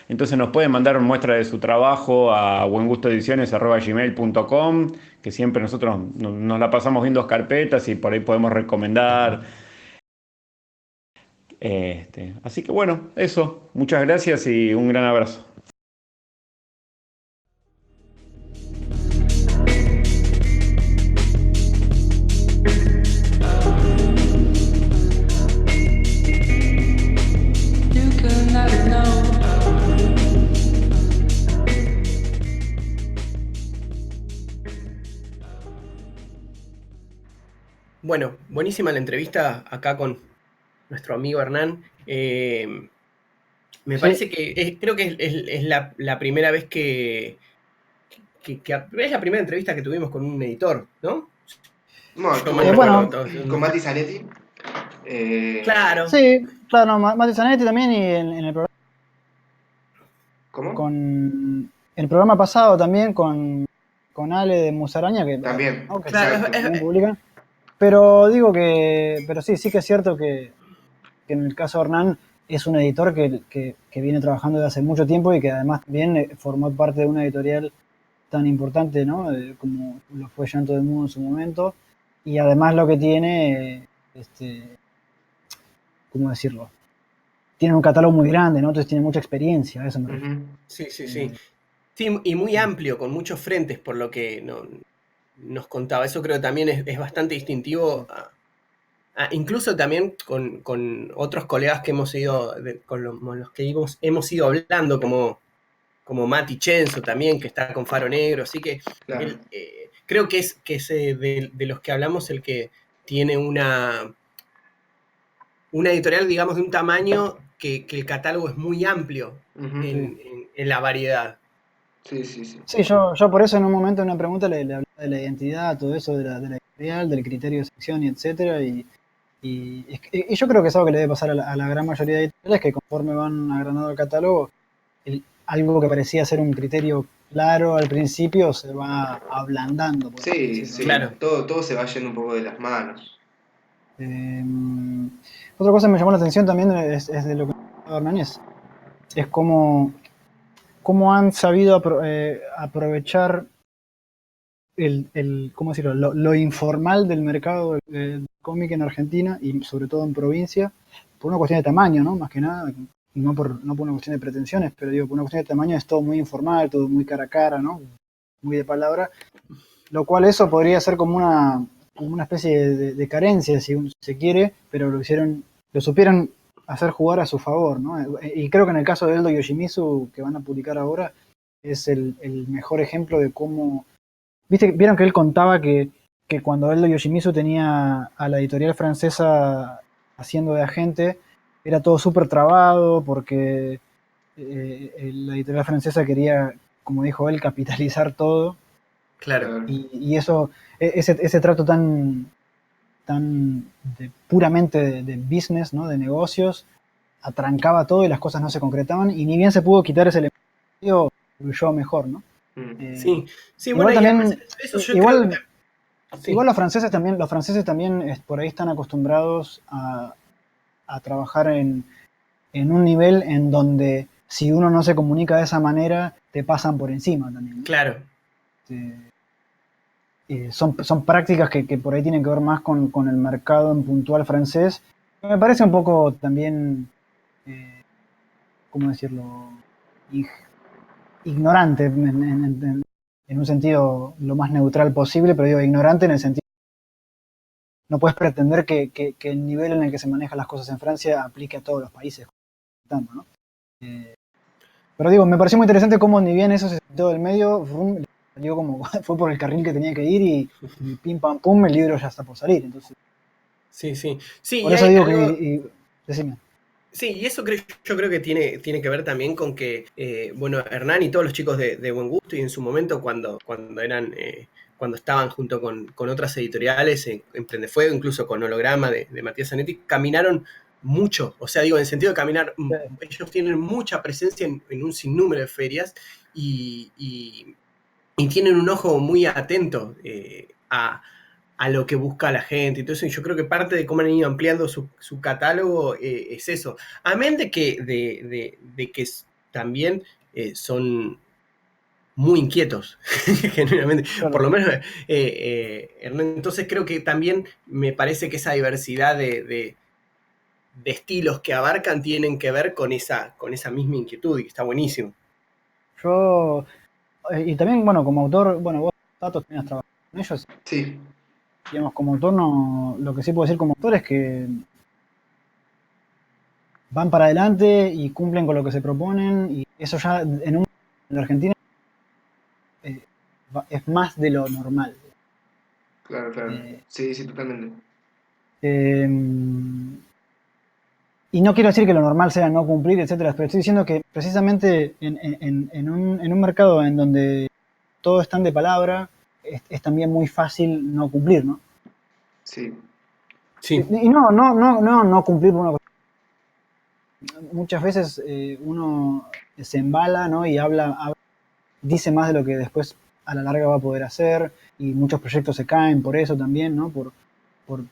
entonces nos pueden mandar muestra de su trabajo a buengustoediciones@gmail.com, que siempre nosotros nos la pasamos viendo carpetas y por ahí podemos recomendar. Así que bueno, eso. Muchas gracias y un gran abrazo. Bueno, buenísima la entrevista acá con nuestro amigo Hernán. Me Sí. parece que creo que es la primera vez es la primera entrevista que tuvimos con un editor, ¿no? Bueno, Yo mal bueno, recuerdo. con Mati Zanetti. Claro. Sí, claro, Mati Zanetti también y en el programa, ¿Cómo? el programa pasado también con Ale de Musaraña, que, También, ¿no? que Claro, también publican. Pero digo pero sí que es cierto que en el caso de Hernán es un editor que viene trabajando desde hace mucho tiempo y que además también formó parte de una editorial tan importante, ¿no? Como lo fue Llanto del Mundo en su momento. Y además lo que tiene, ¿cómo decirlo? Tiene un catálogo muy grande, ¿no? Entonces tiene mucha experiencia, a eso me refiero. Sí. Sí, y muy amplio, con muchos frentes, por lo que nos contaba. Eso creo que también es bastante distintivo, incluso también con otros colegas que hemos ido, con los que hemos ido hablando, como Mati Chenzo también, que está con Faro Negro. Así que claro. creo que es de los que hablamos el que tiene una editorial, digamos, de un tamaño que el catálogo es muy amplio Ujú. en la variedad. Sí, sí, sí. Sí, yo por eso en un momento en una pregunta le hablaba de la identidad, todo eso de la editorial, del criterio de sección y etcétera, y yo creo que es algo que le debe pasar a la gran mayoría de editoriales, que conforme van agrandando el catálogo, algo que parecía ser un criterio claro al principio se va ablandando, por así Sí, decirlo, sí. ¿no? Claro. Todo se va yendo un poco de las manos. Eh, Otra cosa que me llamó la atención también es de lo que hablaba Hernánez, es cómo han sabido aprovechar ¿cómo decirlo? Lo informal del mercado del cómic en Argentina y sobre todo en provincia, por una cuestión de tamaño, ¿no? Más que nada, y no por una cuestión de pretensiones, pero digo, por una cuestión de tamaño es todo muy informal, todo muy cara a cara, ¿no? Muy de palabra, lo cual eso podría ser como una especie de carencia, si uno se quiere, pero lo supieron hacer jugar a su favor, ¿no? Y creo que en el caso de Eldo Yoshimitsu, que van a publicar ahora, es el mejor ejemplo de cómo. Vieron que él contaba que cuando Eldo Yoshimitsu tenía a la editorial francesa haciendo de agente, era todo súper trabado porque la editorial francesa quería, como dijo él, capitalizar todo. Claro. Claro. Y eso, ese trato tan puramente de business, ¿no? De negocios, atrancaba todo y las cosas no se concretaban. Y ni bien se pudo quitar ese elemento, fluyó mejor, ¿no? Mm. Sí, sí, bueno, Igual y además también, eso yo creo que... igual Sí, Igual los franceses también por ahí están acostumbrados a trabajar en un nivel en donde si uno no se comunica de esa manera, te pasan por encima también, ¿no? claro. Son prácticas que por ahí tienen que ver más con el mercado en puntual francés. Me parece un poco también, ¿cómo decirlo? Ig- Ignorante en un sentido lo más neutral posible, pero digo ignorante en el sentido no puedes pretender que el nivel en el que se manejan las cosas en Francia aplique a todos los países, ¿no? Pero digo, me pareció muy interesante cómo ni bien eso se sentó del medio, rum, salió como fue por el carril que tenía que ir y pim pam pum, el libro ya está por salir. Entonces, Sí, sí. Sí, por y eso hay digo algo... decime. Sí, y eso yo creo que tiene que ver también con que, bueno, Hernán y todos los chicos de Buen Gusto y en su momento cuando estaban junto con otras editoriales, en Prendefuego, incluso con Holograma de Matías Zanetti, caminaron mucho, o sea, digo, en el sentido de caminar, ellos tienen mucha presencia en un sinnúmero de ferias y tienen un ojo muy atento a lo que busca la gente. Entonces yo creo que parte de cómo han ido ampliando su catálogo es eso. Amén de que también son muy inquietos, genuinamente. Por Claro. lo menos, Hernán, entonces creo que también me parece que esa diversidad de estilos que abarcan tienen que ver con esa misma inquietud y que está buenísimo. Yo, y también, bueno, como autor, bueno, vos, Tato, también has trabajado con ellos, Sí. digamos, como autor, no, lo que sí puedo decir como autor es que van para adelante y cumplen con lo que se proponen, y eso ya en la Argentina eh, es más de lo normal. Claro, claro. Eh, Sí, sí, totalmente. eh, y no quiero decir que lo normal sea no cumplir, etcétera, pero estoy diciendo que precisamente en un mercado en donde todo es tan de palabra, es también muy fácil no cumplir, ¿no? Sí. Sí, Y no cumplir por una cuestión. Muchas veces uno se embala, ¿no? Y dice más de lo que después a la larga va a poder hacer, y muchos proyectos se caen por eso también, ¿no? Por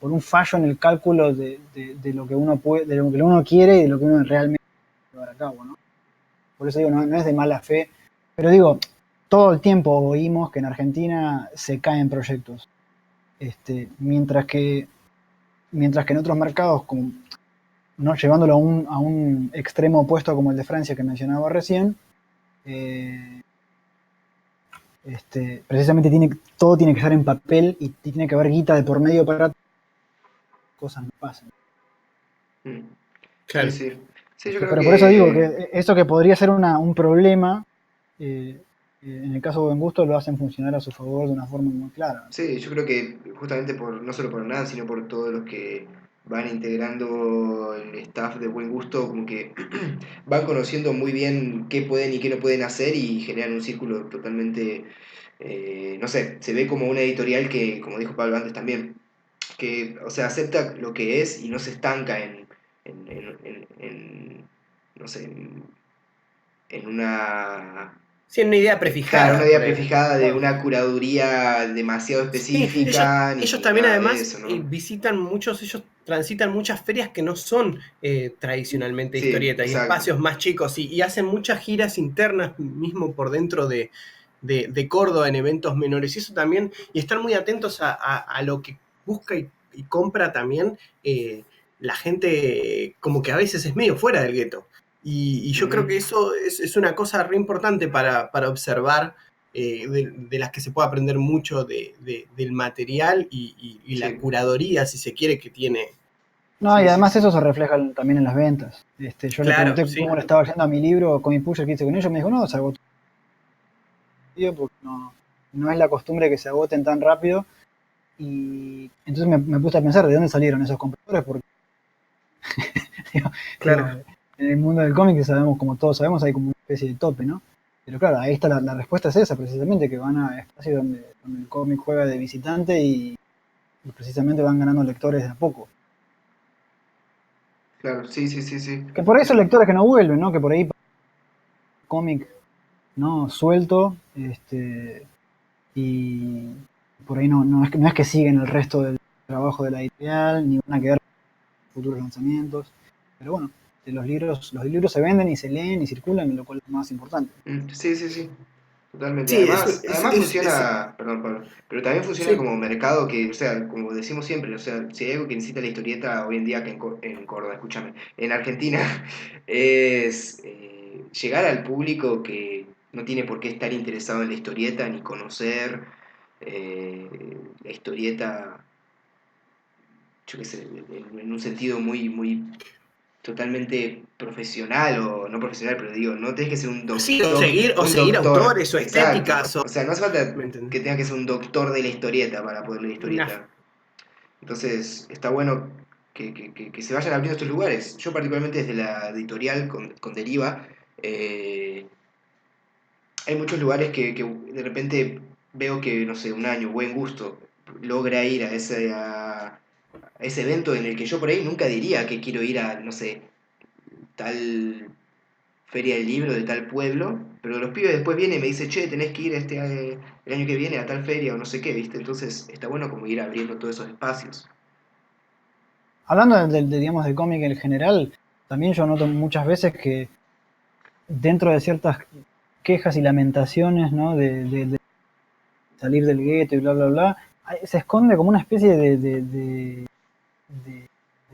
un fallo en el cálculo de lo que uno puede, de lo que uno quiere y de lo que uno realmente puede llevar a cabo, ¿no? Por eso digo, no es de mala fe, pero digo, todo el tiempo oímos que en Argentina se caen proyectos, mientras que en otros mercados, como, no llevándolo a un extremo opuesto como el de Francia que mencionaba recién, eh, precisamente todo tiene que estar en papel y tiene que haber guita de por medio para que cosas no pasen. Mm. Sí, claro. sí. Sí, yo creo Pero por eso digo que... que eso que podría ser un problema, eh, en el caso de Buen Gusto lo hacen funcionar a su favor de una forma muy clara. Sí, yo creo que justamente no solo por Hernán, sino por todos los que van integrando el staff de Buen Gusto, como que van conociendo muy bien qué pueden y qué no pueden hacer y generan un círculo totalmente, no sé, se ve como una editorial que, como dijo Pablo antes también, que, o sea, acepta lo que es y no se estanca no sé, en una Sí, en una idea claro, una prefijada idea por ahí. prefijada de Claro. una curaduría demasiado Sí, ellos, específica, ellos ni también nada de además eso, ¿no? ellos transitan muchas ferias que no son tradicionalmente Sí, historietas y exacto. espacios más chicos y hacen muchas giras internas mismo por dentro de Córdoba en eventos menores y eso también, y están muy atentos a lo que busca y compra también la gente como que a veces es medio fuera del gueto. Y yo creo que Ujú. eso es una cosa re importante para observar de las que se puede aprender mucho del material y la Sí, curaduría, si se quiere, que tiene. No, y sí, sí, además sí. eso se refleja también en las ventas. Yo le Claro, pregunté sí. cómo le estaba yendo a mi libro, con mi Pusher que hice con ellos, me dijo, no, se agotó rápido porque no es la costumbre que se agoten tan rápido. Y entonces me puse a pensar de dónde salieron esos compradores, porque digo, Claro. en el mundo del cómic sabemos, como todos sabemos, hay como una especie de tope, ¿no? Pero claro, ahí está la respuesta es esa, precisamente, que van a espacios donde el cómic juega de visitante y precisamente van ganando lectores de a poco. Claro, sí, sí, sí, sí. Que por ahí son lectores que no vuelven, ¿no? Que por ahí cómic, ¿no? Suelto, y por ahí no es que siguen el resto del trabajo de la editorial, ni van a quedar futuros lanzamientos. Pero bueno, los libros se venden y se leen y circulan, lo cual es lo más importante. Sí, sí, sí. Totalmente. Sí, Además funciona, perdón, Pablo, pero también funciona sí, como mercado que, o sea, como decimos siempre, o sea, si hay algo que necesita la historieta hoy en día que en Córdoba, escúchame, en Argentina, es llegar al público que no tiene por qué estar interesado en la historieta ni conocer la historieta, yo qué sé, en un sentido muy, muy totalmente profesional o no profesional, pero digo, no tenés que ser sí, o un seguir doctor, autores o exacto. estéticas, o, O sea, no hace falta ¿me entendés? que tengas que ser un doctor de la historieta para poder leer Nah, historieta. Entonces, está bueno que se vayan abriendo estos lugares. Yo particularmente desde la editorial con Deriva, eh, hay muchos lugares que de repente veo que, no sé, un año, buen gusto, logra ir a ese evento en el que yo por ahí nunca diría que quiero ir a, no sé, tal feria del libro de tal pueblo, pero los pibes después vienen y me dicen, che, tenés que ir el año que viene a tal feria o no sé qué, ¿viste? Entonces está bueno como ir abriendo todos esos espacios. Hablando digamos, del cómic en general, también yo noto muchas veces que dentro de ciertas quejas y lamentaciones, ¿no? De salir del gueto y bla, bla, bla, se esconde como una especie de- de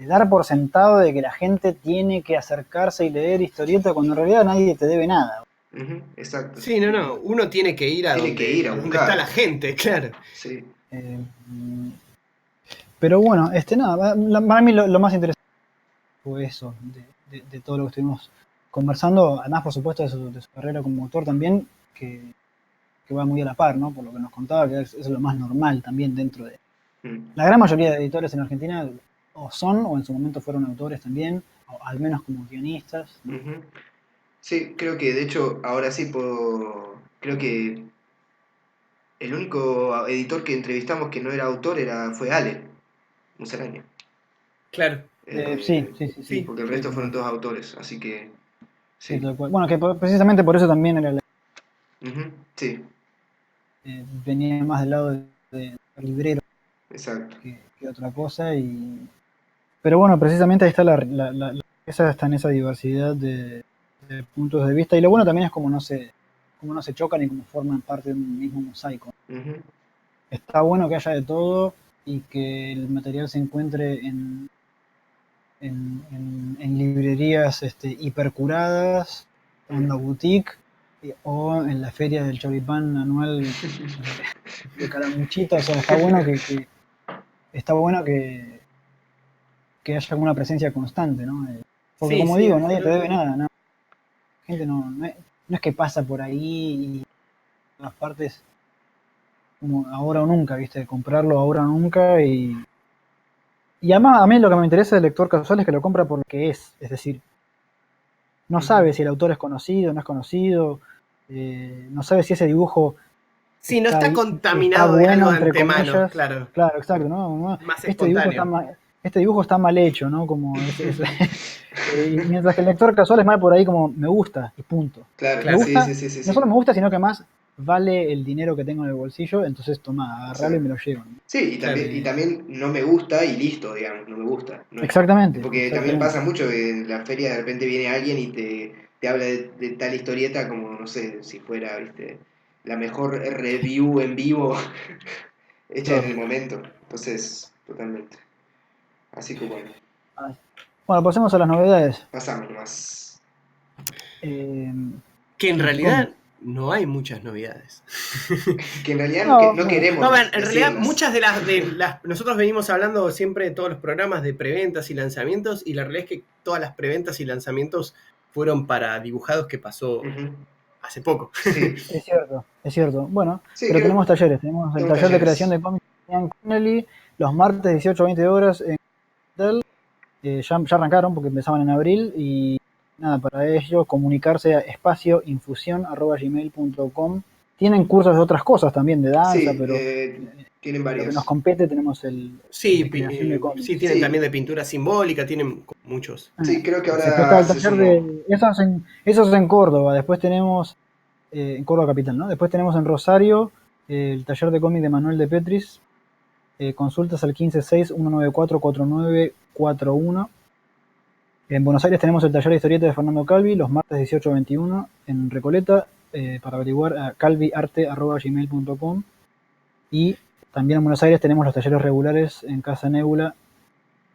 dar por sentado de que la gente tiene que acercarse y leer historieta cuando en realidad nadie te debe nada. Ujú, exacto. sí, no, uno tiene que ir Tiene que ir a a donde está la buscar. gente, claro. Sí. Eh, pero bueno, nada, para mí lo más interesante fue eso, de todo lo que estuvimos conversando, además por supuesto de su carrera como autor también, que va muy a la par, ¿no? Por lo que nos contaba, que es lo más normal también dentro de... Mm, La gran mayoría de editores en Argentina o son, o en su momento fueron autores también, o al menos como guionistas, ¿no? ujú. Sí, creo que de hecho ahora sí puedo. Creo que el único editor que entrevistamos que no era autor fue Ale Musaraña. Claro, Sí, sí, sí, sí, sí, Porque el sí, resto fueron todos autores, así que sí, sí. tal cual. Bueno, que precisamente por eso también Ujú, sí, venía más del lado de librero exacto. que otra cosa. Pero bueno, precisamente ahí está esa está en esa diversidad de puntos de vista. Y lo bueno también es como no se chocan y como forman parte de un mismo mosaico. Ujú, Está bueno que haya de todo y que el material se encuentre en librerías hipercuradas, onda boutique, o en la feria del choripán anual de Calamuchita. O sea, está bueno que haya una presencia constante, ¿no? Porque sí, como sí. digo, nadie te debe nada, ¿no? La gente no es que pasa por ahí las partes como ahora o nunca, ¿viste? Comprarlo ahora o nunca y además a mí lo que me interesa del lector casual es que lo compra por lo que es decir, no sabe si el autor es conocido, no es conocido, no sabe si ese dibujo Sí, no está contaminado está de algo bueno, de entre antemano, comillas. claro. Claro, exacto, ¿no? Más Este dibujo espontáneo. este dibujo está mal hecho, ¿no? Como y mientras que el lector casual es más por ahí como me gusta y punto. Claro, Me Claro. sí, gusta, sí, sí, sí, no sí. solo me gusta, sino que más vale el dinero que tengo en el bolsillo, entonces toma, agarrarlo y me lo llevo, ¿no? Sí, Claro. y también no me gusta y listo, digamos, no me gusta. No es- Exactamente, porque también exactamente. pasa mucho que en la feria de repente viene alguien y te habla de tal historieta como, no sé, si fuera, viste, la mejor review en vivo hecha en Claro. el momento. Entonces, totalmente. Así que bueno, Ay. Bueno, pasemos a las novedades. pasamos nomás. Eh, Que en sí, cómics. realidad no hay muchas novedades. Que en realidad no, No, no bueno, No, queremos en realidad decirlas. muchas de las. Nosotros venimos hablando siempre de todos los programas de preventas y lanzamientos, y la realidad es que todas las preventas y lanzamientos fueron para dibujados que pasó Ujú. hace poco. Sí, es cierto, es cierto. Bueno, sí, pero creo tenemos talleres. Tenemos el tenemos taller de creación talleres. de cómics de Ian Connelly, los martes 18 a 20 horas en Hotel. Ya arrancaron porque empezaban en abril y nada, para ello comunicarse a espacioinfusión@gmail.com. Tienen cursos de otras cosas también, de danza, Sí, pero tienen en lo que nos varios. compete tenemos el Sí, de creación de sí, cómics. tienen también Sí, de pintura simbólica, tienen muchos. sí, creo que Después está ahora el se taller sumó. de. Eso es en Córdoba. Después tenemos. En Córdoba Capital, ¿no? Después tenemos en Rosario el taller de cómic de Manuel de Petris. Consultas al 156-194-4941. En Buenos Aires tenemos el taller de historieta de Fernando Calvi, los martes 18 a 21 en Recoleta, para averiguar a calviarte@gmail.com. Y también en Buenos Aires tenemos los talleres regulares en Casa Nebula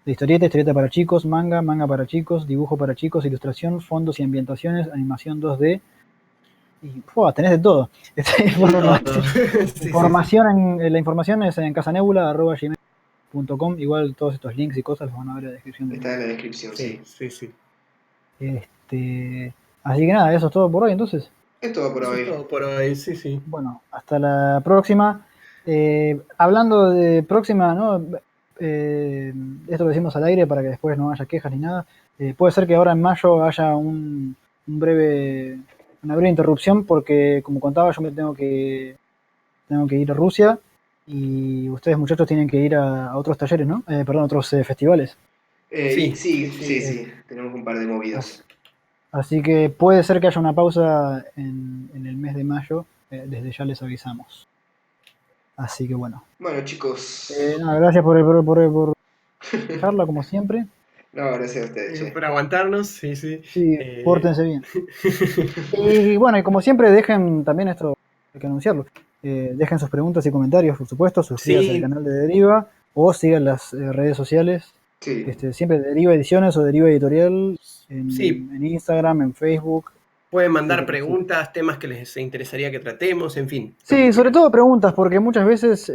de historieta, historieta para chicos, manga, manga para chicos, dibujo para chicos, ilustración, fondos y ambientaciones, animación 2D. Y tenés de todo. De todo. Sí, sí, sí. La información es en casanebula@gmail.com. Igual todos estos links y cosas los van a ver en la descripción del Está en video. la descripción, Sí, sí. sí, sí. Este, así que nada, eso es todo por hoy entonces. Es todo por Eso es hoy. todo por hoy, sí, sí. Bueno, hasta la próxima. Hablando de próxima, ¿no? Esto lo decimos al aire para que después no haya quejas ni nada. Puede ser que ahora en mayo haya una breve interrupción porque, como contaba, yo tengo que ir a Rusia y ustedes muchachos tienen que ir a otros talleres, ¿no? Perdón, otros festivales. Sí, sí, Sí, sí, sí. Eh, sí. Tenemos un par de movidos. as- Así que puede ser que haya una pausa en el mes de mayo. Desde ya les avisamos. Así que bueno. Bueno, chicos. Nada, gracias por charla, como siempre. No, gracias a ustedes, che. Por aguantarnos, sí, sí. Sí, Eh, pórtense bien. Y bueno, y como siempre, dejen también esto, hay que anunciarlo. Dejen sus preguntas y comentarios, por supuesto. Suscríbanse al sí, canal de Deriva o sigan las redes sociales. Sí, Siempre Deriva Ediciones o Deriva Editorial sí, en Instagram, en Facebook. pueden mandar Pero sí. preguntas, temas que les interesaría que tratemos, en fin, lo que Sí, sobre quieran. todo preguntas, porque muchas veces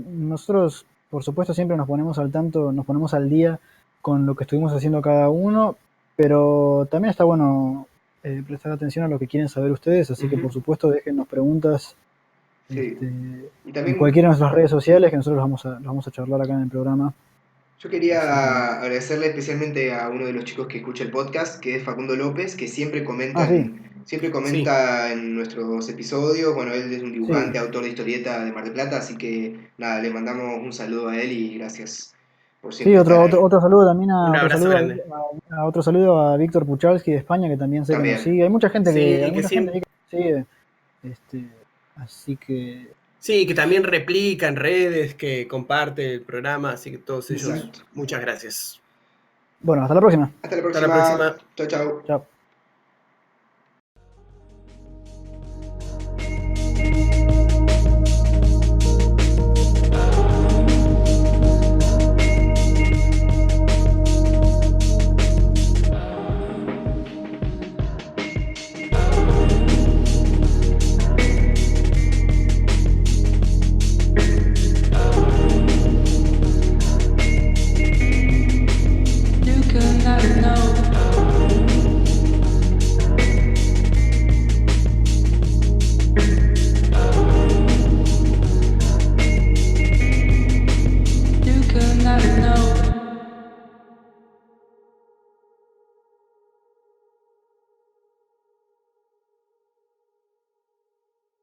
nosotros, por supuesto, siempre nos ponemos al tanto, nos ponemos al día con lo que estuvimos haciendo cada uno, pero también está bueno prestar atención a lo que quieren saber ustedes, así que ujú, por supuesto déjennos preguntas sí. Y en también cualquiera de nuestras redes sociales, que nosotros los vamos a charlar acá en el programa. yo Así que bueno. quería agradecerle especialmente a uno de los chicos que escucha el podcast, que es Facundo López, que Ah, sí, siempre Sí, comenta en nuestros episodios. Bueno, él es un sí. dibujante, autor de historieta de Mar del Plata, así que nada, le mandamos un saludo a él y gracias por Sí, siempre estar ahí. otro saludo también un abrazo grande. otro saludo a Víctor Puchalski de España, que también sé que nos También. sigue. Hay Sí, que mucha gente siempre. ahí que nos sigue. Este, así que, Sí, que también replica en redes, que comparte el programa, así que todos ellos, Exacto. muchas gracias. bueno, hasta la próxima. Hasta la Hasta la próxima. próxima. Chau, chau. Chao.